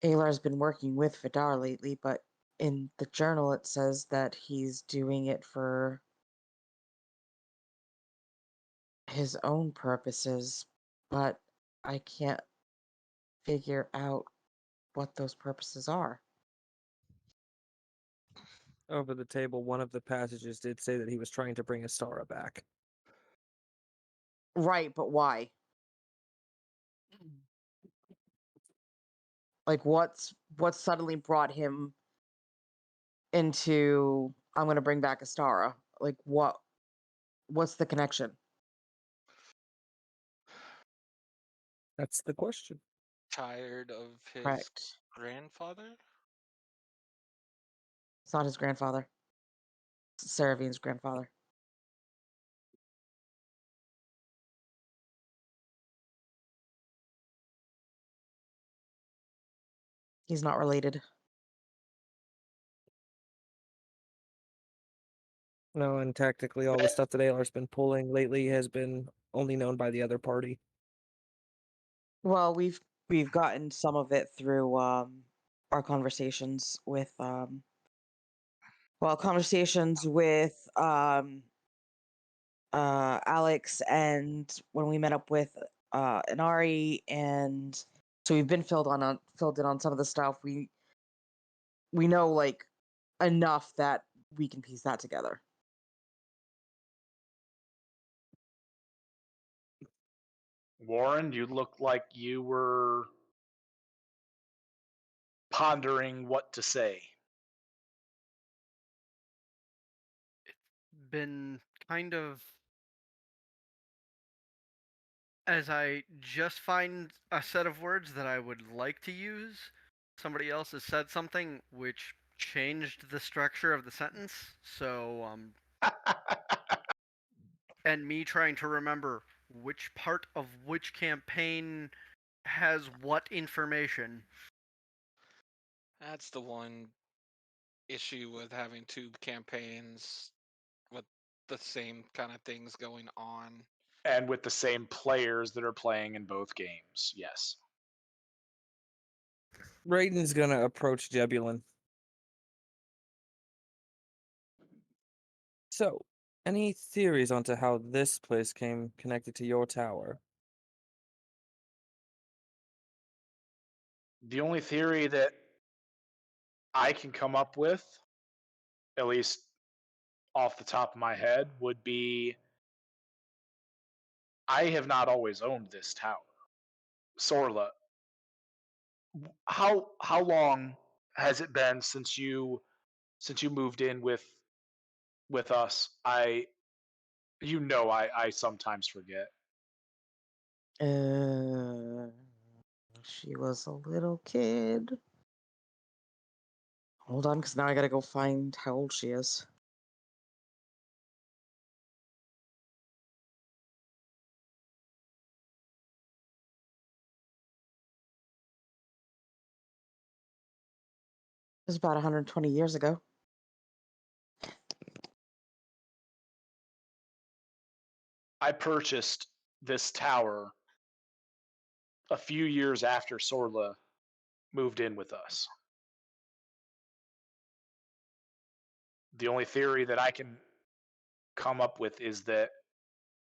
Alar's been working with Vidar lately, but in the journal it says that he's doing it for his own purposes, but I can't figure out what those purposes are. over the table. One of the passages did say that he was trying to bring Astara back. Right, but why? Like what's suddenly brought him into I'm gonna bring back Astara? Like what's the connection? That's the question. Tired of his Correct. grandfather? It's not his grandfather. It's Seravine's grandfather. He's not related. No, and tactically, all the stuff that Alar's been pulling lately has been only known by the other party. Well, we've gotten some of it through our conversations with Alex, and when we met up with Inari, and so we've been filled in on some of the stuff. We know like enough that we can piece that together. Warren, you look like you were pondering what to say. Been kind of as I just find a set of words that I would like to use, somebody else has said something which changed the structure of the sentence. So, and me trying to remember which part of which campaign has what information. That's the one issue with having two campaigns with the same kind of things going on. And with the same players that are playing in both games. Yes. Raiden's gonna approach Jebulin. So, any theories onto how this place came connected to your tower? The only theory that I can come up with, at least off the top of my head, would be I have not always owned this tower. Sorla, how long has it been since you moved in with us? I sometimes forget. She was a little kid. Hold on, because now I gotta go find how old she is. It was about 120 years ago. I purchased this tower a few years after Sorla moved in with us. The only theory that I can come up with is that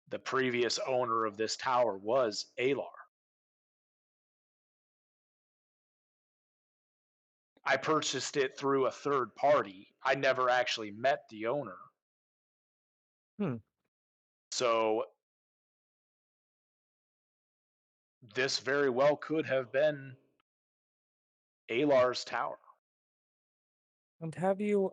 the previous owner of this tower was Alar. I purchased it through a third party. I never actually met the owner. Hmm. So this very well could have been Alar's tower. And have you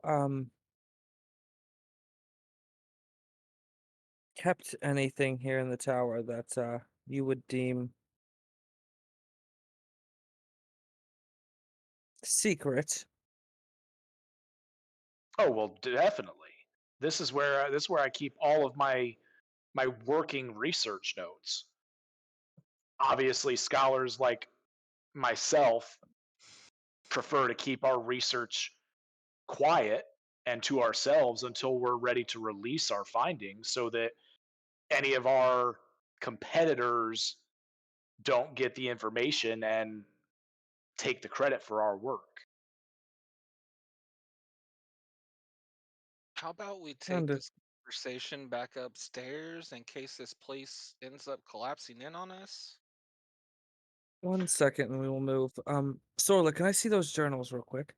kept anything here in the tower that you would deem secret? Oh well, definitely. This is where I keep all of my working research notes. Obviously, scholars like myself prefer to keep our research quiet and to ourselves until we're ready to release our findings so that any of our competitors don't get the information and take the credit for our work. How about we take And this conversation back upstairs in case this place ends up collapsing in on us? 1 second, and we will move. Sorla, can I see those journals real quick?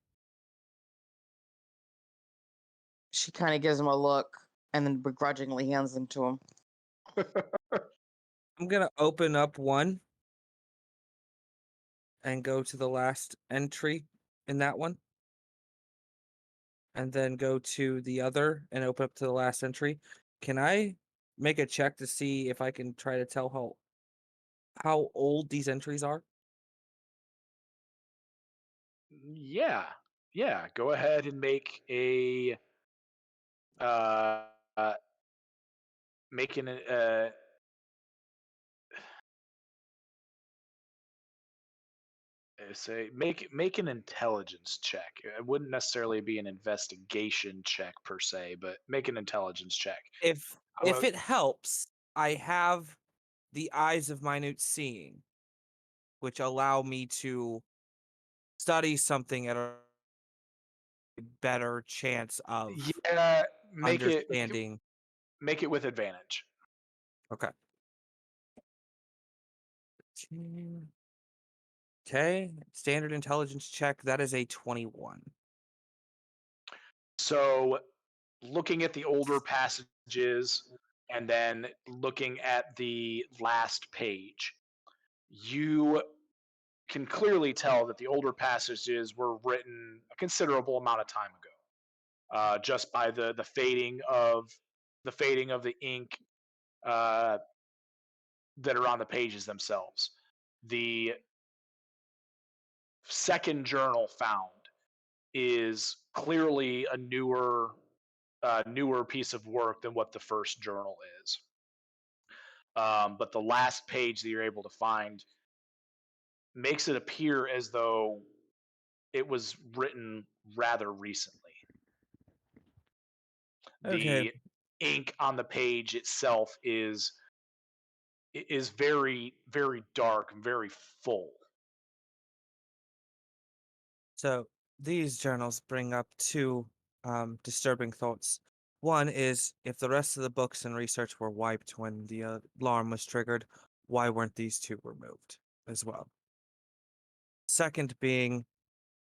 She kind of gives him a look and then begrudgingly hands them to him. I'm gonna open up one and go to the last entry in that one, and then go to the other and open up to the last entry. Can I make a check to see if I can try to tell how old these entries are? Yeah, yeah. Go ahead and uh, uh making say make an intelligence check. It wouldn't necessarily be an investigation check per se, but make an intelligence check. I'm If gonna, it helps, I have the eyes of minute seeing, which allow me to study something at a better chance of yeah, understanding. make it with advantage. Okay. Okay. Standard intelligence check. That is a 21. So, looking at the older passages and then looking at the last page, you can clearly tell that the older passages were written a considerable amount of time ago, just by the fading of the ink, uh, that are on the pages themselves. The second journal found is clearly a newer piece of work than what the first journal is. But the last page that you're able to find makes it appear as though it was written rather recently. Okay, The ink on the page itself is very very dark, very full. so these journals bring up two disturbing thoughts. One is if the rest of the books and research were wiped when the alarm was triggered, why weren't these two removed as well? Second being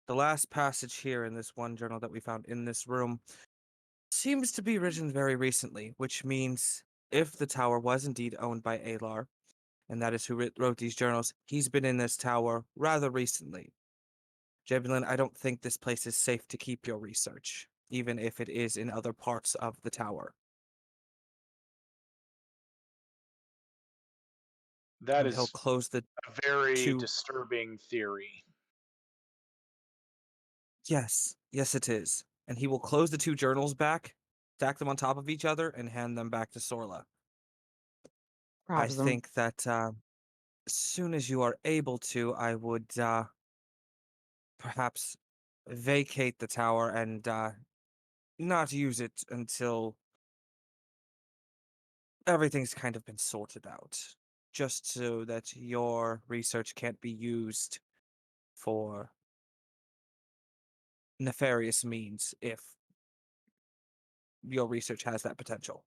the last passage here in this one journal that we found in this room seems to be written very recently, which means if the tower was indeed owned by Alar, and that is who wrote these journals, he's been in this tower rather recently. Jebulin, I don't think this place is safe to keep your research, even if it is in other parts of the tower. That And he'll is close the a very two. disturbing theory. Yes, yes, it is. And he will close the two journals back, stack them on top of each other, and hand them back to Sorla. I Grabs them. think that as soon as you are able to, I would perhaps vacate the tower and not use it until everything's kind of been sorted out. Just so that your research can't be used for nefarious means if your research has that potential.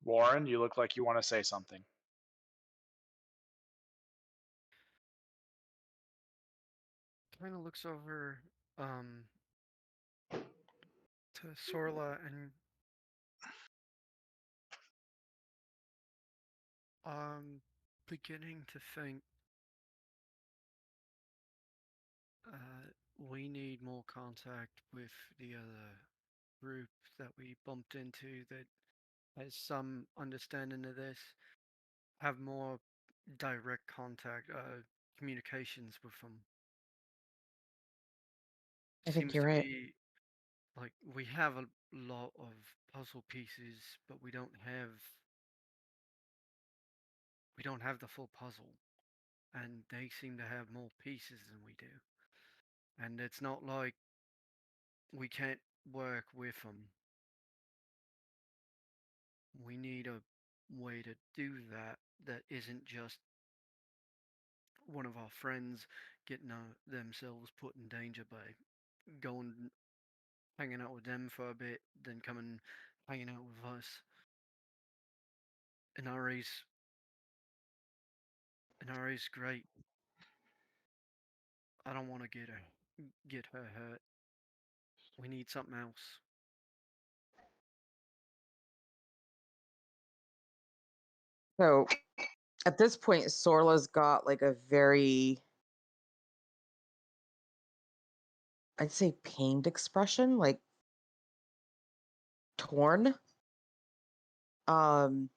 Warren, you look like you want to say something. Kind of looks over to Sorla and beginning to think we need more contact with the other group that we bumped into that has some understanding of this. Have more direct contact, communications with them. I think Seems you're to right. be like we have a lot of puzzle pieces, but we don't have the full puzzle, and they seem to have more pieces than we do. And it's not like we can't work with them. We need a way to do that that isn't just one of our friends getting themselves put in danger by going hanging out with them for a bit, then coming hanging out with us. Inari's Inari's great. I don't want to get her hurt. We need something else. So at this point, Sorla's got like a very, I'd say, pained expression, like torn. Um,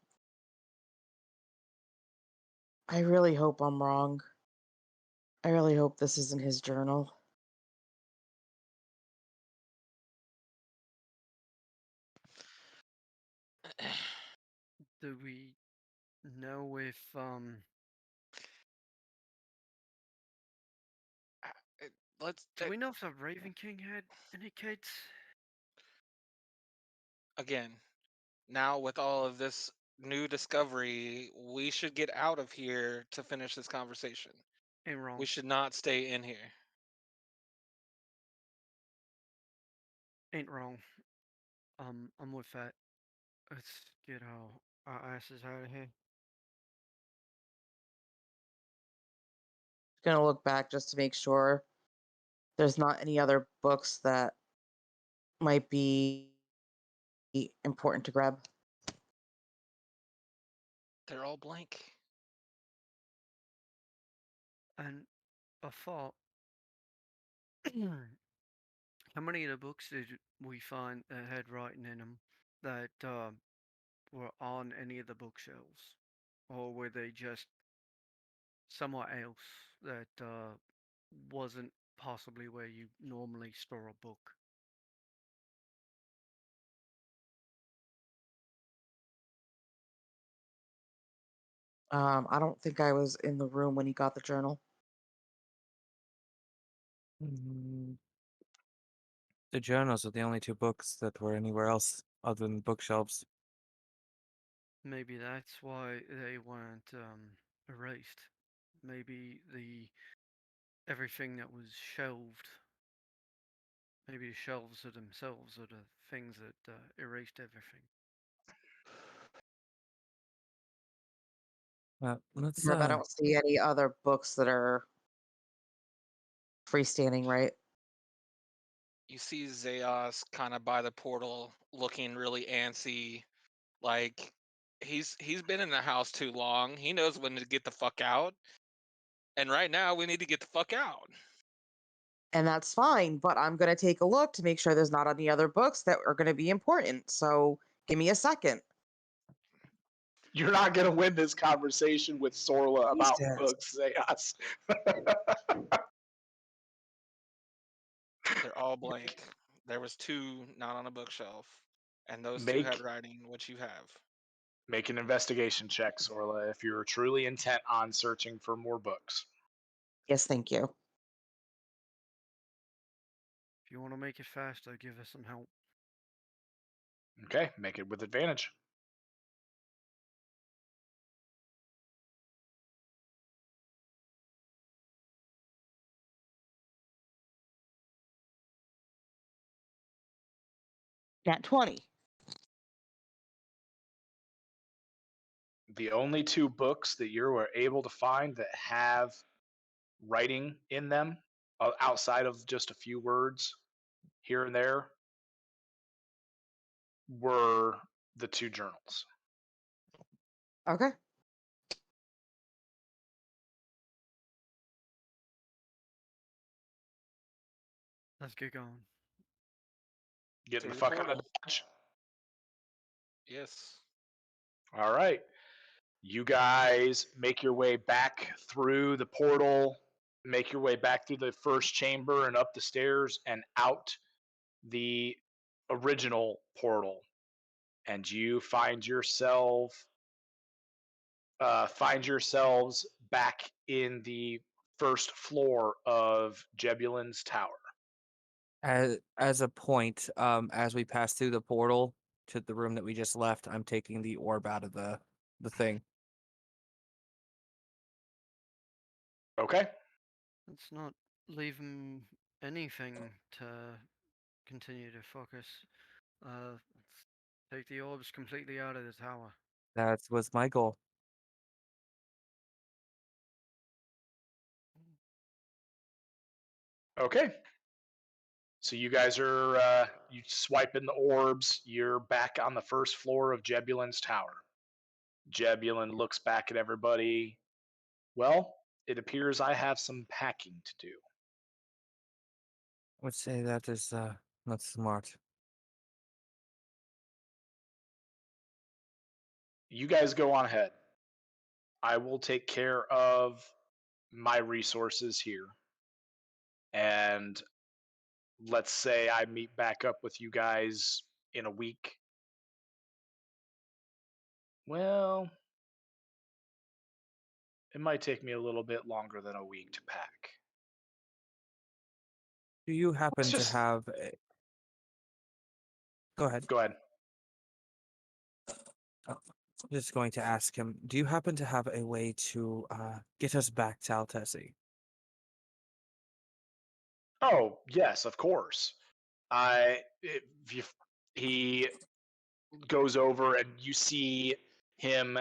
I really hope I'm wrong. I really hope this isn't his journal. Do we know if Let's do we know if the Raven King had any kids? again. Now with all of this new discovery, we should get out of here to finish this conversation. Ain't wrong. We should not stay in here. Ain't wrong. I'm with that. Let's get our asses out of here. Gonna look back just to make sure there's not any other books that might be important to grab. They're all blank. And a thought. How many of the books we find that had writing in them that were on any of the bookshelves, or were they just somewhere else that wasn't possibly where you normally store a book? I don't think I was in the room when he got the journal. Mm, The journals are the only two books that were anywhere else other than bookshelves. Maybe that's why they weren't erased. Maybe the everything that was shelved. Maybe the shelves are themselves are the things that erased everything. Let's Herb, I don't see any other books that are freestanding, right? You see Zeos kind of by the portal, looking really antsy, like he's been in the house too long. He knows when to get the fuck out, and right now we need to get the fuck out. And that's fine, but I'm going to take a look to make sure there's not any other books that are going to be important. So give me a second. You're not going to win this conversation with Sorla about Jesus. books, Zeus. They're all blank. There was two not on a bookshelf, and those two had writing, which you have. Make an investigation check, Sorla, if you're truly intent on searching for more books. Yes, thank you. If you want to make it faster, give us some help. Okay, make it with advantage. Nat 20. The only two books that you were able to find that have writing in them, outside of just a few words here and there, were the two journals. Okay. Let's get going. Getting Through the the fuck out of portal. Dodge. Yes. All right. You guys make your way back through the portal, make your way back through the first chamber and up the stairs and out the original portal. And you find yourselves back in the first floor of Jebulin's tower. As a point, as we pass through the portal to the room that we just left, I'm taking the orb out of the thing. Okay. Let's not leave him anything to continue to focus. Let's take the orbs completely out of the tower. That was my goal. Okay. So you guys are you swiping the orbs. You're back on the first floor of Jebulin's tower. Jebulin looks back at everybody. Well, it appears I have some packing to do. I would say that is not smart. You guys go on ahead. I will take care of my resources here. And let's say I meet back up with you guys in a week. Well, it might take me a little bit longer than a week to pack. Do you happen Let's to just have Go ahead. go ahead. Oh, I'm just going to ask him, do you happen to have a way to get us back to Altesi? Oh, yes, of course. If you, he goes over and you see him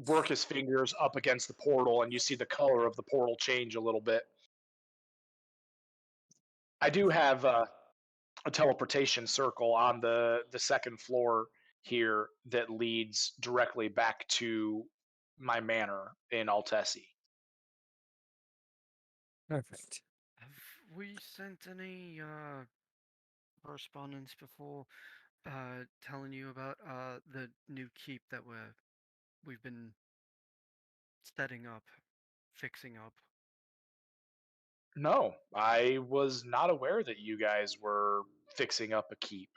work his fingers up against the portal, and you see the color of the portal change a little bit. I do have a teleportation circle on the second floor here that leads directly back to my manor in Altesi. Perfect. Have we sent any correspondence before telling you about the new keep that we've been setting up, fixing up. No, I was not aware that you guys were fixing up a keep.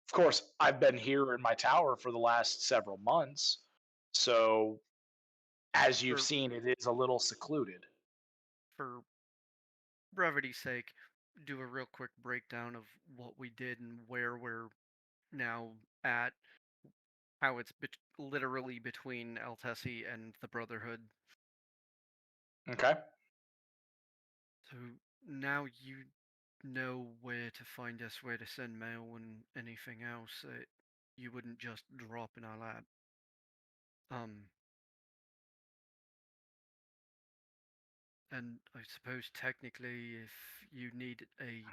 Of course, I've been here in my tower for the last several months, so as you've For seen, it is a little secluded. for brevity's sake, do a real quick breakdown of what we did and where we're now at, how it's literally between Altessi and the Brotherhood. Okay. So now you know where to find us, where to send mail, and anything else that you wouldn't just drop in our lap. And I suppose technically, if you need a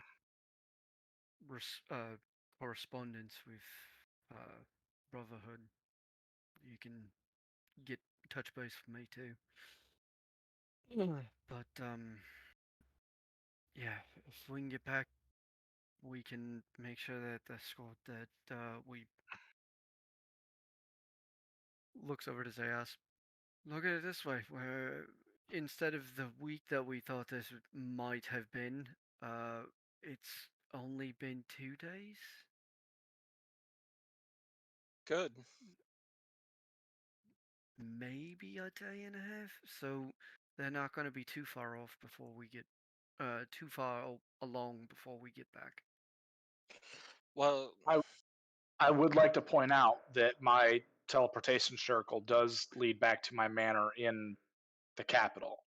correspondence with Brotherhood, you can get touch base with me too. But yeah, if we can get back, we can make sure that the squad that we looks over to Zayas. Look at it this way: where instead of the week that we thought this might have been, it's only been 2 days. Good. Maybe a day and a half. So they're not going to be too far off before we get too far along before we get back. Well, I would like to point out that my teleportation circle does lead back to my manor in the capital.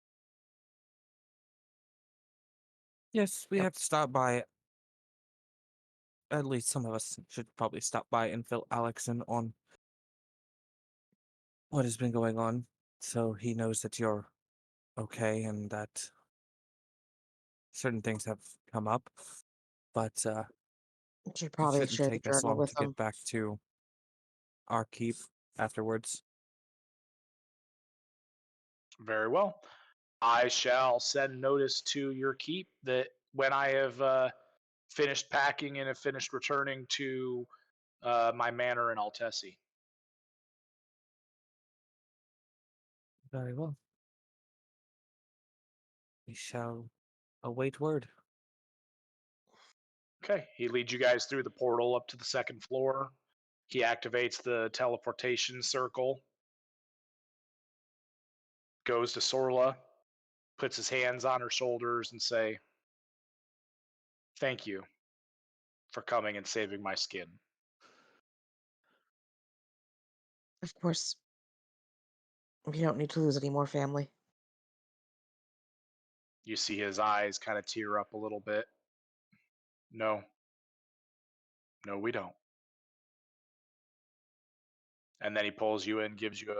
Yes, we Yep. have to stop by. At least some of us should probably stop by and fill Alex in on what has been going on, so he knows that you're okay and that certain things have come up. But Should it probably shouldn't share the take us journal long with to get them. back to our keep afterwards. Very well. I shall send notice to your keep that when I have finished packing and have finished returning to my manor in Altessi. Very well. We shall await word. Okay. He leads you guys through the portal up to the second floor. He activates the teleportation circle, goes to Sorla, puts his hands on her shoulders and say, "Thank you for coming and saving my skin." Of course, we don't need to lose any more family. You see his eyes kind of tear up a little bit. No, no, we don't. And then he pulls you in, gives you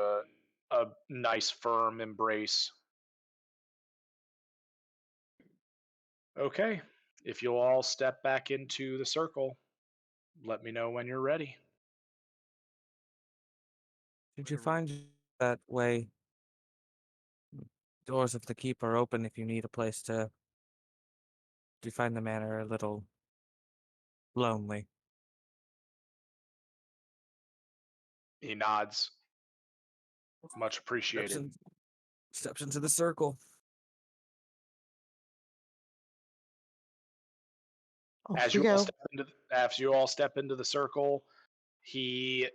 a nice firm embrace. Okay, if you'll all step back into the circle, let me know when you're ready. Did you find that way? Doors of the keep are open if you need a place to. Do you find the manor a little lonely? He nods. Much Steps, appreciated. steps into the circle. Off we go. After you all step into the circle, he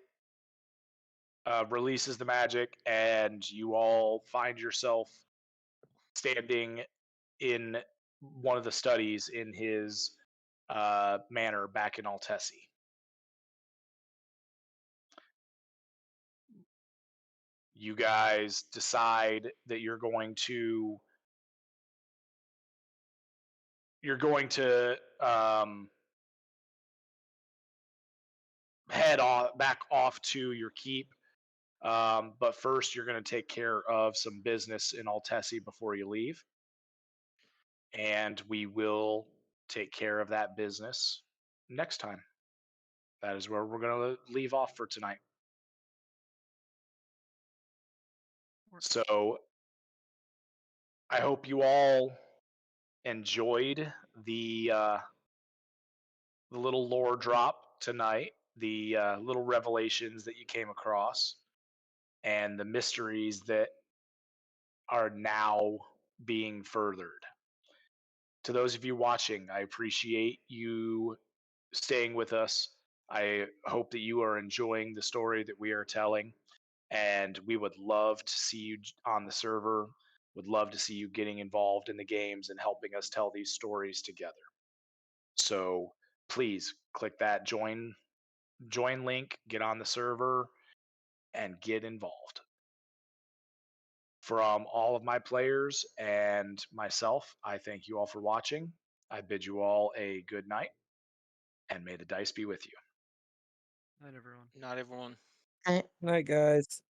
releases the magic, and you all find yourself standing in one of the studies in his manor back in Altessi. You guys decide that you're going to head back off to your keep. But first, you're going to take care of some business in Altessi before you leave, and we will take care of that business next time. That is where we're going to leave off for tonight. So I hope you all enjoyed the the little lore drop tonight, the little revelations that you came across, and the mysteries that are now being furthered. To those of you watching, I appreciate you staying with us. I hope that you are enjoying the story that we are telling, and we would love to see you on the server. Would love to see you getting involved in the games and helping us tell these stories together. So please click that join link, get on the server, and get involved. From all of my players and myself, I thank you all for watching. I bid you all a good night, and may the dice be with you. Night, everyone. Not everyone. I- Night, guys.